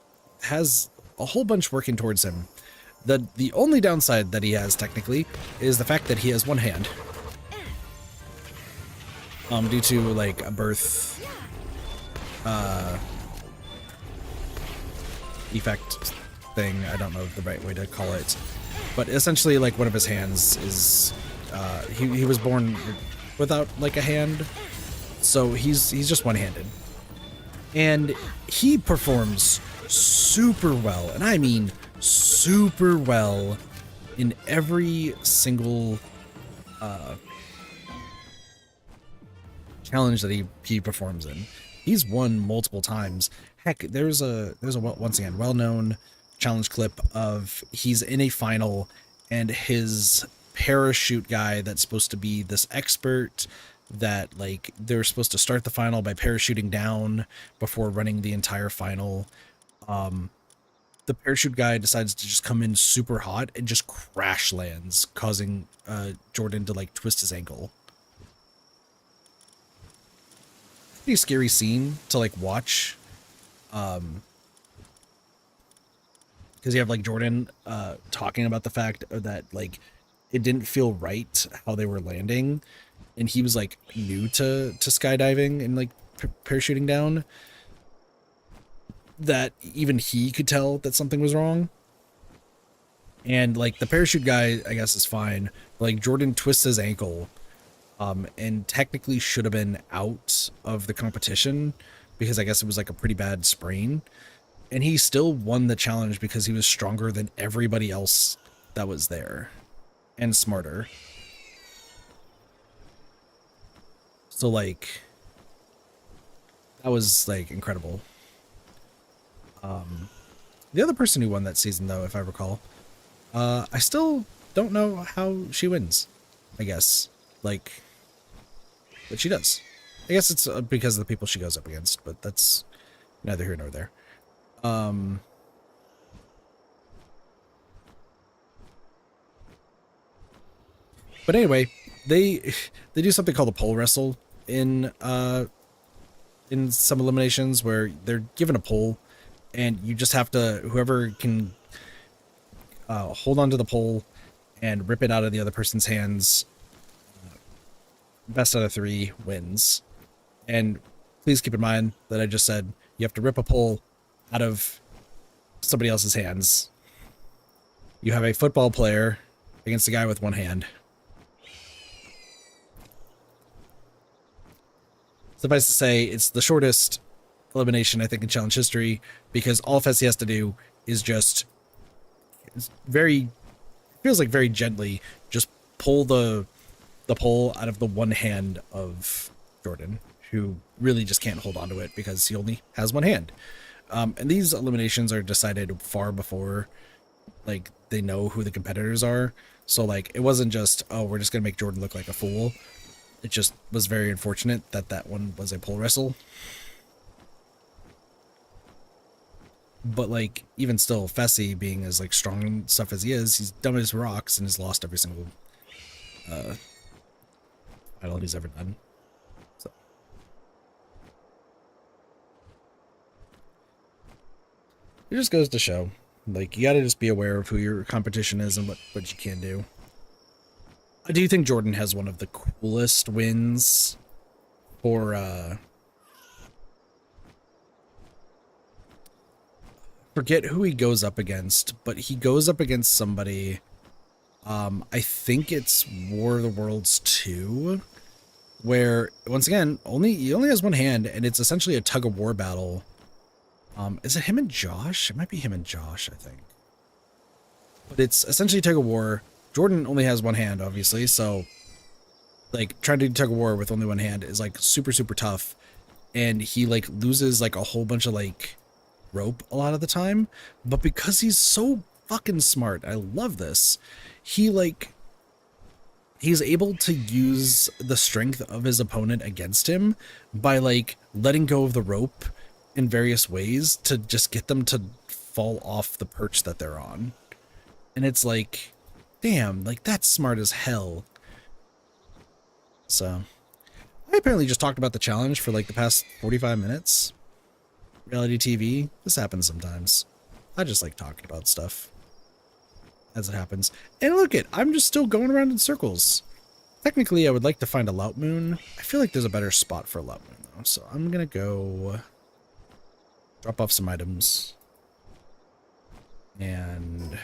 whole bunch working towards him. The only downside that he has technically is the fact that he has one hand. Due to like a birth defect thing. I don't know the right way to call it. But essentially like one of his hands is he was born without like a hand. So he's just one-handed. And he performs super well, and I mean super well in every single challenge that he performs in. He's won multiple times. Heck, there's a once again well-known challenge clip of he's in a final and his parachute guy that's supposed to be this expert that like they're supposed to start the final by parachuting down before running the entire final. The parachute guy decides to just come in super hot and just crash lands, causing Jordan to like twist his ankle. Pretty scary scene to like watch, because you have like Jordan talking about the fact that like it didn't feel right how they were landing, and he was like new to skydiving and like parachuting down, that even he could tell that something was wrong. And like the parachute guy I guess is fine, like Jordan twists his ankle and technically should have been out of the competition because I guess it was like a pretty bad sprain, and he still won the challenge because he was stronger than everybody else that was there and smarter. So like that was like incredible. The other person who won that season though, if I recall, I still don't know how she wins, I guess, like, but she does. I guess it's because of the people she goes up against, but that's neither here nor there. But anyway, they do something called a pole wrestle in some eliminations where they're given a pole and you just have to, whoever can hold onto the pole and rip it out of the other person's hands, best out of 3 wins. And please keep in mind that I just said you have to rip a pole out of somebody else's hands. You have a football player against a guy with one hand. Suffice to say, it's the shortest elimination, I think, in challenge history, because all Fessy has to do is just feels like very gently just pull the pole out of the one hand of Jordan, who really just can't hold onto it because he only has one hand. And these eliminations are decided far before like they know who the competitors are. So like it wasn't just, oh, we're just gonna make Jordan look like a fool. It just was very unfortunate that that one was a pole wrestle. But like even still, Fessy being as like strong and stuff as he is, he's dumb as rocks and has lost every single title he's ever done. So it just goes to show, like, you gotta just be aware of who your competition is and what you can do. I do think Jordan has one of the coolest wins for forget who he goes up against, but he goes up against somebody, I think it's War of the Worlds 2, where once again he only has one hand and it's essentially a tug-of-war battle. Is it him and Josh? It might be him and Josh, I think. But it's essentially tug-of-war, Jordan only has one hand, obviously, so like trying to do tug of war with only one hand is like super, super tough. And he like loses like a whole bunch of like rope a lot of the time. But because he's so fucking smart, I love this. He like he's able to use the strength of his opponent against him by like letting go of the rope in various ways to just get them to fall off the perch that they're on. And it's like, damn, like that's smart as hell. So I apparently just talked about the challenge for like the past 45 minutes. Reality TV, this happens sometimes. I just like talking about stuff as it happens. And look it, I'm just still going around in circles. Technically, I would like to find a Lout Moon. I feel like there's a better spot for a Lout Moon though. So I'm gonna go drop off some items. And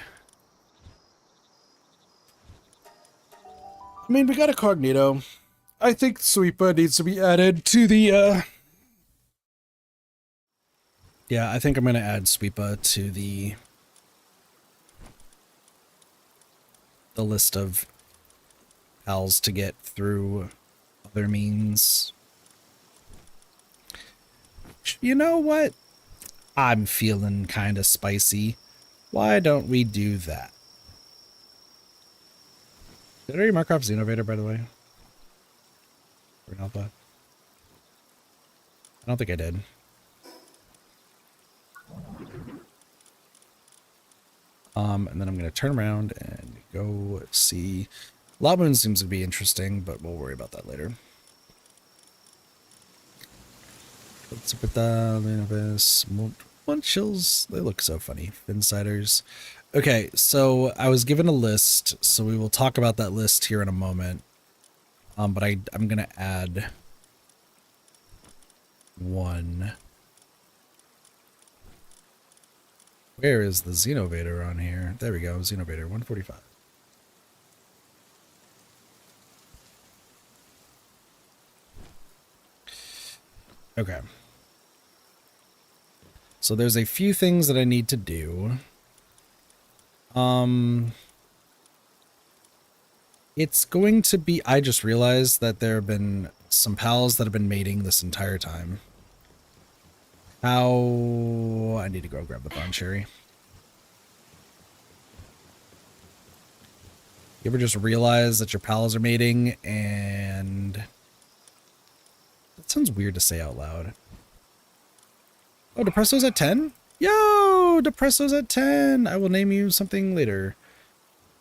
I mean, we got a Cognito. I think Sweepa needs to be added to the, yeah, I think I'm going to add Sweepa to the list of pals to get through other means. You know what? I'm feeling kind of spicy. Why don't we do that? Did I already mark off Xenovator, by the way? Alpha? I don't think I did. And then I'm going to turn around and go see. Lout Moon seems to be interesting, but we'll worry about that later. Let's put the Munchills. They look so funny. Finsiders. Okay, so I was given a list, so we will talk about that list here in a moment. But I'm gonna add one. Where is the Xenovator on here? There we go, Xenovator 145. Okay. So there's a few things that I need to do. It's going to be, I just realized that there have been some pals that have been mating this entire time. How, I need to go grab the Bone Cherry. You ever just realize that your pals are mating and that sounds weird to say out loud. Oh, Depresso's at 10? Yo, Depresso's at 10. I will name you something later.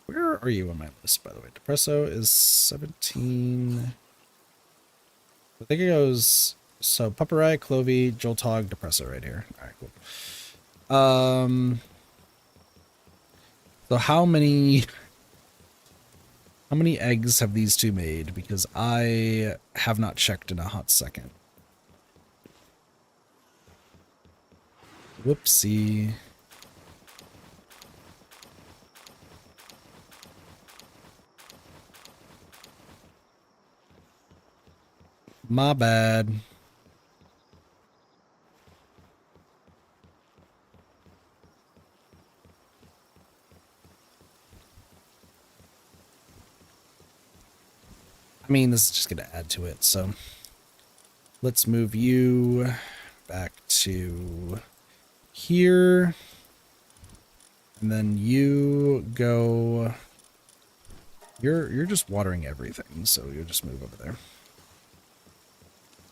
Where are you on my list, by the way? Depresso is 17. I think it goes, so Pupperai, Clovey, Joltog, Depresso right here. All right, cool. So how many eggs have these two made? Because I have not checked in a hot second. Whoopsie. My bad. I mean, this is just going to add to it, so let's move you back to here. And then you go... You're just watering everything, so you'll just move over there.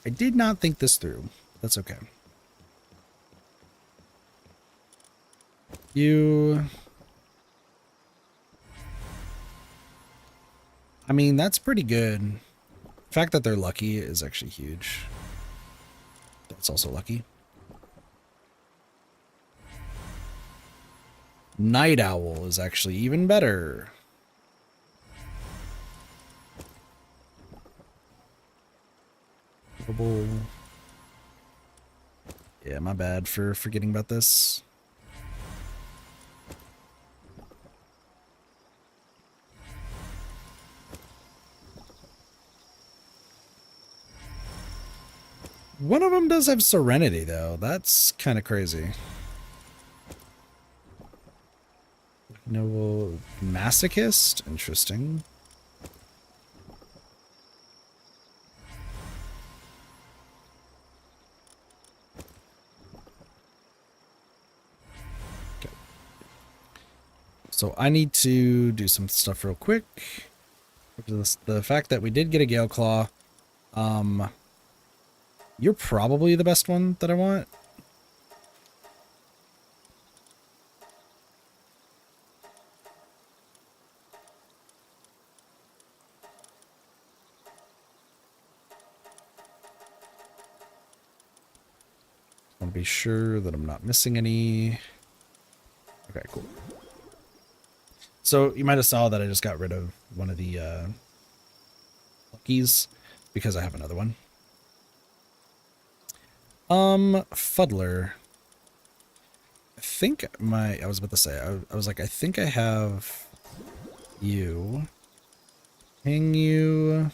I did not think this through. That's okay. You... I mean, that's pretty good. The fact that they're lucky is actually huge. That's also lucky. Night Owl is actually even better. Yeah, my bad for forgetting about this. One of them does have Serenity, though. That's kind of crazy. Noble masochist? Interesting. Okay. So I need to do some stuff real quick. The fact that we did get a Gale Claw. You're probably the best one that I want. I want to be sure that I'm not missing any. Okay, cool. So you might have saw that I just got rid of one of the Luckies because I have another one. Fuddler. I think I was about to say, I was like, I think I have you. Hang you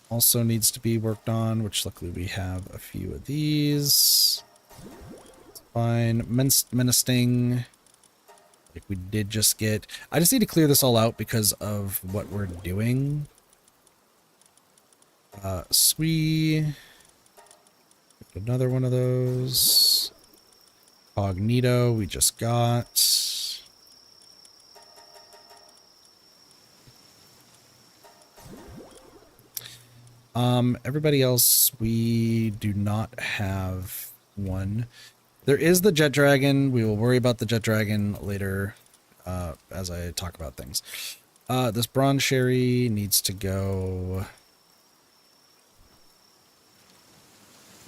also needs to be worked on, which luckily we have a few of these. It's fine. Menacing. Like we did just get. I just need to clear this all out because of what we're doing. Sweet. Another one of those. Cognito, we just got. Everybody else, we do not have one. There is the Jet Dragon. We will worry about the Jet Dragon later, as I talk about things. This Bronze Sherry needs to go.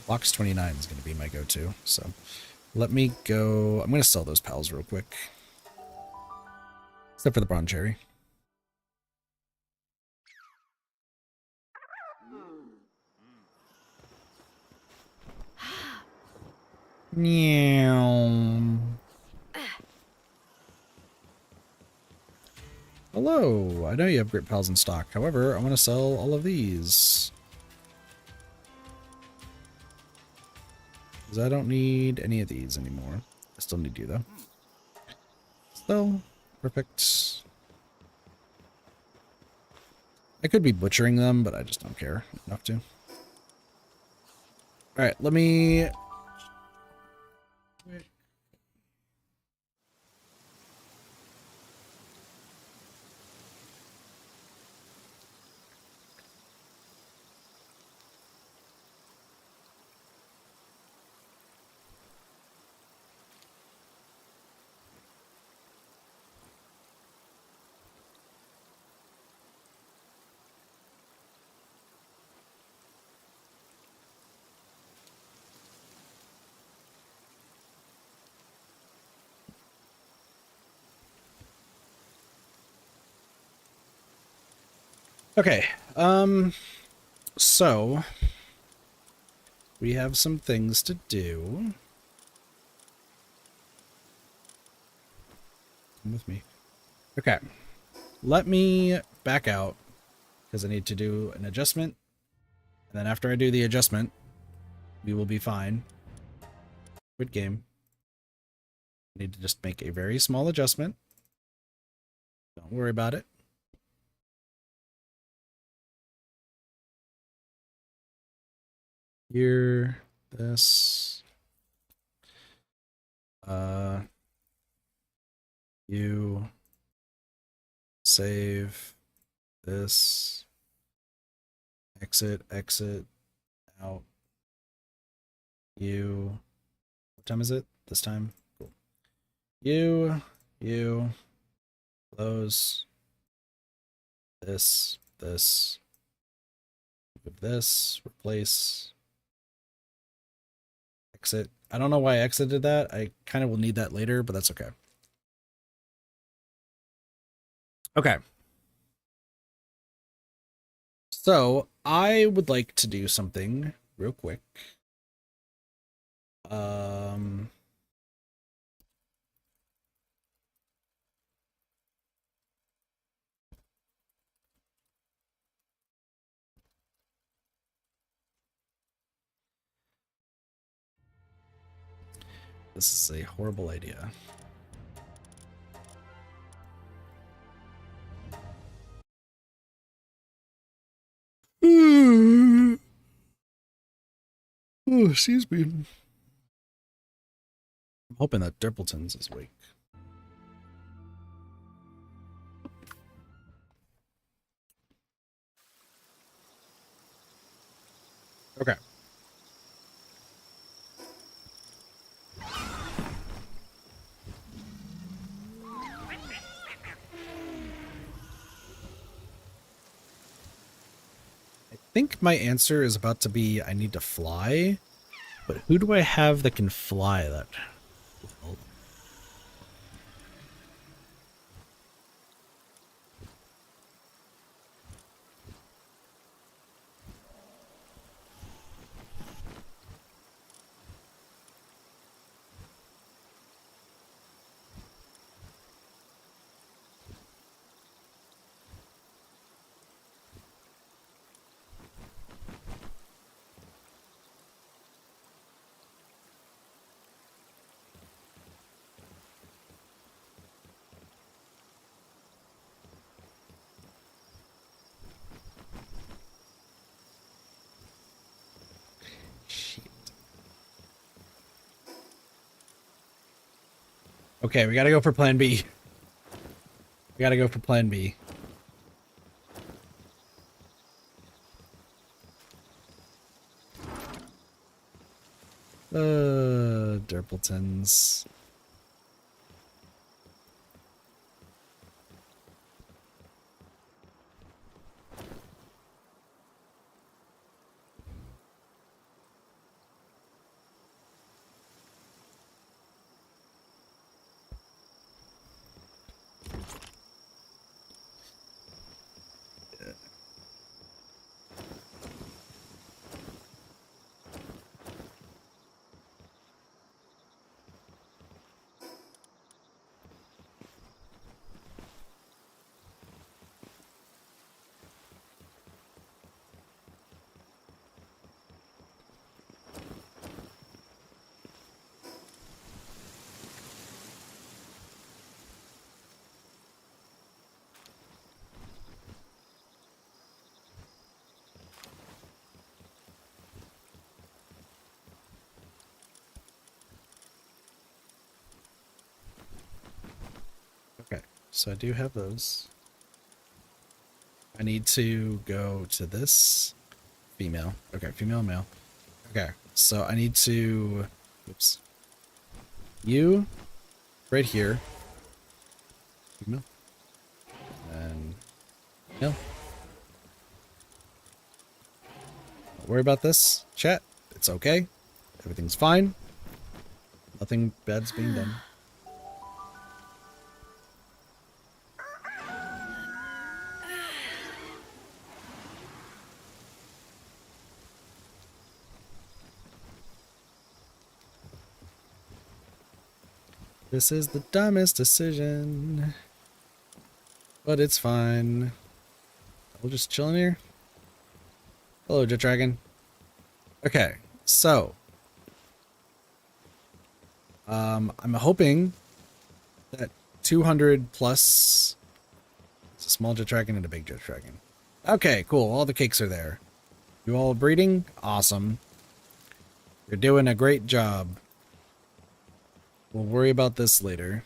Box 29 is going to be my go-to, so let me go. I'm going to sell those pals real quick. Except for the Bronze Cherry. Meow. Hello, I know you have great pals in stock. However, I want to sell all of these. Because I don't need any of these anymore. I still need you, though. So, perfect. I could be butchering them, but I just don't care enough to. Alright, let me... Okay, so we have some things to do. Come with me. Okay, let me back out because I need to do an adjustment. And then after I do the adjustment, we will be fine. Good game. I need to just make a very small adjustment. Don't worry about it. Here, this. You save this. Exit, out. You. What time is it? This time? Cool. You, close. This, move this, replace. Exit. I don't know why I exited that. I kind of will need that later, but that's okay. Okay. So I would like to do something real quick. This is a horrible idea. Oh, excuse me. I'm hoping that Dirpleton's is awake. Okay. I think my answer is about to be I need to fly, but who do I have that can fly that well? Shit. Okay, we gotta go for plan B. We gotta go for plan B. Dirpletons. Okay, so I do have those. I need to go to this female. Okay, female, male. Okay, so I need to, oops, you right here, female, and male. Don't worry about this, chat. It's okay. Everything's fine. Nothing bad's being done. This is the dumbest decision, but it's fine. We'll just chill in here. Hello, Jet Dragon. Okay, so I'm hoping that 200 plus. It's a small Jet Dragon and a big Jet Dragon. Okay, cool. All the cakes are there. You all breeding? Awesome. You're doing a great job. We'll worry about this later.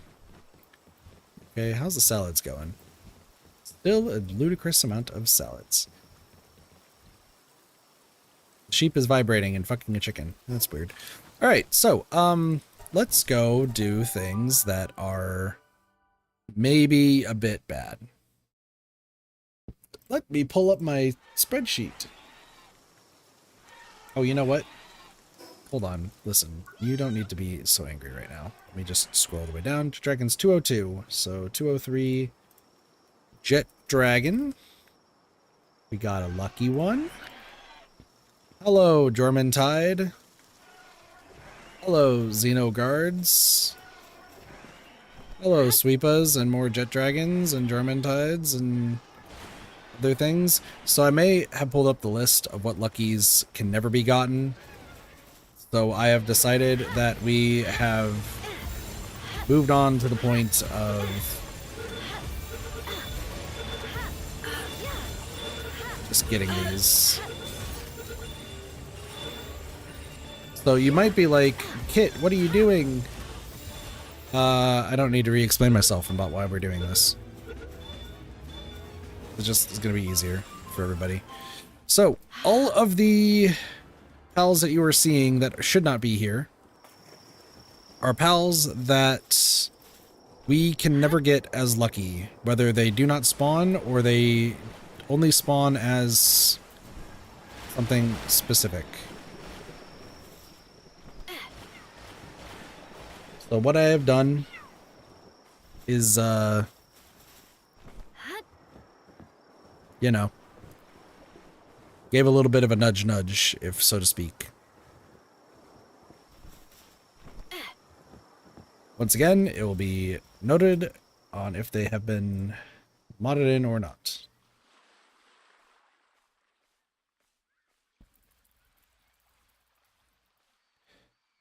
Okay, how's the salads going? Still a ludicrous amount of salads. Sheep is vibrating and fucking a chicken. That's weird. All right, so let's go do things that are maybe a bit bad. Let me pull up my spreadsheet. Oh, you know what? Hold on. Listen, you don't need to be so angry right now. Let me just scroll the way down to Dragon's 202. So 203 Jet Dragon. We got a lucky one. Hello, Jormuntide. Hello, Xeno Guards. Hello, Sweepas and more Jet Dragons and Jormuntides and other things. So I may have pulled up the list of what luckies can never be gotten. So I have decided that we have moved on to the point of just getting these. So you might be like, Kit, what are you doing? I don't need to re-explain myself about why we're doing this. It's gonna be easier for everybody. So, all of the pals that you are seeing that should not be here are pals that we can never get as lucky, whether they do not spawn or they only spawn as something specific. So what I have done is, you know, gave a little bit of a nudge, if so to speak. Once again, it will be noted on if they have been modded in or not.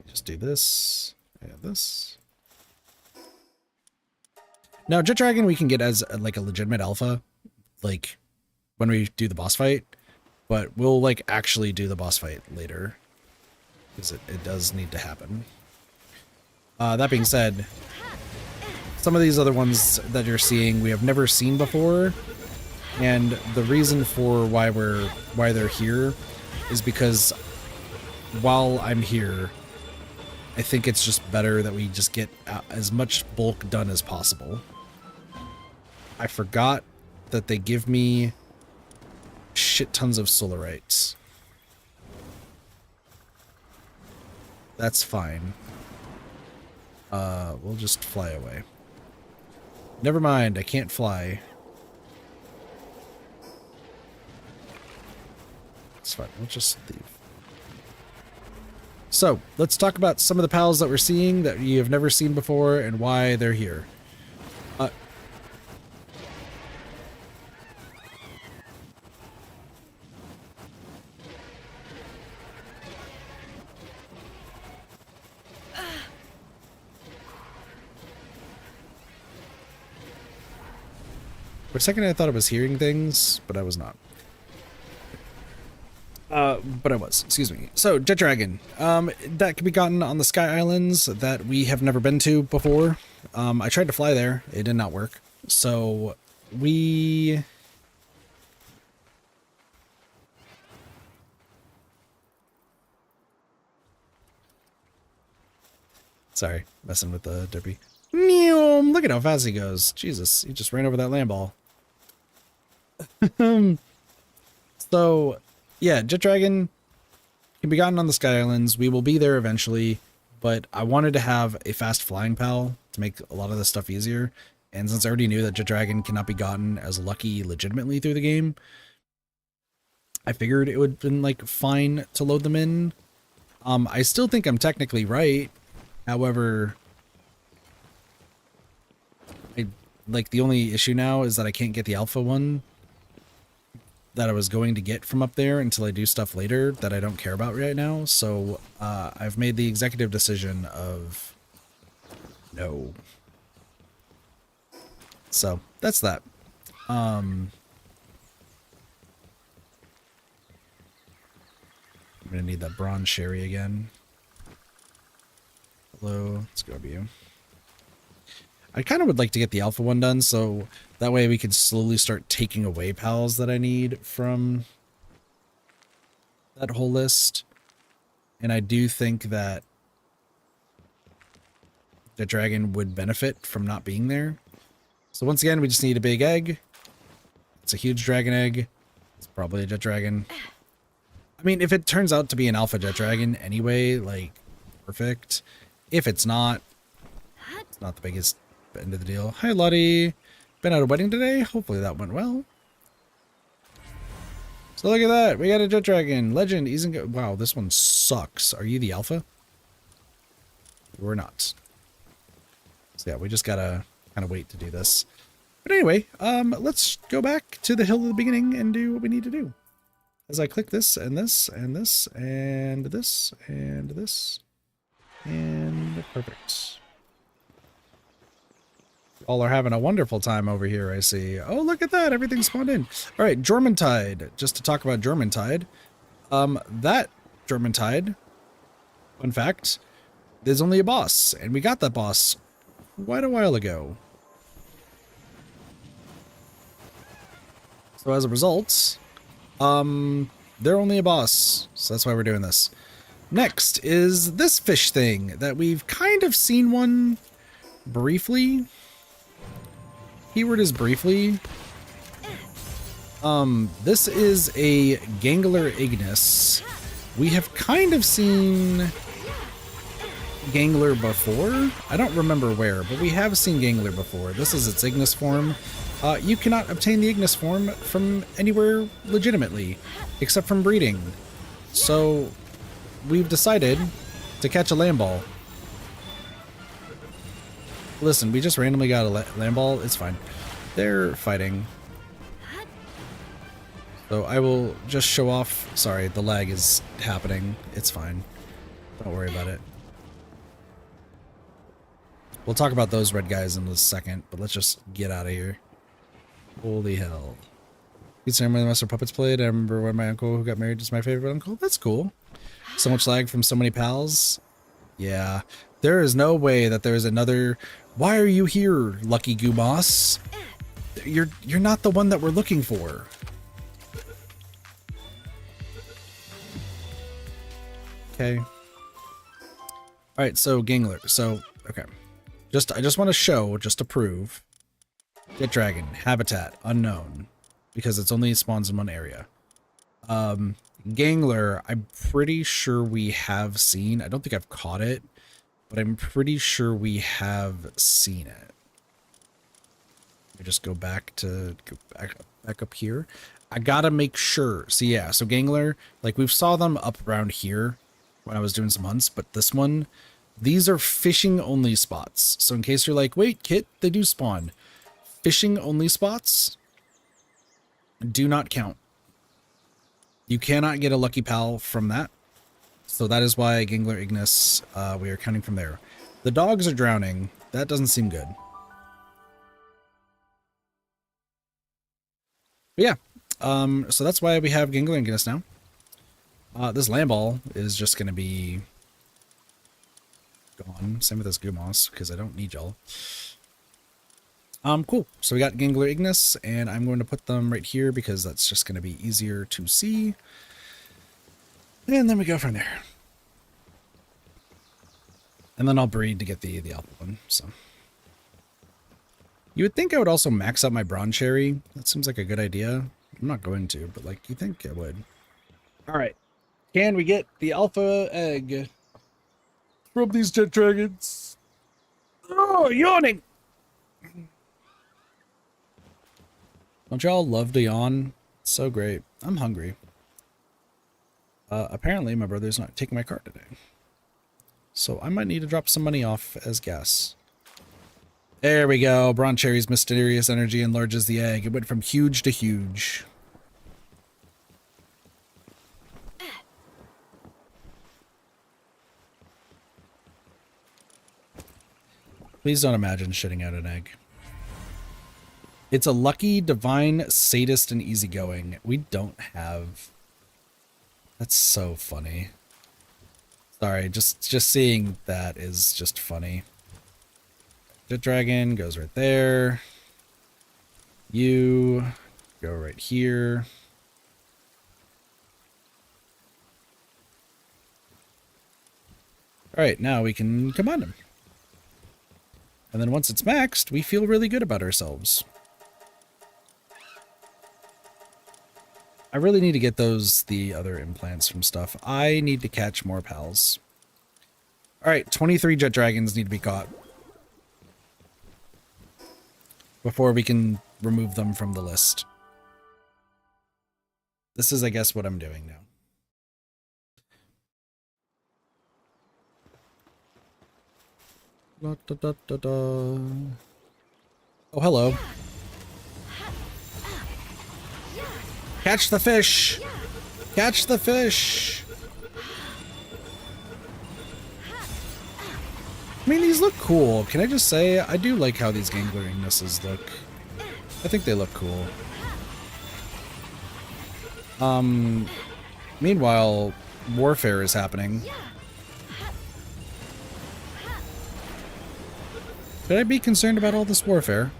Just do this and this. Now, Jet Dragon we can get as like a legitimate alpha, like when we do the boss fight, but we'll like actually do the boss fight later because it does need to happen. That being said, some of these other ones that you're seeing we have never seen before, and the reason for why they're here is because while I'm here, I think it's just better that we just get as much bulk done as possible. I forgot that they give me shit tons of solarites. That's fine. We'll just fly away. Never mind, I can't fly. It's fine, we'll just leave. So, let's talk about some of the pals that we're seeing that you have never seen before and why they're here. For a second I thought I was hearing things, but I was not. But I was, excuse me. So, Jet Dragon, that can be gotten on the Sky Islands that we have never been to before. I tried to fly there, it did not work. So, sorry, messing with the derpy. Look at how fast he goes. Jesus, he just ran over that land ball. So, yeah, Jet Dragon can be gotten on the Sky Islands. We will be there eventually, but I wanted to have a fast flying pal to make a lot of this stuff easier. And since I already knew that Jet Dragon cannot be gotten as lucky legitimately through the game, I figured it would have been like fine to load them in. I still think I'm technically right. However, like the only issue now is that I can't get the alpha one that I was going to get from up there until I do stuff later that I don't care about right now. So I've made the executive decision of no. So that's that. I'm gonna need that bronze sherry again. Hello, let's grab you. I kind of would like to get the alpha one done, so that way we can slowly start taking away pals that I need from that whole list. And I do think that the dragon would benefit from not being there. So once again, we just need a big egg. It's a huge dragon egg. It's probably a jet dragon. I mean, if it turns out to be an alpha jet dragon anyway, like, perfect. If it's not the biggest end of the deal. Hi, Lottie. Been at a wedding today? Hopefully that went well. So look at that. We got a jet dragon. Legend isn't good. Wow, this one sucks. Are you the alpha? We're not. So yeah, we just gotta kind of wait to do this. But anyway, let's go back to the hill of the beginning and do what we need to do. As I click this and this and this and this and this and perfect. All are having a wonderful time over here, I see. Oh, look at that. Everything spawned in. All right, Jormuntide. Just to talk about Jormuntide. That Jormuntide Fun fact, there's only a boss, and we got that boss quite a while ago. So as a result, they're only a boss, so that's why we're doing this. Next is this fish thing that we've kind of seen one briefly. Keyword is briefly. This is a Gangler Ignis. We have kind of seen Gangler before. I don't remember where, but we have seen Gangler before. This is its Ignis form. You cannot obtain the Ignis form from anywhere legitimately, except from breeding. So we've decided to catch a land ball. Listen, we just randomly got a land ball. It's fine. They're fighting. So I will just show off. Sorry, the lag is happening. It's fine. Don't worry about it. We'll talk about those red guys in a second, but let's just get out of here. Holy hell. Each time my Master Puppets played, I remember when my uncle who got married is my favorite uncle. That's cool. So much lag from so many pals. Yeah. There is no way that there is another... Why are you here, Lucky Gumas? You're not the one that we're looking for. Okay. Alright, so Gangler. So, okay. I just want to show, just to prove. Jet Dragon, habitat, unknown. Because it's only spawns in one area. Gangler, I'm pretty sure we have seen. I don't think I've caught it, but I'm pretty sure we have seen it. Let me just go back up here. I gotta make sure. So yeah, so Gangler, like we've saw them up around here when I was doing some hunts, but this one, these are fishing only spots. So in case you're like, wait, Kit, they do spawn. Fishing only spots do not count. You cannot get a lucky pal from that. So that is why Gangler Ignis, we are counting from there. The dogs are drowning. That doesn't seem good. But yeah, so that's why we have Gangler Ignis now. This land ball is just going to be gone. Same with this Gumas, because I don't need y'all. Cool. So we got Gangler Ignis, and I'm going to put them right here because that's just going to be easier to see. And then we go from there. And then I'll breed to get the alpha one, so. You would think I would also max out my bronze cherry. That seems like a good idea. I'm not going to, but like, you think I would. All right. Can we get the alpha egg from these jet dragons? Oh, yawning! Don't y'all love to yawn? It's so great. I'm hungry. Apparently my brother's not taking my card today. So I might need to drop some money off as gas. There we go. Bronze Cherry's mysterious energy enlarges the egg. It went from huge to huge. Please don't imagine shitting out an egg. It's a lucky, divine, sadist, and easygoing. We don't have... That's so funny. Sorry, just seeing that is just funny. Jet Dragon goes right there. You go right here. Alright, now we can combine them. And then once it's maxed, we feel really good about ourselves. I really need to get the other implants from stuff. I need to catch more pals. Alright, 23 jet dragons need to be caught before we can remove them from the list. This is, I guess, what I'm doing now. Da, da, da, da, da. Oh, hello. Catch the fish! Catch the fish! I mean, these look cool. Can I just say, I do like how these Gangler Ignises look. I think they look cool. Meanwhile, warfare is happening. Should I be concerned about all this warfare?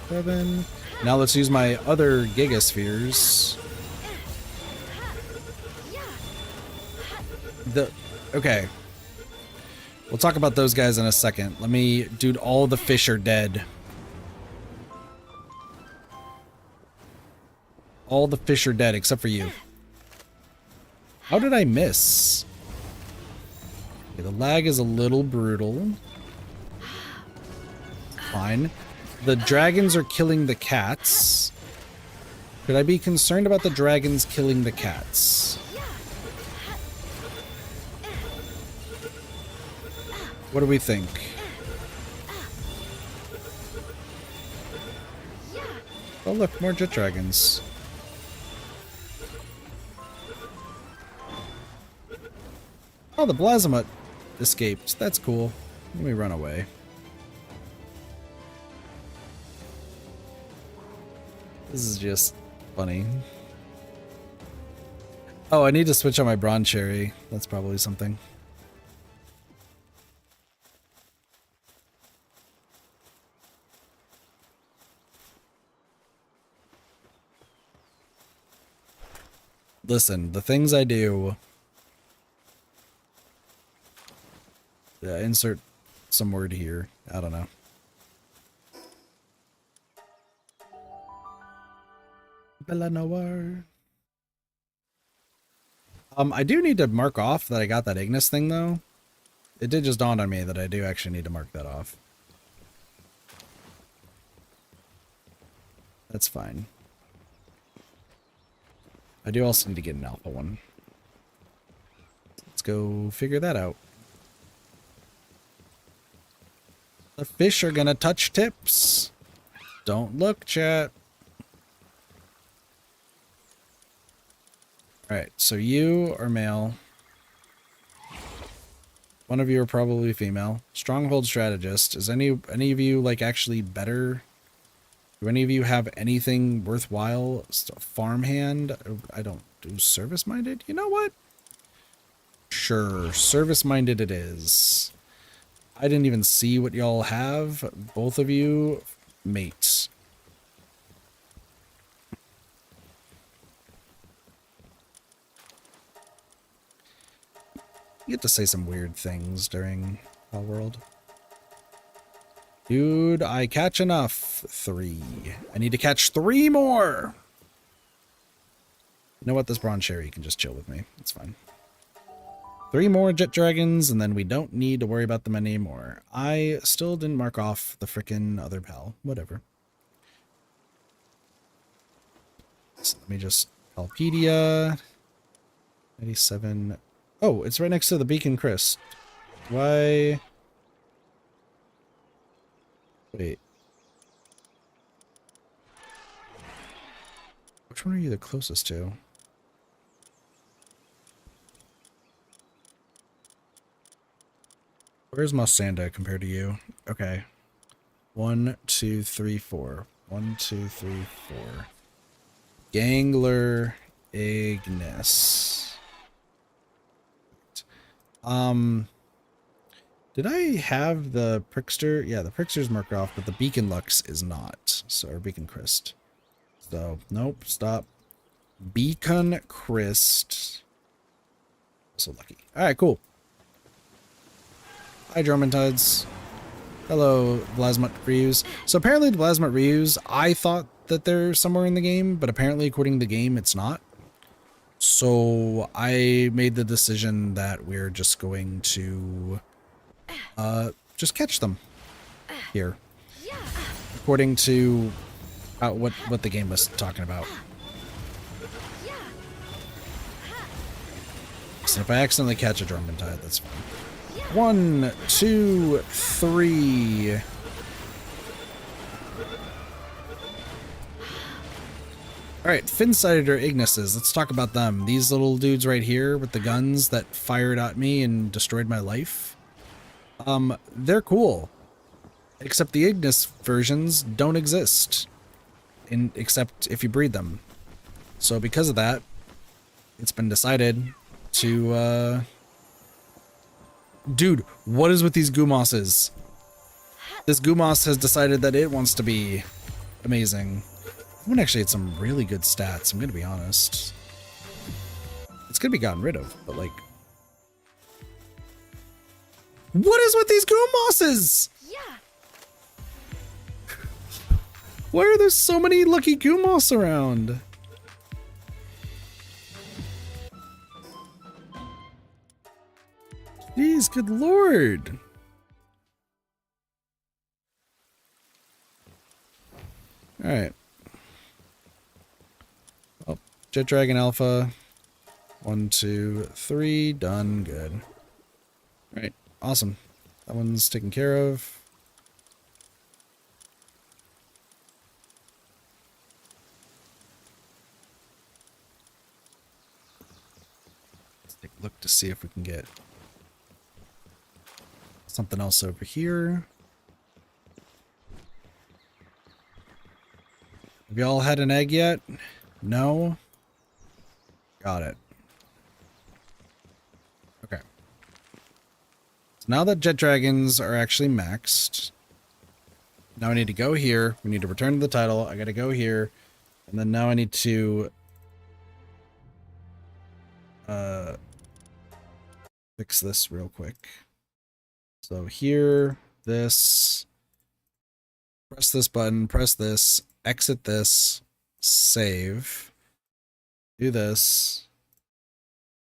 Seven. Now let's use my other gigaspheres. Okay. We'll talk about those guys in a second. Let me... Dude, all the fish are dead. All the fish are dead except for you. How did I miss? Okay, the lag is a little brutal. Fine. The dragons are killing the cats. Should I be concerned about the dragons killing the cats? What do we think? Oh look, more jet dragons. Oh, the Blasmut escaped. That's cool. Let me run away. This is just funny. Oh, I need to switch on my Bronze Cherry. That's probably something. Listen, the things I do... Yeah, insert some word here. I don't know. Bella Noir. I do need to mark off that I got that Ignis thing, though. It did just dawn on me that I do actually need to mark that off. That's fine. I do also need to get an alpha one. Let's go figure that out. The fish are gonna touch tips. Don't look, chat. Alright, so you are male. One of you are probably female. Stronghold strategist. Is any of you like actually better? Do any of you have anything worthwhile? Farmhand? I don't do service-minded? You know what? Sure, service-minded it is. I didn't even see what y'all have. Both of you, mates. You get to say some weird things during Palworld. Dude, I catch enough. 3. I need to catch 3 more. You know what? This Bronze Cherry can just chill with me. It's fine. 3 more jet dragons, and then we don't need to worry about them anymore. I still didn't mark off the frickin' other pal. Whatever. So let me just... Palpedia. 87. Oh, it's right next to the Beacon Crest. Why... Wait. Which one are you the closest to? Where's Mosanda compared to you? Okay. 1, 2, 3, 4. 1, 2, 3, 4. Gangler Ignis. Did I have the Prickster? Yeah, the Prickster's marked off, but the Beacon Lux is not. So, or Beacon Crest. So, nope, stop. Beacon Crest. So lucky. Alright, cool. Hi, Dromantides. Hello, Blasmut Ryus. So apparently the Blasmut Ryus, I thought that they're somewhere in the game, but apparently according to the game, it's not. So I made the decision that we're just going to just catch them here, according to what the game was talking about. So if I accidentally catch a Dromanthide, that's fine. 1, 2, 3. Alright, fin-sided or Ignises. Let's talk about them. These little dudes right here with the guns that fired at me and destroyed my life. They're cool. Except the Ignis versions don't exist, except if you breed them. So because of that, it's been decided to, Dude, what is with these Gumosses? This Gumos has decided that it wants to be amazing. That one actually had some really good stats, I'm gonna be honest. It's gonna be gotten rid of, but like... What is with these Gumosses? Yeah. Why are there so many lucky Gumos around? Jeez, good lord. Alright. Oh, Jet Dragon Alpha. 1, 2, 3. Done. Good. Alright. Awesome. That one's taken care of. Let's take a look to see if we can get something else over here. Have y'all had an egg yet? No? Got it. Okay. So now that Jet Dragons are actually maxed, now I need to go here. We need to return to the title. I gotta go here. And then now I need to fix this real quick. So here, this, press this button, press this, exit this, save, do this,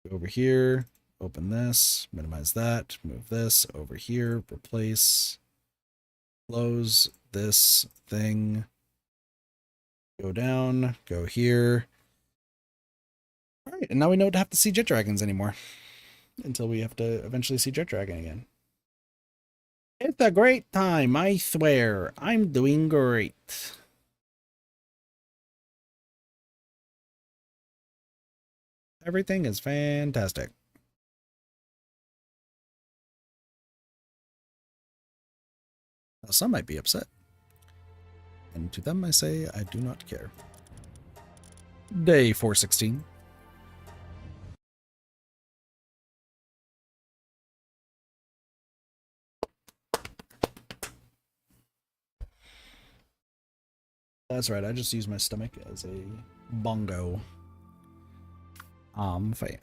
go over here, open this, minimize that, move this over here, replace, close this thing, go down, go here. All right, and now we don't have to see Jet Dragons anymore until we have to eventually see Jet Dragon again. It's a great time, I swear. I'm doing great. Everything is fantastic. Now, some might be upset. And to them I say, I do not care. Day 416. That's right, I just use my stomach as a bongo. Fan.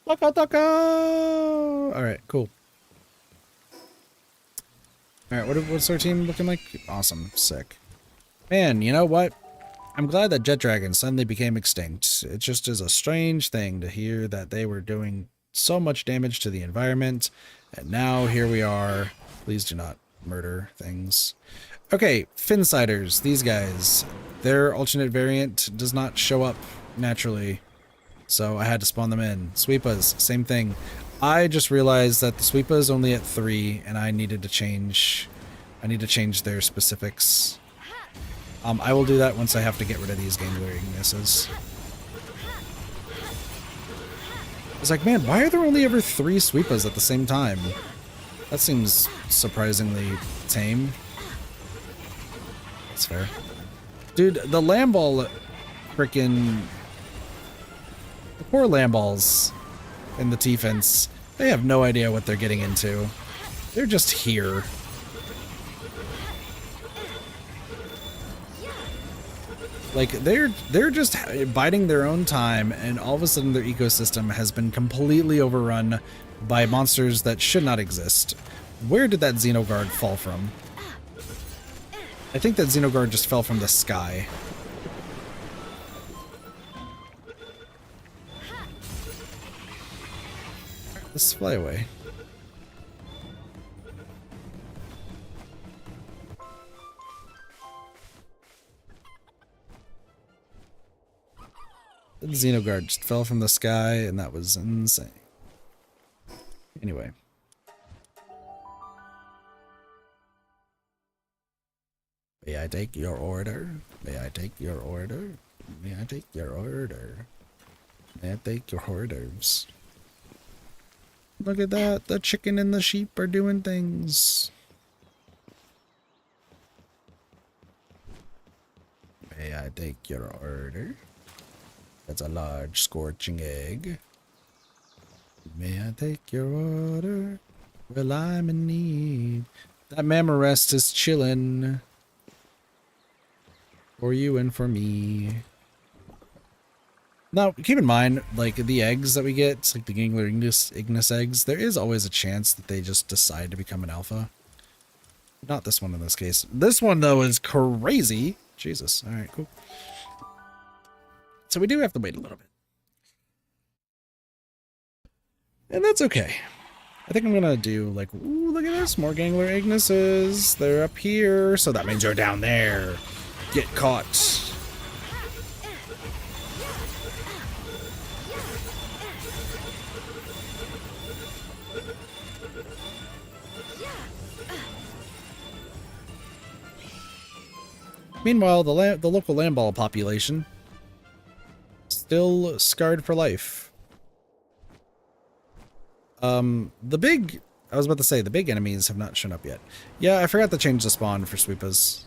Taka taka! Alright, cool. Alright, what's our team looking like? Awesome, sick. Man, you know what? I'm glad that Jet Dragon suddenly became extinct. It just is a strange thing to hear that they were doing so much damage to the environment, and now here we are. Please do not murder things. Okay, Finsiders, these guys. Their alternate variant does not show up naturally, so I had to spawn them in. Sweepas, same thing. I just realized that the Sweepa is only at 3, and I needed to change... I need to change their specifics. I will do that once I have to get rid of these game weaknesses. It's like, man, why are there only ever 3 Sweepas at the same time? That seems surprisingly tame. That's fair. Dude, the Lamball frickin'... The poor Lamballs in the T-Fence, they have no idea what they're getting into. They're just here. Like, they're just biding their own time, and all of a sudden their ecosystem has been completely overrun by monsters that should not exist. Where did that Xenoguard fall from? I think that Xenoguard just fell from the sky. Let's fly away. The Xenoguard just fell from the sky, and that was insane. Anyway. May I take your order? May I take your order? May I take your order? May I take your orders? Look at that. The chicken and the sheep are doing things. May I take your order? That's a large scorching egg. May I take your order? Well, I'm in need. That mama rest is chillin'. For you and for me. Now, keep in mind, like, the eggs that we get, it's like the Gangler Ignis eggs, there is always a chance that they just decide to become an alpha. Not this one in this case. This one, though, is crazy. Jesus. Alright, cool. So we do have to wait a little bit. And that's okay. I think I'm gonna do, like, ooh, look at this. More Gangler Ignises. They're up here, so that means you're down there. Get caught. Meanwhile, the local lamball population still scarred for life. I was about to say, the big enemies have not shown up yet. Yeah, I forgot to change the spawn for sweepas.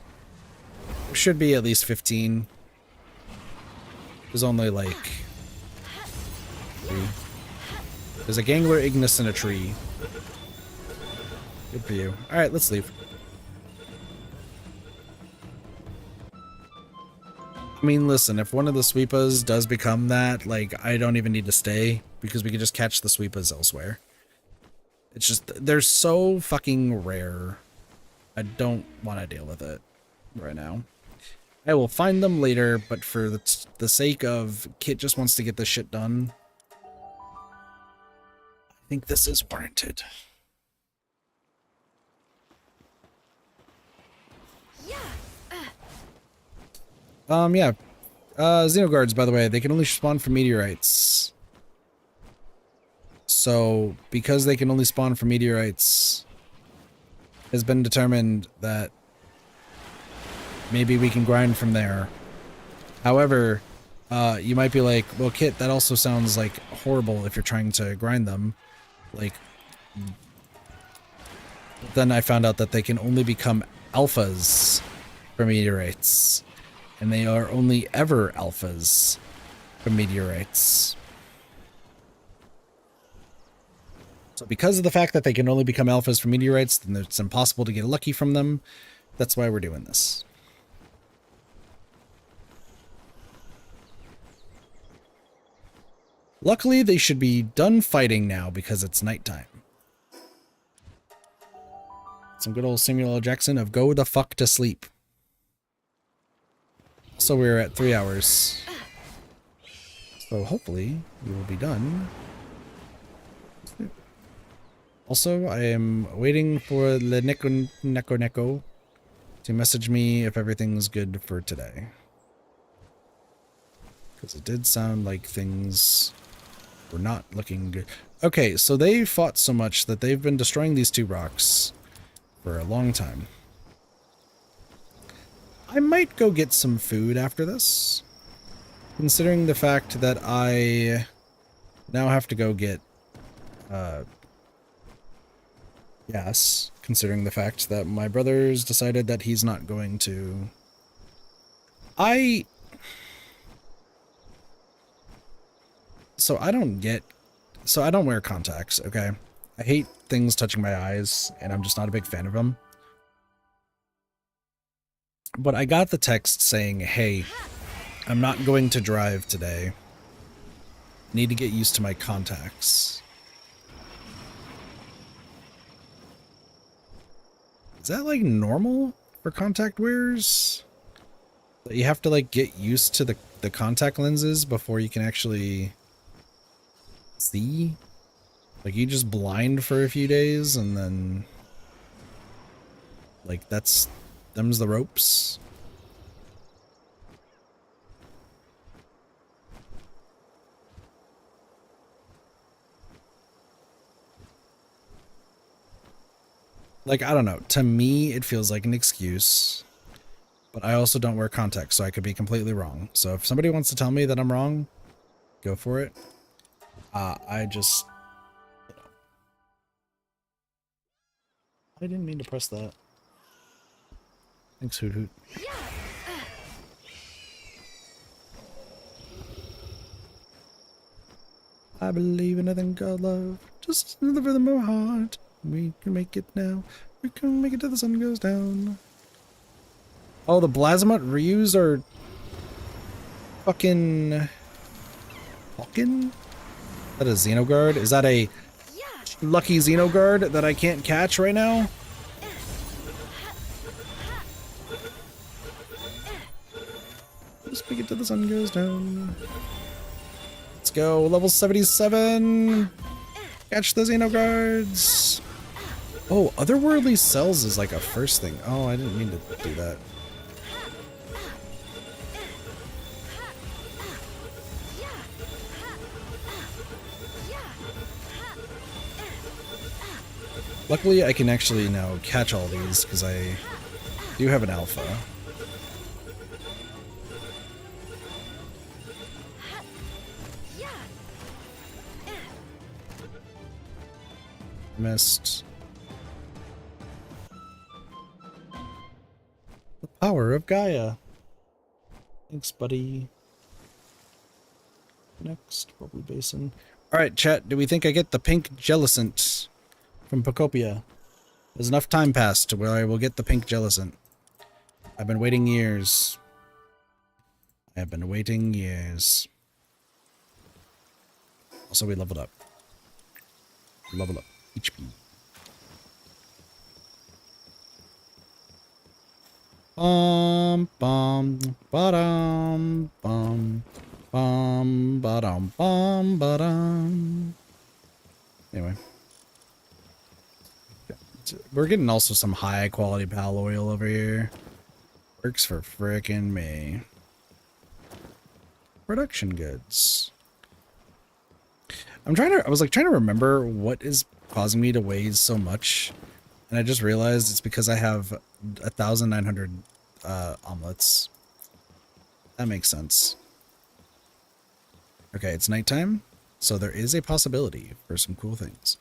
There should be at least 15. There's only like 3. There's a Gangler Ignis in a tree. Good for you. Alright, let's leave. I mean, listen, if one of the sweepas does become that, like, I don't even need to stay, because we can just catch the sweepas elsewhere. It's just, they're so fucking rare. I don't want to deal with it right now. I will find them later, but for the sake of Kit just wants to get this shit done, I think this is warranted. Yeah. Xenoguards, by the way, they can only spawn from meteorites. So, because they can only spawn from meteorites, it has been determined that maybe we can grind from there. However, you might be like, well, Kit, that also sounds like horrible if you're trying to grind them. Like, then I found out that they can only become alphas from meteorites. And they are only ever alphas from meteorites. So because of the fact that they can only become alphas from meteorites, then it's impossible to get lucky from them. That's why we're doing this. Luckily, they should be done fighting now because it's nighttime. Some good old Samuel L. Jackson of go the fuck to sleep. So we're at 3 hours. So hopefully we will be done. Also, I am waiting for the Neko to message me if everything's good for today. Because it did sound like things were not looking good. Okay, so they fought so much that they've been destroying these 2 rocks for a long time. I might go get some food after this, considering the fact that I now have to go get gas, considering the fact that my brother's decided that he's not going to. So I don't wear contacts, okay? I hate things touching my eyes, and I'm just not a big fan of them. But I got the text saying, hey, I'm not going to drive today. Need to get used to my contacts. Is that like normal for contact wearers? That you have to like get used to the contact lenses before you can actually see? Like you just blind for a few days and then like them's the ropes. Like, I don't know. To me, it feels like an excuse. But I also don't wear contacts, so I could be completely wrong. So if somebody wants to tell me that I'm wrong, go for it. I just, you know, I didn't mean to press that. Thanks, Hoot Hoot. I believe in nothing God love. Just the rhythm of my heart. We can make it now. We can make it till the sun goes down. Oh, the Blasmut Ryus are fucking... Fucking? Is that a Xenogard? Is that a lucky Xenogard that I can't catch right now? Just make it till the sun goes down. Let's go, level 77. Catch the Xenoguards. Oh, Otherworldly Cells is like a first thing. Oh, I didn't mean to do that. Luckily, I can actually now catch all these because I do have an alpha. Missed. The power of Gaia. Thanks, buddy. Next, probably Basin. Alright, chat, do we think I get the pink Jellicent from Pocopia? There's enough time passed to where I will get the pink Jellicent. I've been waiting years. I have been waiting years. Also, we leveled up. Level up. HP. Bum bum ba-dum bum ba-dum ba-dum. Anyway. We're getting also some high quality pal oil over here. Works for frickin' me. Production goods. I was like trying to remember what is causing me to weigh so much, and I just realized it's because I have 1,900 omelets. That makes sense. Okay, it's nighttime, so there is a possibility for some cool things.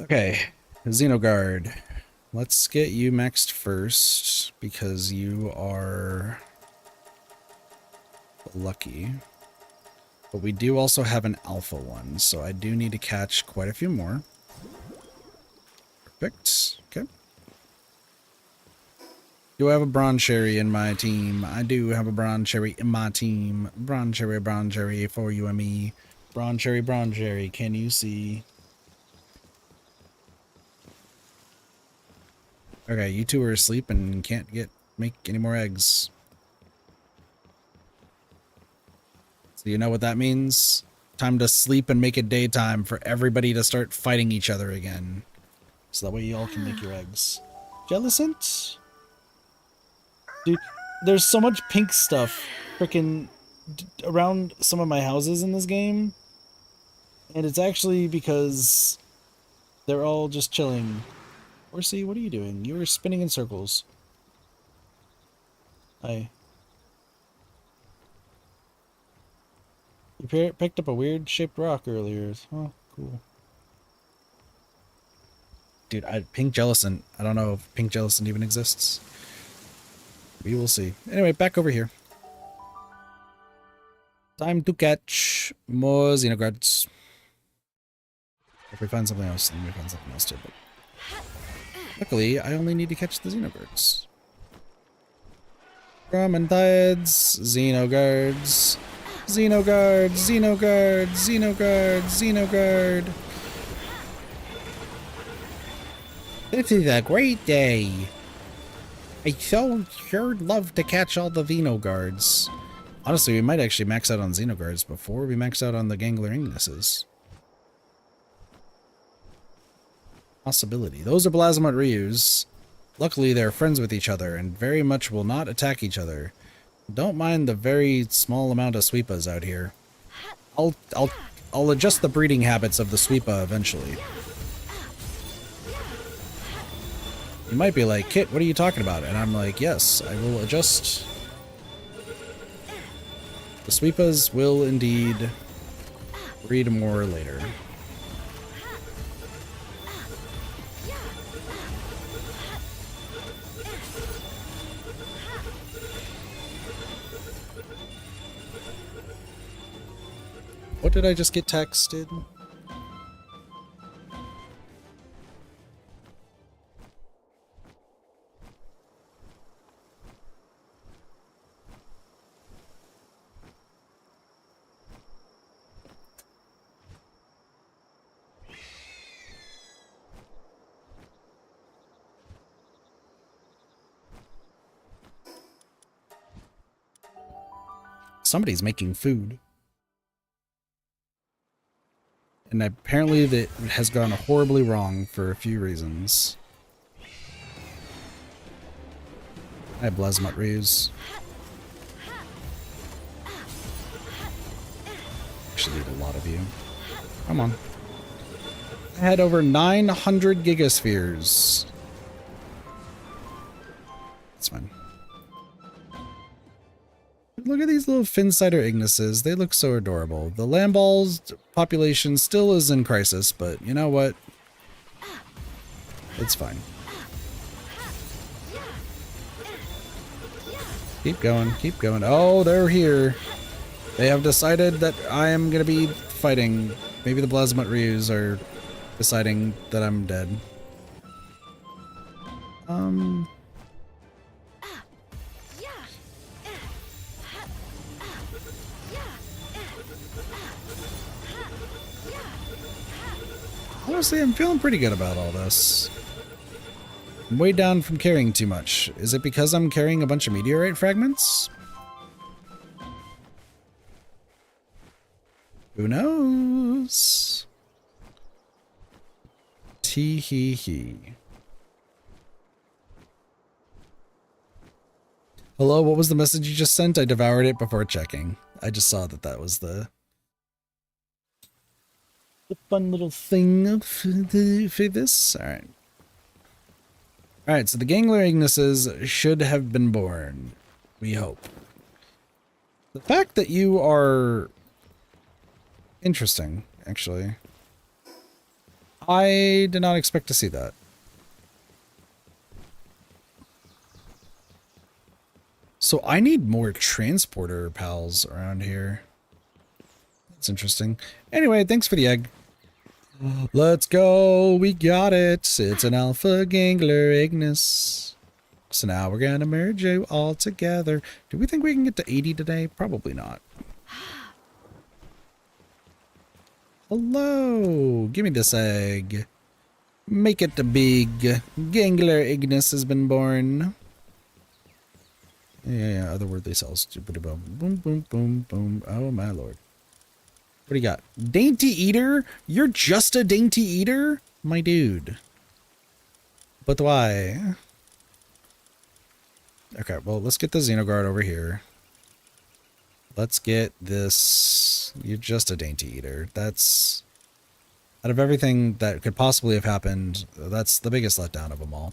Okay, Xenogard. Let's get you maxed first because you are lucky. But we do also have an alpha one, so I do need to catch quite a few more. Perfect. Okay. Do I have a bronze cherry in my team? I do have a bronze cherry in my team. Bronze cherry for you and me. Bronze cherry, can you see? Okay, you two are asleep and can't make any more eggs. So you know what that means? Time to sleep and make it daytime for everybody to start fighting each other again. So that way you all can make your eggs. Jellicent? Dude, there's so much pink stuff frickin' around some of my houses in this game. And it's actually because they're all just chilling. Horsey, what are you doing? You were spinning in circles. Hi. You picked up a weird shaped rock earlier. Oh, cool. Dude, pink Jellicent. I don't know if pink Jellicent even exists. We will see. Anyway, back over here. Time to catch more Xenoguards. If we find something else, then we find something else too. But luckily, I only need to catch the Xenoguards. Gromentides, Xenoguards. Xenogard, Xenogard, Xenogard, Xenogard. This is a great day. I sure love to catch all the Xenoguards. Honestly, we might actually max out on Xenoguards before we max out on the Gangler Ignises. Possibility. Those are Blasmut Ryus. Luckily, they're friends with each other and very much will not attack each other. Don't mind the very small amount of Sweepas out here. I'll adjust the breeding habits of the Sweepa eventually. You might be like, Kit, what are you talking about? And I'm like, yes, I will adjust. The Sweepas will indeed breed more later. What did I just get texted? Somebody's making food. And apparently that has gone horribly wrong for a few reasons. I have Blazmut Reuse. Actually need a lot of you. Come on. I had over 900 gigaspheres. That's fine. Look at these little Finsider Ignises. They look so adorable. The Lamball's population still is in crisis, but you know what? It's fine. Keep going, keep going. Oh, they're here. They have decided that I am going to be fighting. Maybe the Blazmut Ryus are deciding that I'm dead. Honestly, I'm feeling pretty good about all this. I'm way down from carrying too much. Is it because I'm carrying a bunch of meteorite fragments? Who knows? Tee hee hee. Hello, what was the message you just sent? I devoured it before checking. I just saw that that was the fun little thing for this. Alright. Alright, so the Gangler Ignises should have been born. We hope. The fact that you are interesting, actually. I did not expect to see that. So I need more transporter pals around here. That's interesting. Anyway, thanks for the egg. Let's go. We got it. It's an Alpha Gangler Ignis. So now we're going to merge you all together. Do we think we can get to 80 today? Probably not. Hello. Give me this egg. Make it big. Gangler Ignis has been born. Yeah, otherworldly cells. Boom, boom, boom, boom, boom. Oh, my lord. What do you got? Dainty Eater? You're just a Dainty Eater? My dude. But why? Okay, well, let's get the Xenoguard over here. Let's get this. You're just a Dainty Eater. That's... Out of everything that could possibly have happened, that's the biggest letdown of them all.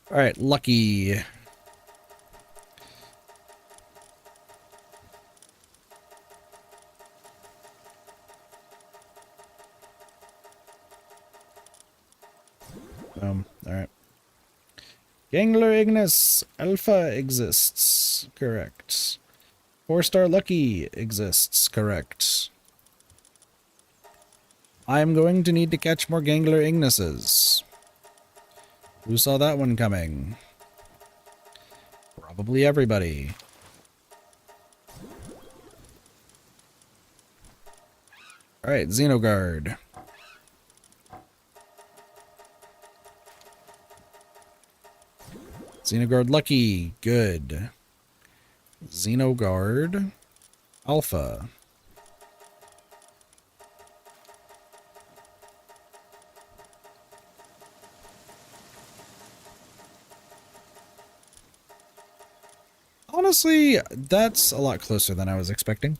Alright, Lucky. Alright. Gangler Ignis Alpha exists. Correct. 4-star Lucky exists. Correct. I'm going to need to catch more Gangler Ignises. Who saw that one coming? Probably everybody. Alright, Xenoguard. Xenoguard Lucky, good. Xenoguard Alpha. Honestly, that's a lot closer than I was expecting.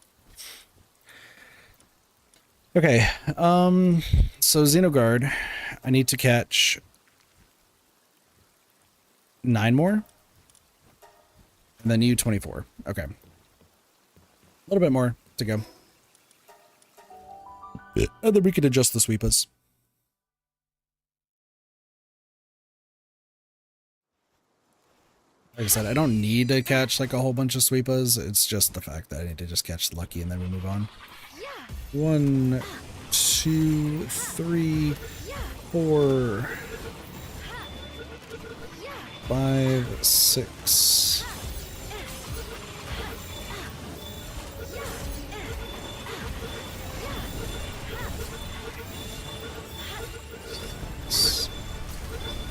Okay, so Xenoguard, I need to catch 9 more, and then you 24. Okay, a little bit more to go, and then we can adjust the sweepas. Like I said, I don't need to catch like a whole bunch of sweepas. It's just the fact that I need to just catch Lucky and then we move on. 1, 2, 3, 4, 5, 6.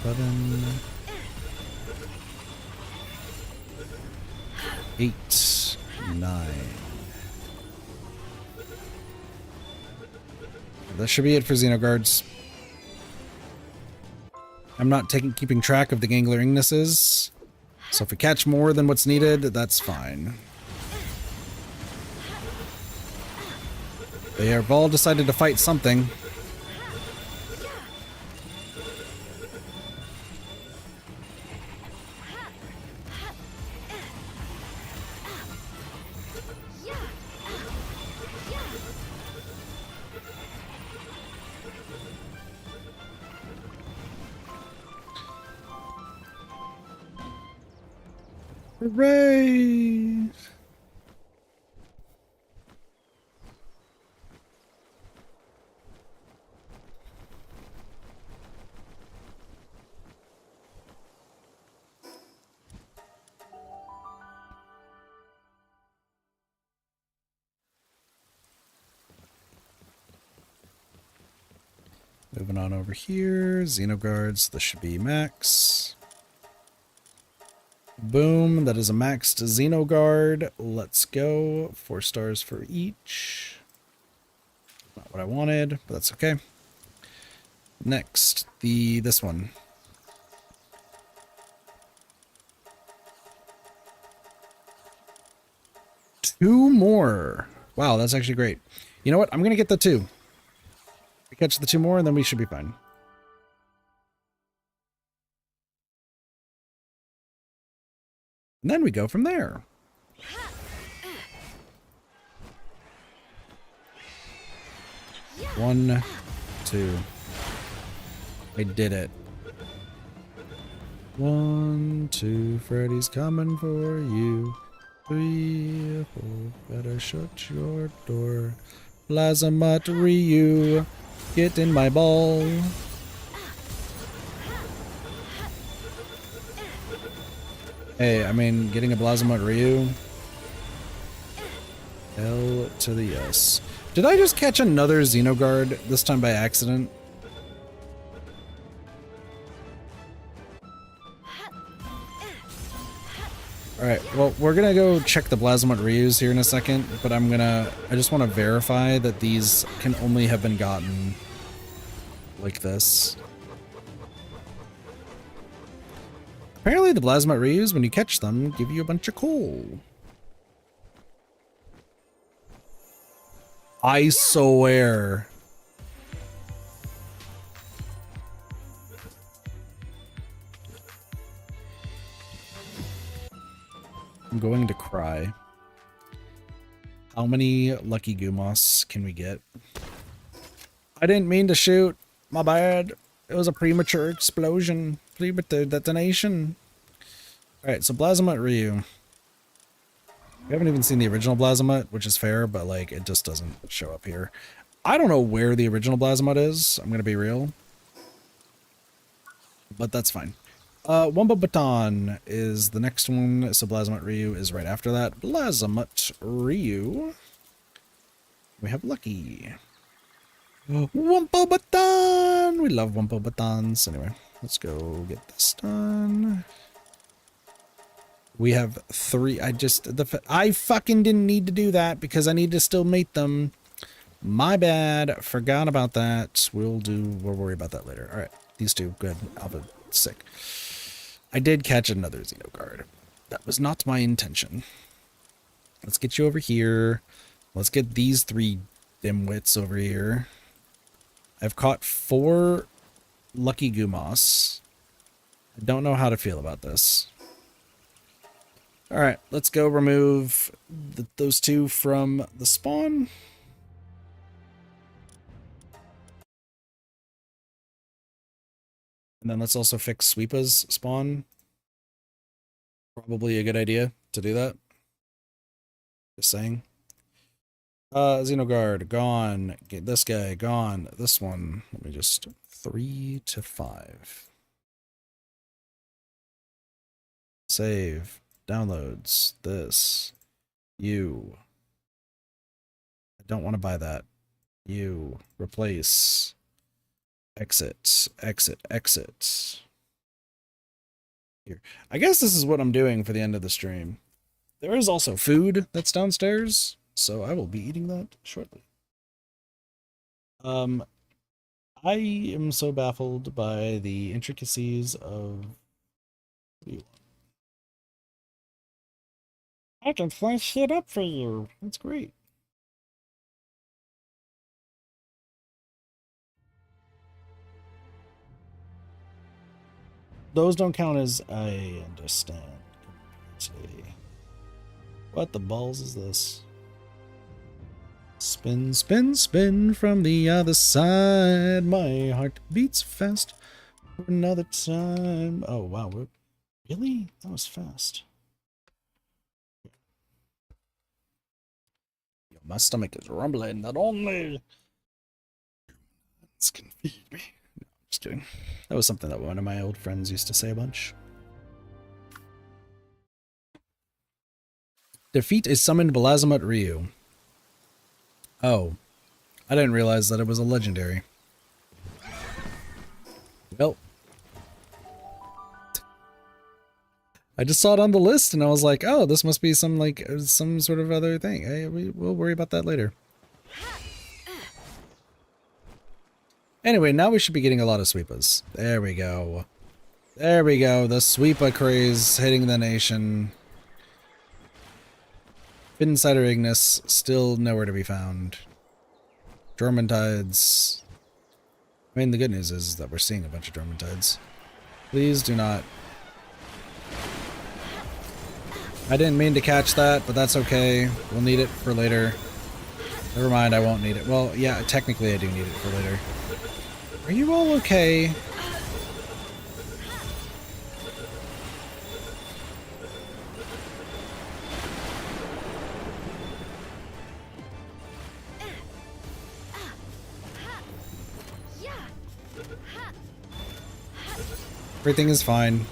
Seven, 8, 9. That should be it for Xenoguards. I'm not keeping track of the Gangler Ignises, so if we catch more than what's needed, that's fine. They have all decided to fight something. Hooray! Moving on over here, Xenoguards, this should be max. Boom, that is a maxed Xenoguard. Let's go. 4 stars for each. Not what I wanted, but that's okay. Next, this one. Two more. Wow, that's actually great. You know what? I'm gonna get the 2. We catch the 2 more, and then we should be fine. And then we go from there. One, 2. I did it. 1, 2, Freddy's coming for you. 3, 4, better shut your door. Plasmat Ryu, get in my ball. Hey, I mean, getting a Plasmat Ryu. L to the yes. Did I just catch another Xenoguard, this time by accident? Alright, well, we're gonna go check the Plasmat Ryus here in a second, but I just want to verify that these can only have been gotten like this. Apparently the Plasmat Ryus, when you catch them, give you a bunch of coal. I swear. I'm going to cry. How many Lucky Gumos can we get? I didn't mean to shoot. My bad. It was a premature explosion. Premature detonation. Alright, so Plasmat Ryu. We haven't even seen the original Plasmat, which is fair, but like it just doesn't show up here. I don't know where the original Plasmat is. I'm gonna be real. But that's fine. Wumpa Baton is the next one, so Plasmat Ryu is right after that. Plasmat Ryu. We have Lucky. Wumpa Baton! We love Wumpa Batons. Anyway, let's go get this done. We have 3. I fucking didn't need to do that because I need to still mate them. My bad. Forgot about that. We'll worry about that later. All right, these 2, good. Alpha, sick. I did catch another Xenoguard. That was not my intention. Let's get you over here. Let's get these 3 dimwits over here. I've caught 4 Lucky Gumos. I don't know how to feel about this. All right, let's go remove those 2 from the spawn. And then let's also fix Sweepa's spawn. Probably a good idea to do that. Just saying. Xenogard, gone. Get this guy, gone. This one, let me just 3 to 5. Save. Downloads. This. You. I don't want to buy that. You. Replace. Exit. Exit. Exit. Here. I guess this is what I'm doing for the end of the stream. There is also food that's downstairs, so I will be eating that shortly. I am so baffled by the intricacies of... I can fly shit up for you. That's great. Those don't count as... I understand completely. What the balls is this? Spin, spin, spin from the other side. My heart beats fast for another time. Oh, wow. Really? That was fast. My stomach is rumbling, not only this can feed me. No, just kidding. That was something that one of my old friends used to say a bunch. Defeat a summoned Belazamut Ryu. Oh, I didn't realize that it was a legendary. Well, I just saw it on the list and I was like, oh, this must be some sort of other thing. Hey, we'll worry about that later. Anyway, now we should be getting a lot of sweepas. There we go. There we go. The sweepa craze hitting the nation. Insider Ignis still nowhere to be found. Dormantides. I mean, the good news is that we're seeing a bunch of Dormantides. Please do not. I didn't mean to catch that, but that's okay. We'll need it for later. Never mind, I won't need it. Well, yeah, technically I do need it for later. Are you all okay? Everything is fine.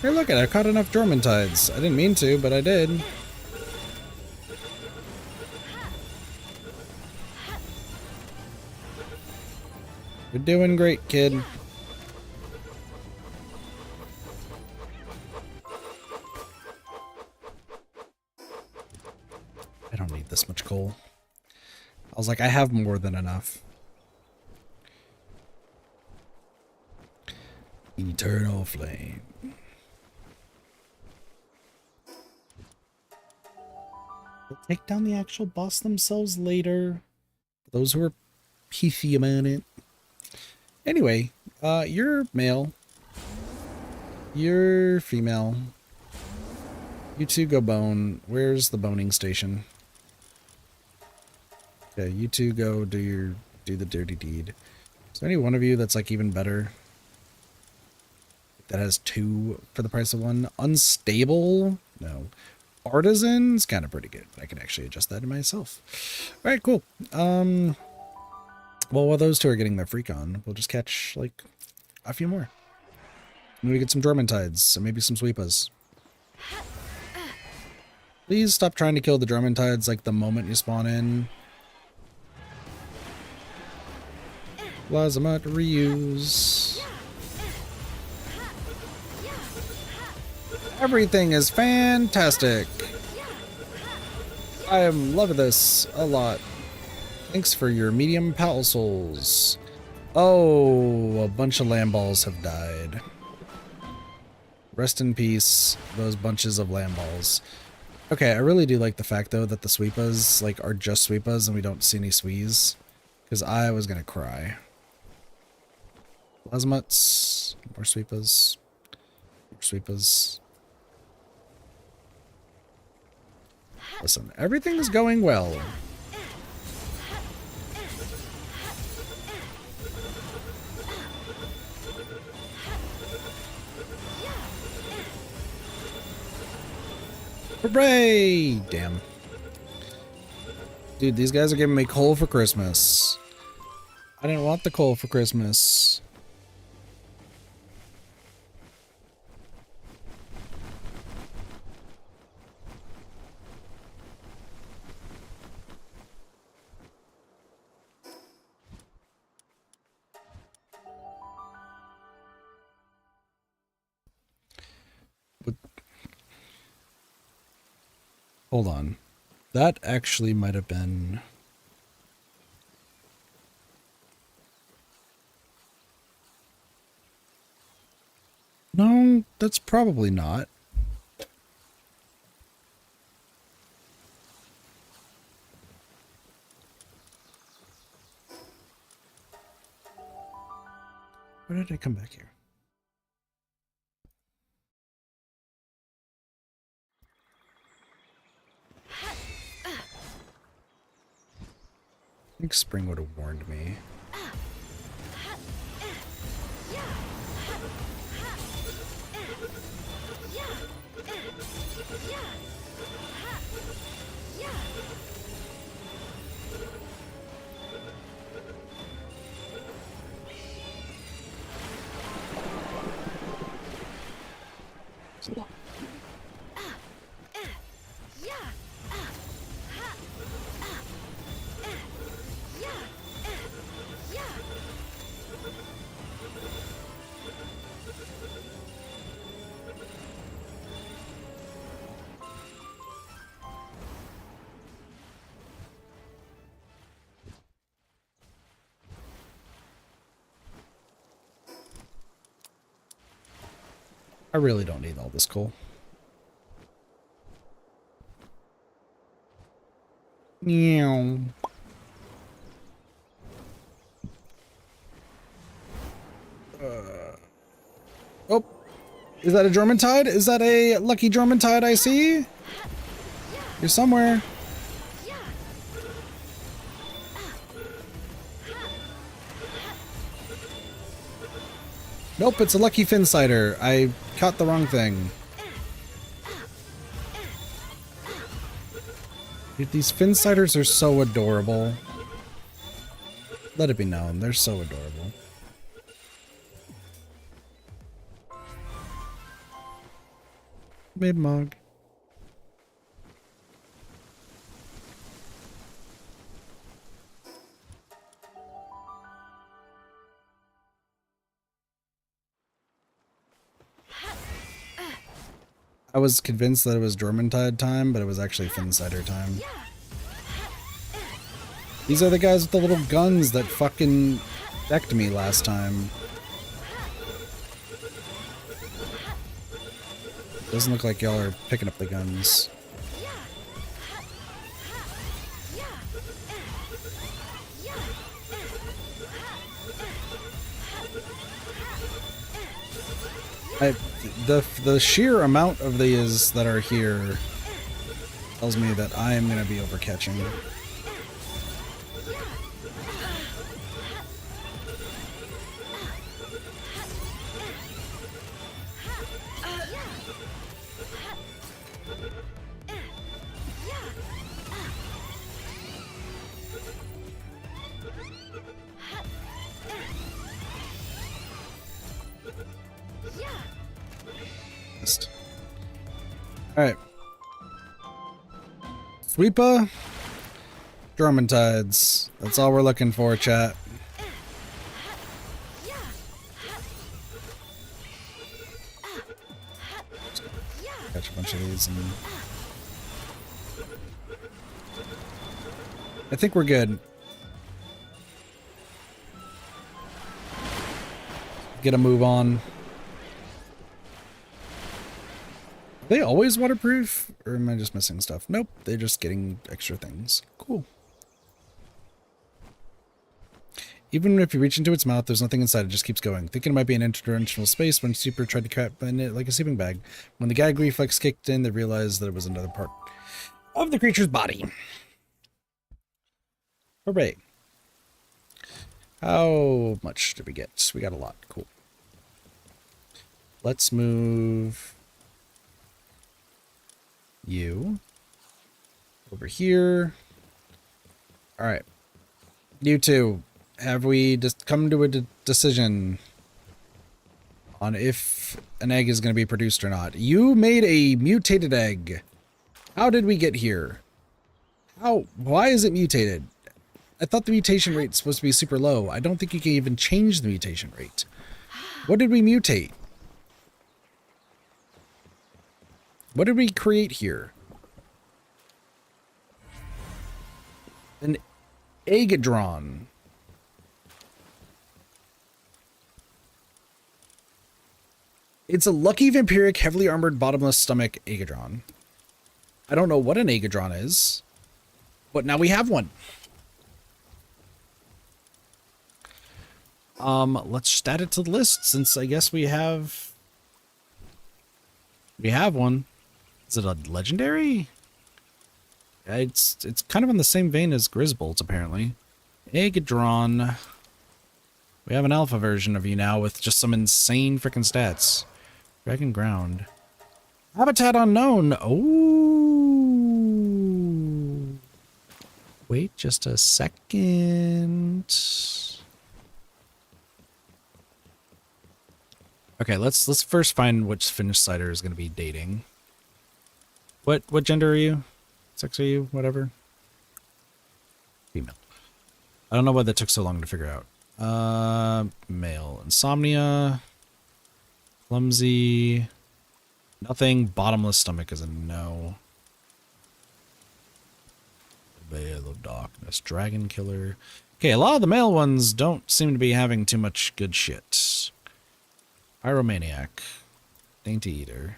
Hey, look at it. I caught enough Dormantides. I didn't mean to, but I did. You're doing great, kid. I don't need this much coal. I was like, I have more than enough. Eternal flame. We'll take down the actual boss themselves later. For those who are peethy about it. Anyway, you're male. You're female. You two go bone. Where's the boning station? Okay, you two go do the dirty deed. Is there any one of you that's like even better? That has 2 for the price of 1? Unstable? No. Artisan's kind of pretty good. I can actually adjust that to myself. All right, cool. Well, while those two are getting their freak on, we'll just catch like a few more. And we get some Dormantides and maybe some Sweepas. Please stop trying to kill the Dormantides like the moment you spawn in. Belazamut reuse. Everything is fantastic. I am loving this a lot. Thanks for your medium pal souls. Oh, a bunch of lamb balls have died. Rest in peace, those bunches of lamb balls. Okay, I really do like the fact though that the sweepas like are just sweepas and we don't see any swees, because I was gonna cry. Plasmuts, more sweepas, more sweepas. Listen, everything's going well. Hooray! Damn. Dude, these guys are giving me coal for Christmas. I didn't want the coal for Christmas. Hold on. That actually might have been... No, that's probably not. Where did I come back here? I think Spring would have warned me. I really don't need all this coal. Meow. Oh, is that a German tide? Is that a lucky German tide I see? You're somewhere. Nope, it's a lucky Finsider. I caught the wrong thing. Dude, these Finsiders are so adorable. Let it be known, they're so adorable. Mid-mog. I was convinced that it was Dormantide time, but it was actually Finsider time. These are the guys with the little guns that fucking decked me last time. Doesn't look like y'all are picking up the guns. The sheer amount of these that are here tells me that I am going to be overcatching. Alright. Sweepa. Dormantides. That's all we're looking for, chat. Catch a bunch of these and... I think we're good. Get a move on. Are they always waterproof? Or am I just missing stuff? Nope, they're just getting extra things. Cool. Even if you reach into its mouth, there's nothing inside. It just keeps going. Thinking it might be an interdimensional space when Super tried to trap in it like a sleeping bag. When the gag reflex kicked in, they realized that it was another part of the creature's body. Hooray. How much did we get? We got a lot. Cool. Let's move... You. Over here. All right. You two. Have we just come to a decision on if an egg is going to be produced or not? You made a mutated egg. How did we get here? Why is it mutated? I thought the mutation rate is supposed to be super low. I don't think you can even change the mutation rate. What did we mutate? What did we create here? An Agadron. It's a lucky vampiric, heavily armored, bottomless stomach Agadron. I don't know what an Agadron is, but now we have one. Let's just add it to the list since I guess we have one. Is it a legendary? It's kind of in the same vein as Grisbolts, apparently. Agadron. We have an alpha version of you now with just some insane freaking stats. Dragon Ground. Habitat unknown. Oh. Wait just a second. Okay, let's first find which Finnish cider is going to be dating. What gender are you? Sex are you? Whatever. Female. I don't know why that took so long to figure out. Male. Insomnia. Clumsy. Nothing. Bottomless stomach is a no. Veil of Darkness. Dragon Killer. Okay, a lot of the male ones don't seem to be having too much good shit. Pyromaniac. Dainty Eater.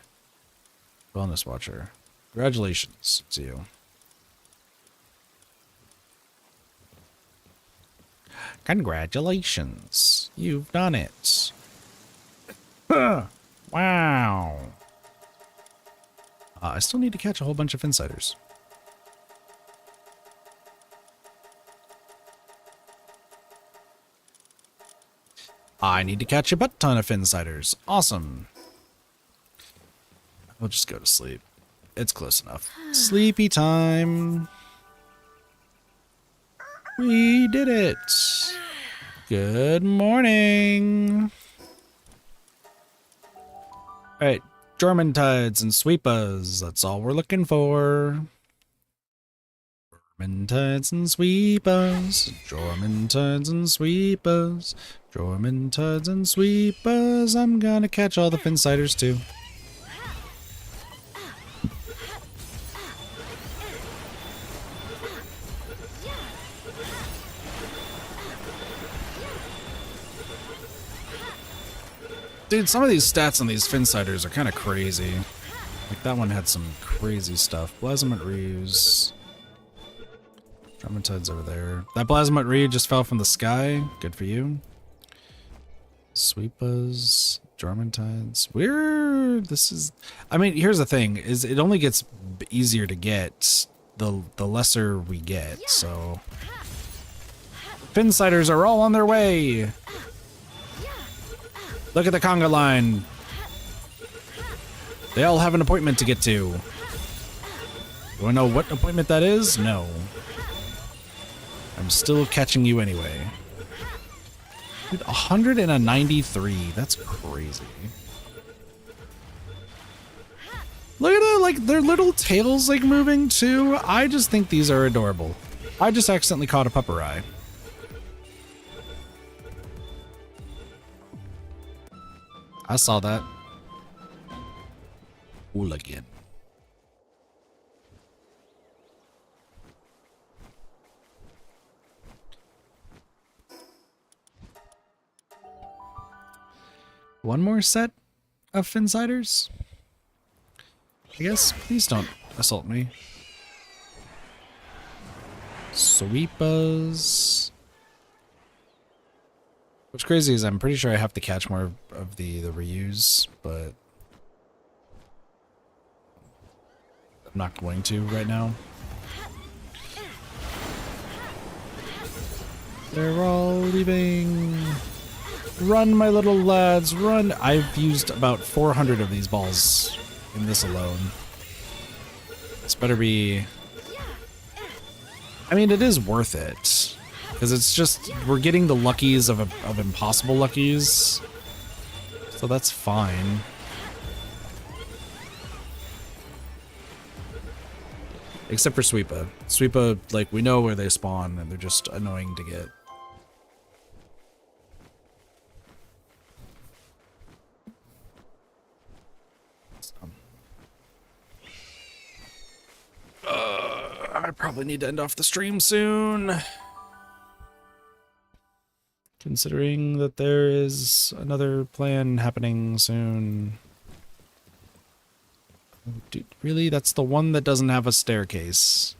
Wellness Watcher. Congratulations, it's you. Congratulations. You've done it. Wow. I still need to catch a whole bunch of Finsiders. I need to catch a butt ton of Finsiders. Awesome. We'll just go to sleep. It's close enough. Sleepy time. We did it. Good morning. All right, Jormuntides and Sweepas. That's all we're looking for. Jormuntides and Sweepas. Jormuntides and Sweepas. Jormuntides and Sweepas. I'm gonna catch all the Finsiders too. Dude, some of these stats on these Finsiders are kind of crazy. Like, that one had some crazy stuff. Blasmut Reeves. Dramatide's over there. That Blasmut Reed just fell from the sky. Good for you. Sweepas. Jormuntides. This is... I mean, here's the thing. Is it only gets easier to get the lesser we get, so... Finsiders are all on their way! Look at the conga line. They all have an appointment to get to. You wanna know what appointment that is? No. I'm still catching you anyway. Dude, 193. That's crazy. Look at it, like, their little tails, like, moving, too. I just think these are adorable. I just accidentally caught a puppery. I saw that. Hooligan. One more set of Finsiders? I guess. Please don't assault me. Sweepas. What's crazy is I'm pretty sure I have to catch more of the reuse, but I'm not going to right now. They're all leaving. Run, my little lads, run. I've used about 400 of these balls in this alone. This better be... I mean, it is worth it. Because it's just, we're getting the luckies of impossible luckies. So that's fine. Except for Sweepa. Sweepa, like, we know where they spawn, and they're just annoying to get. I probably need to end off the stream soon. Considering that there is another plan happening soon. Dude, really? That's the one that doesn't have a staircase.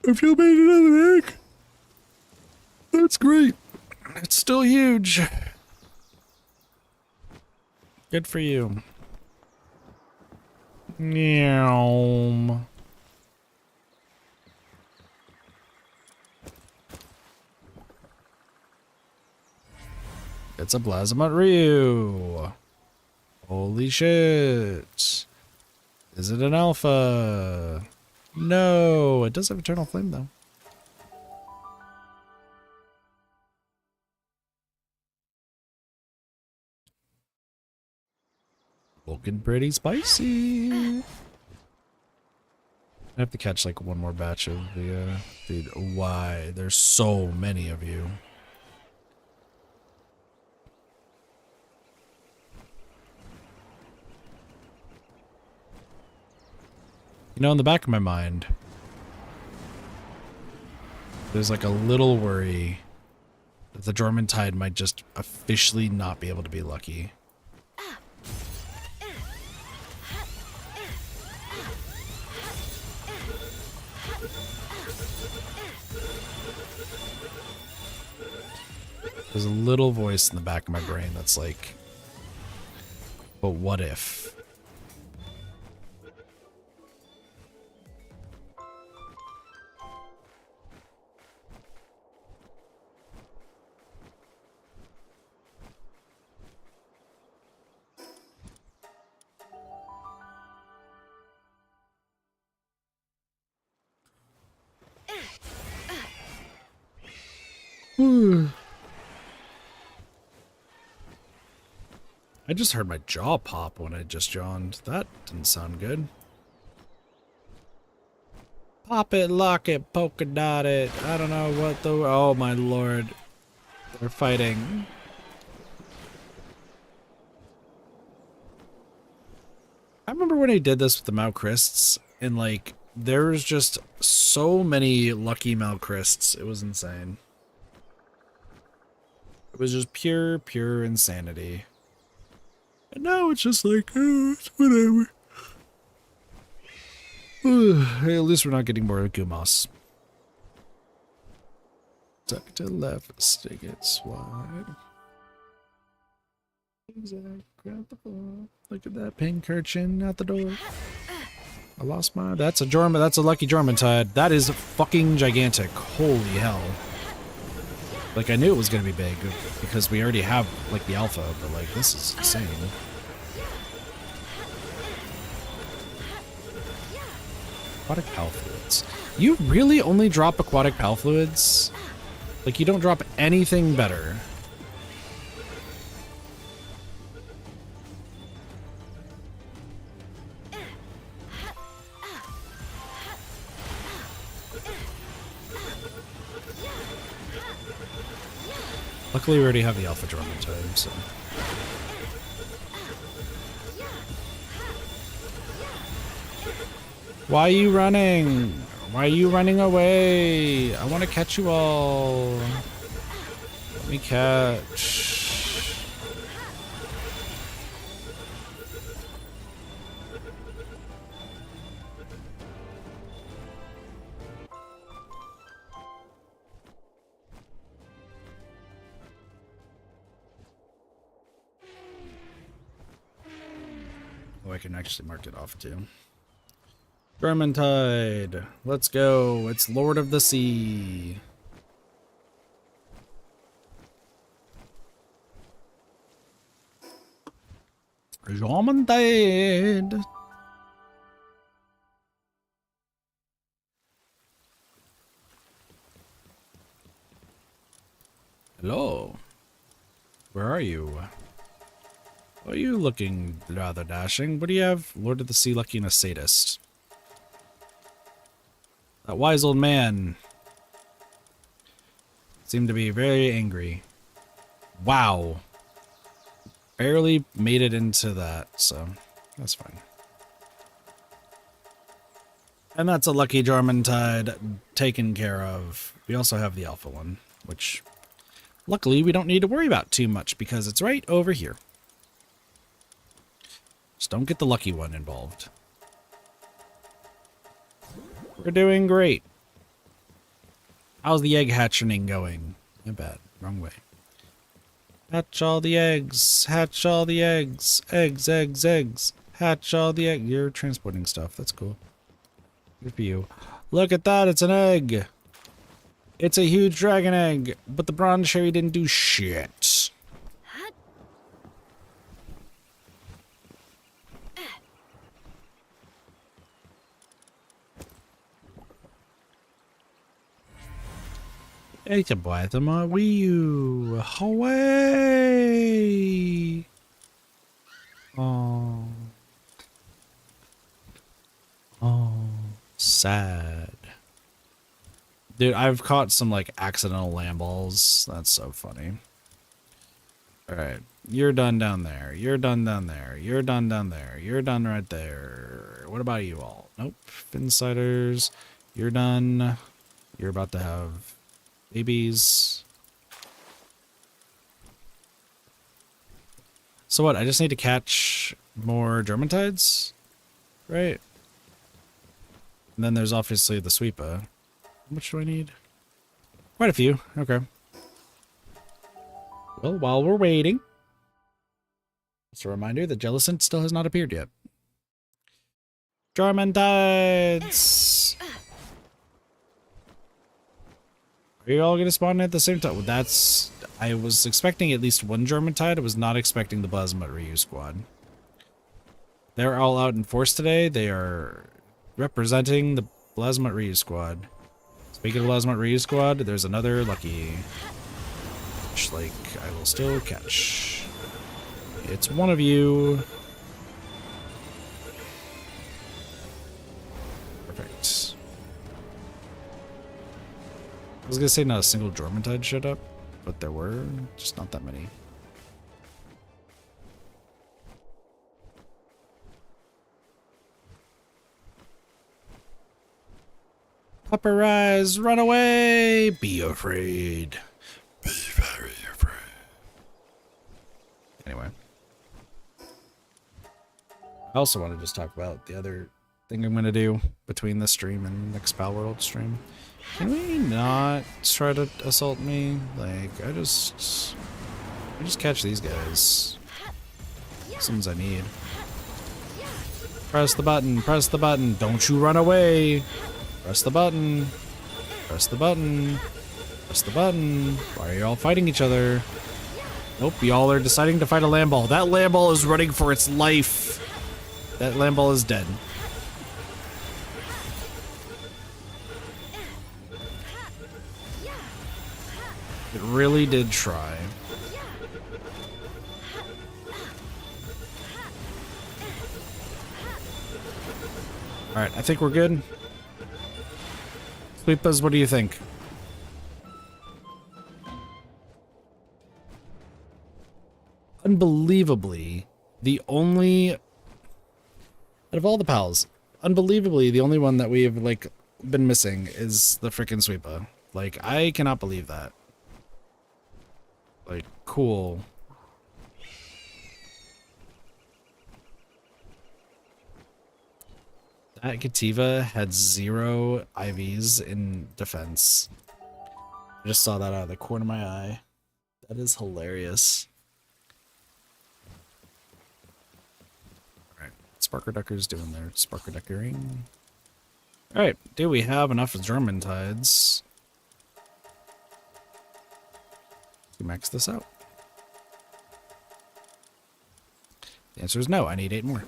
If you made another egg, that's great. It's still huge. Good for you. Meow. It's a Plasma Ryu. Holy shit. Is it an alpha? No, it does have Eternal Flame though. Looking pretty spicy. I have to catch like one more batch of the, dude, why? There's so many of you. You know, in the back of my mind, there's like a little worry that the Jormuntide might just officially not be able to be lucky. There's a little voice in the back of my brain that's like, but what if? I just heard my jaw pop when I just yawned. That didn't sound good. Pop it, lock it, polka dot it. I don't know what the... Oh my lord. They're fighting. I remember when I did this with the Malchrists, and like, there's just so many lucky Malchrists. It was insane. It was just pure insanity. And now it's just like, oh, it's whatever. Hey, at least we're not getting more Gumas. Tuck to left, stick it, slide. Zigzag, grab the ball. Look at that pink urchin at the door. I lost my... That's a Jorman. That's a lucky Jormuntide. That is fucking gigantic. Holy hell. Like, I knew it was going to be big because we already have, like, the alpha, but, like, this is insane. Aquatic Pal Fluids. You really only drop Aquatic Pal Fluids? Like, you don't drop anything better. Luckily, we already have the Alpha Jormuntide, so... Why are you running? Why are you running away? I want to catch you all. Let me catch. Oh, I can actually mark it off too. Jormuntide, let's go. It's Lord of the Sea. Jormungandr. Hello. Where are you? Are you looking rather dashing? What do you have? Lord of the Sea Lucky and a sadist. That wise old man seemed to be very angry. Wow. Barely made it into that, so that's fine. And that's a lucky Jormungandr taken care of. We also have the alpha one, which luckily we don't need to worry about too much because it's right over here. Just don't get the lucky one involved. We're doing great. How's the egg hatching going? I bet. Wrong way. Hatch all the eggs. Hatch all the eggs. Eggs, eggs, eggs. Hatch all the eggs. You're transporting stuff. That's cool. Good for you. Look at that. It's an egg. It's a huge dragon egg. But the bronze cherry didn't do shit. It's a boy, the more we you away. Oh, sad. Dude, I've caught some like accidental land balls. That's so funny. All right, you're done down there. You're done down there. You're done down there. You're done right there. What about you all? Nope, Finsiders. You're done. You're about to have babies. So what? I just need to catch more Jormungands, right? And then there's obviously the sweeper. How much do I need? Quite a few. Okay. Well, while we're waiting, just a reminder that Jellicent still has not appeared yet. Jormungands! Are you all going to spawn at the same time? Well, that's... I was expecting at least one Jormungand. I was not expecting the Plasma Ryu squad. They're all out in force today. They are representing the Plasma Ryu squad. Speaking of Plasma Ryu squad, there's another lucky... which, like, I will still catch. It's one of you. Perfect. I was gonna say not a single Jormungand showed up, but there were just not that many. Upper run away! Be afraid. Be very afraid. Anyway. I also want to just talk about the other thing I'm gonna do between this stream and next Palworld stream. Can we not try to assault me? Like, I just catch these guys. Some I need. Press the button, press the button. Don't you run away. Press the button. Press the button. Press the button. Why are you all fighting each other? Nope, y'all are deciding to fight a land ball. That land ball is running for its life. That land ball is dead. It really did try. Alright, I think we're good. Sweepas, what do you think? Unbelievably, the only... out of all the pals, unbelievably, the only one that we have, like, been missing is the frickin' sweeper. Like, I cannot believe that. Like, cool. That Kativa had 0 IVs in defense. I just saw that out of the corner of my eye. That is hilarious. Alright, Sparker Ducker's doing their Sparker Duckering. Alright, do we have enough Jormungands to max this out? The answer is no. I need 8 more.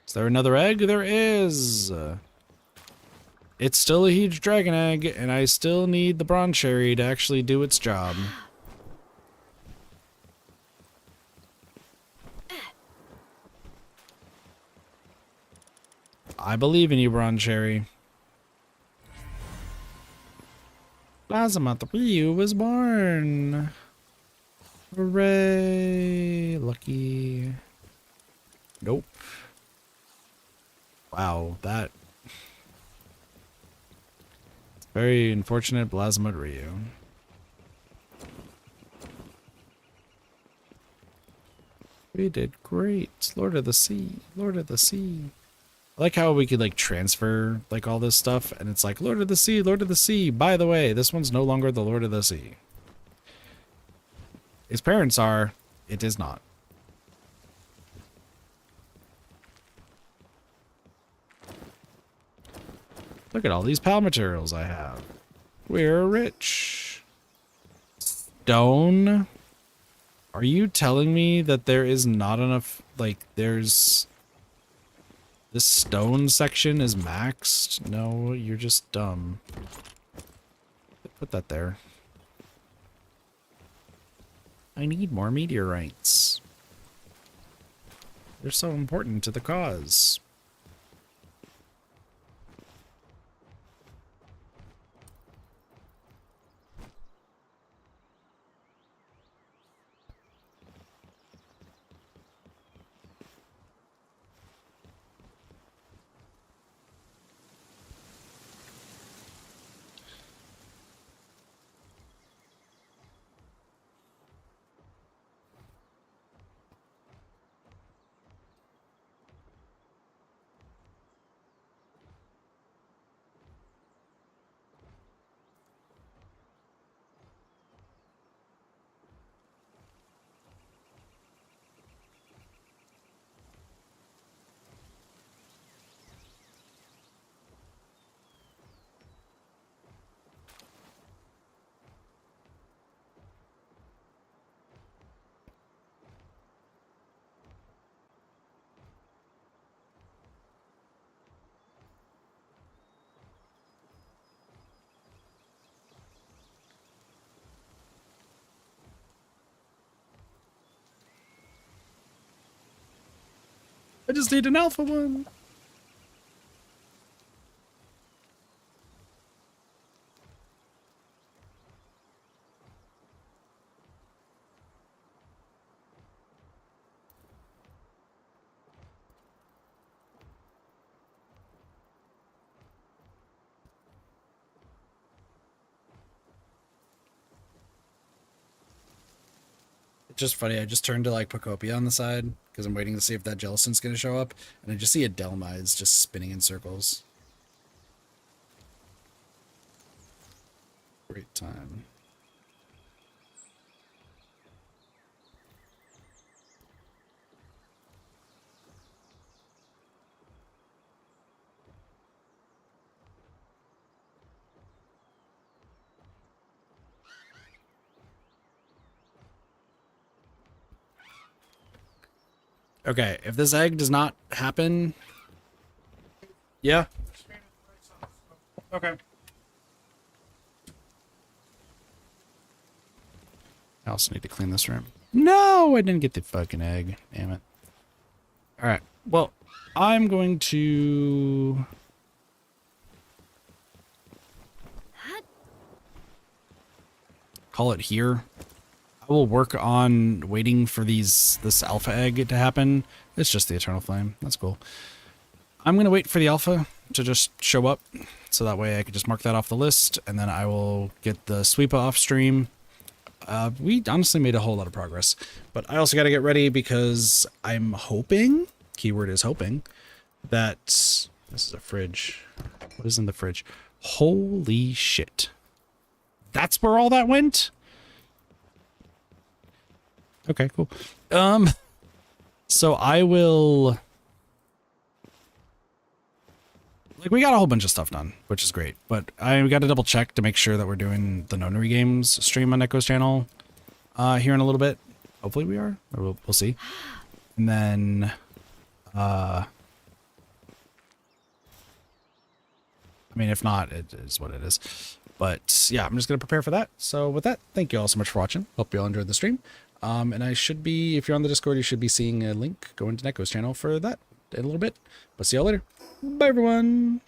Is there another egg? There is. It's still a huge dragon egg, and I still need the bronze cherry to actually do its job. I believe in you, bronze cherry. Plasma 3 was born. Hooray. Lucky. Nope. Wow, that... Very unfortunate, Plasma Ryu. We did great. Lord of the Sea. Lord of the Sea. I like how we could like transfer like all this stuff and it's like Lord of the Sea, Lord of the Sea. By the way, this one's no longer the Lord of the Sea. His parents are, it is not. Look at all these pal materials I have. We're rich. Stone. Are you telling me that there is not enough, like, there's... This stone section is maxed? No, you're just dumb. Put that there. I need more meteorites. They're so important to the cause. I just need an alpha one. It's just funny. I just turned to like Pocopia on the side because I'm waiting to see if that Jellicent's going to show up. And I just see a Delmize just spinning in circles. Great time. Okay, if this egg does not happen... Yeah. Okay. I also need to clean this room. No, I didn't get the fucking egg. Damn it. Alright, well, I'm going to... call it here. I will work on waiting for this alpha egg to happen. It's just the Eternal Flame. That's cool. I'm going to wait for the alpha to just show up, so that way I can just mark that off the list, and then I will get the sweepa off stream. We honestly made a whole lot of progress, but I also got to get ready because I'm hoping, keyword is hoping, that this is a fridge. What is in the fridge? Holy shit. That's where all that went? Okay, cool. So I will like we got a whole bunch of stuff done, which is great. But I got to double check to make sure that we're doing the Nonary Games stream on Echo's channel here in a little bit. Hopefully we are. Or we'll see. And then I mean, if not, it is what it is. But yeah, I'm just going to prepare for that. So with that, thank you all so much for watching. Hope you all enjoyed the stream. And I should be, if you're on the Discord, you should be seeing a link going to Neko's channel for that in a little bit. But see y'all later. Bye, everyone.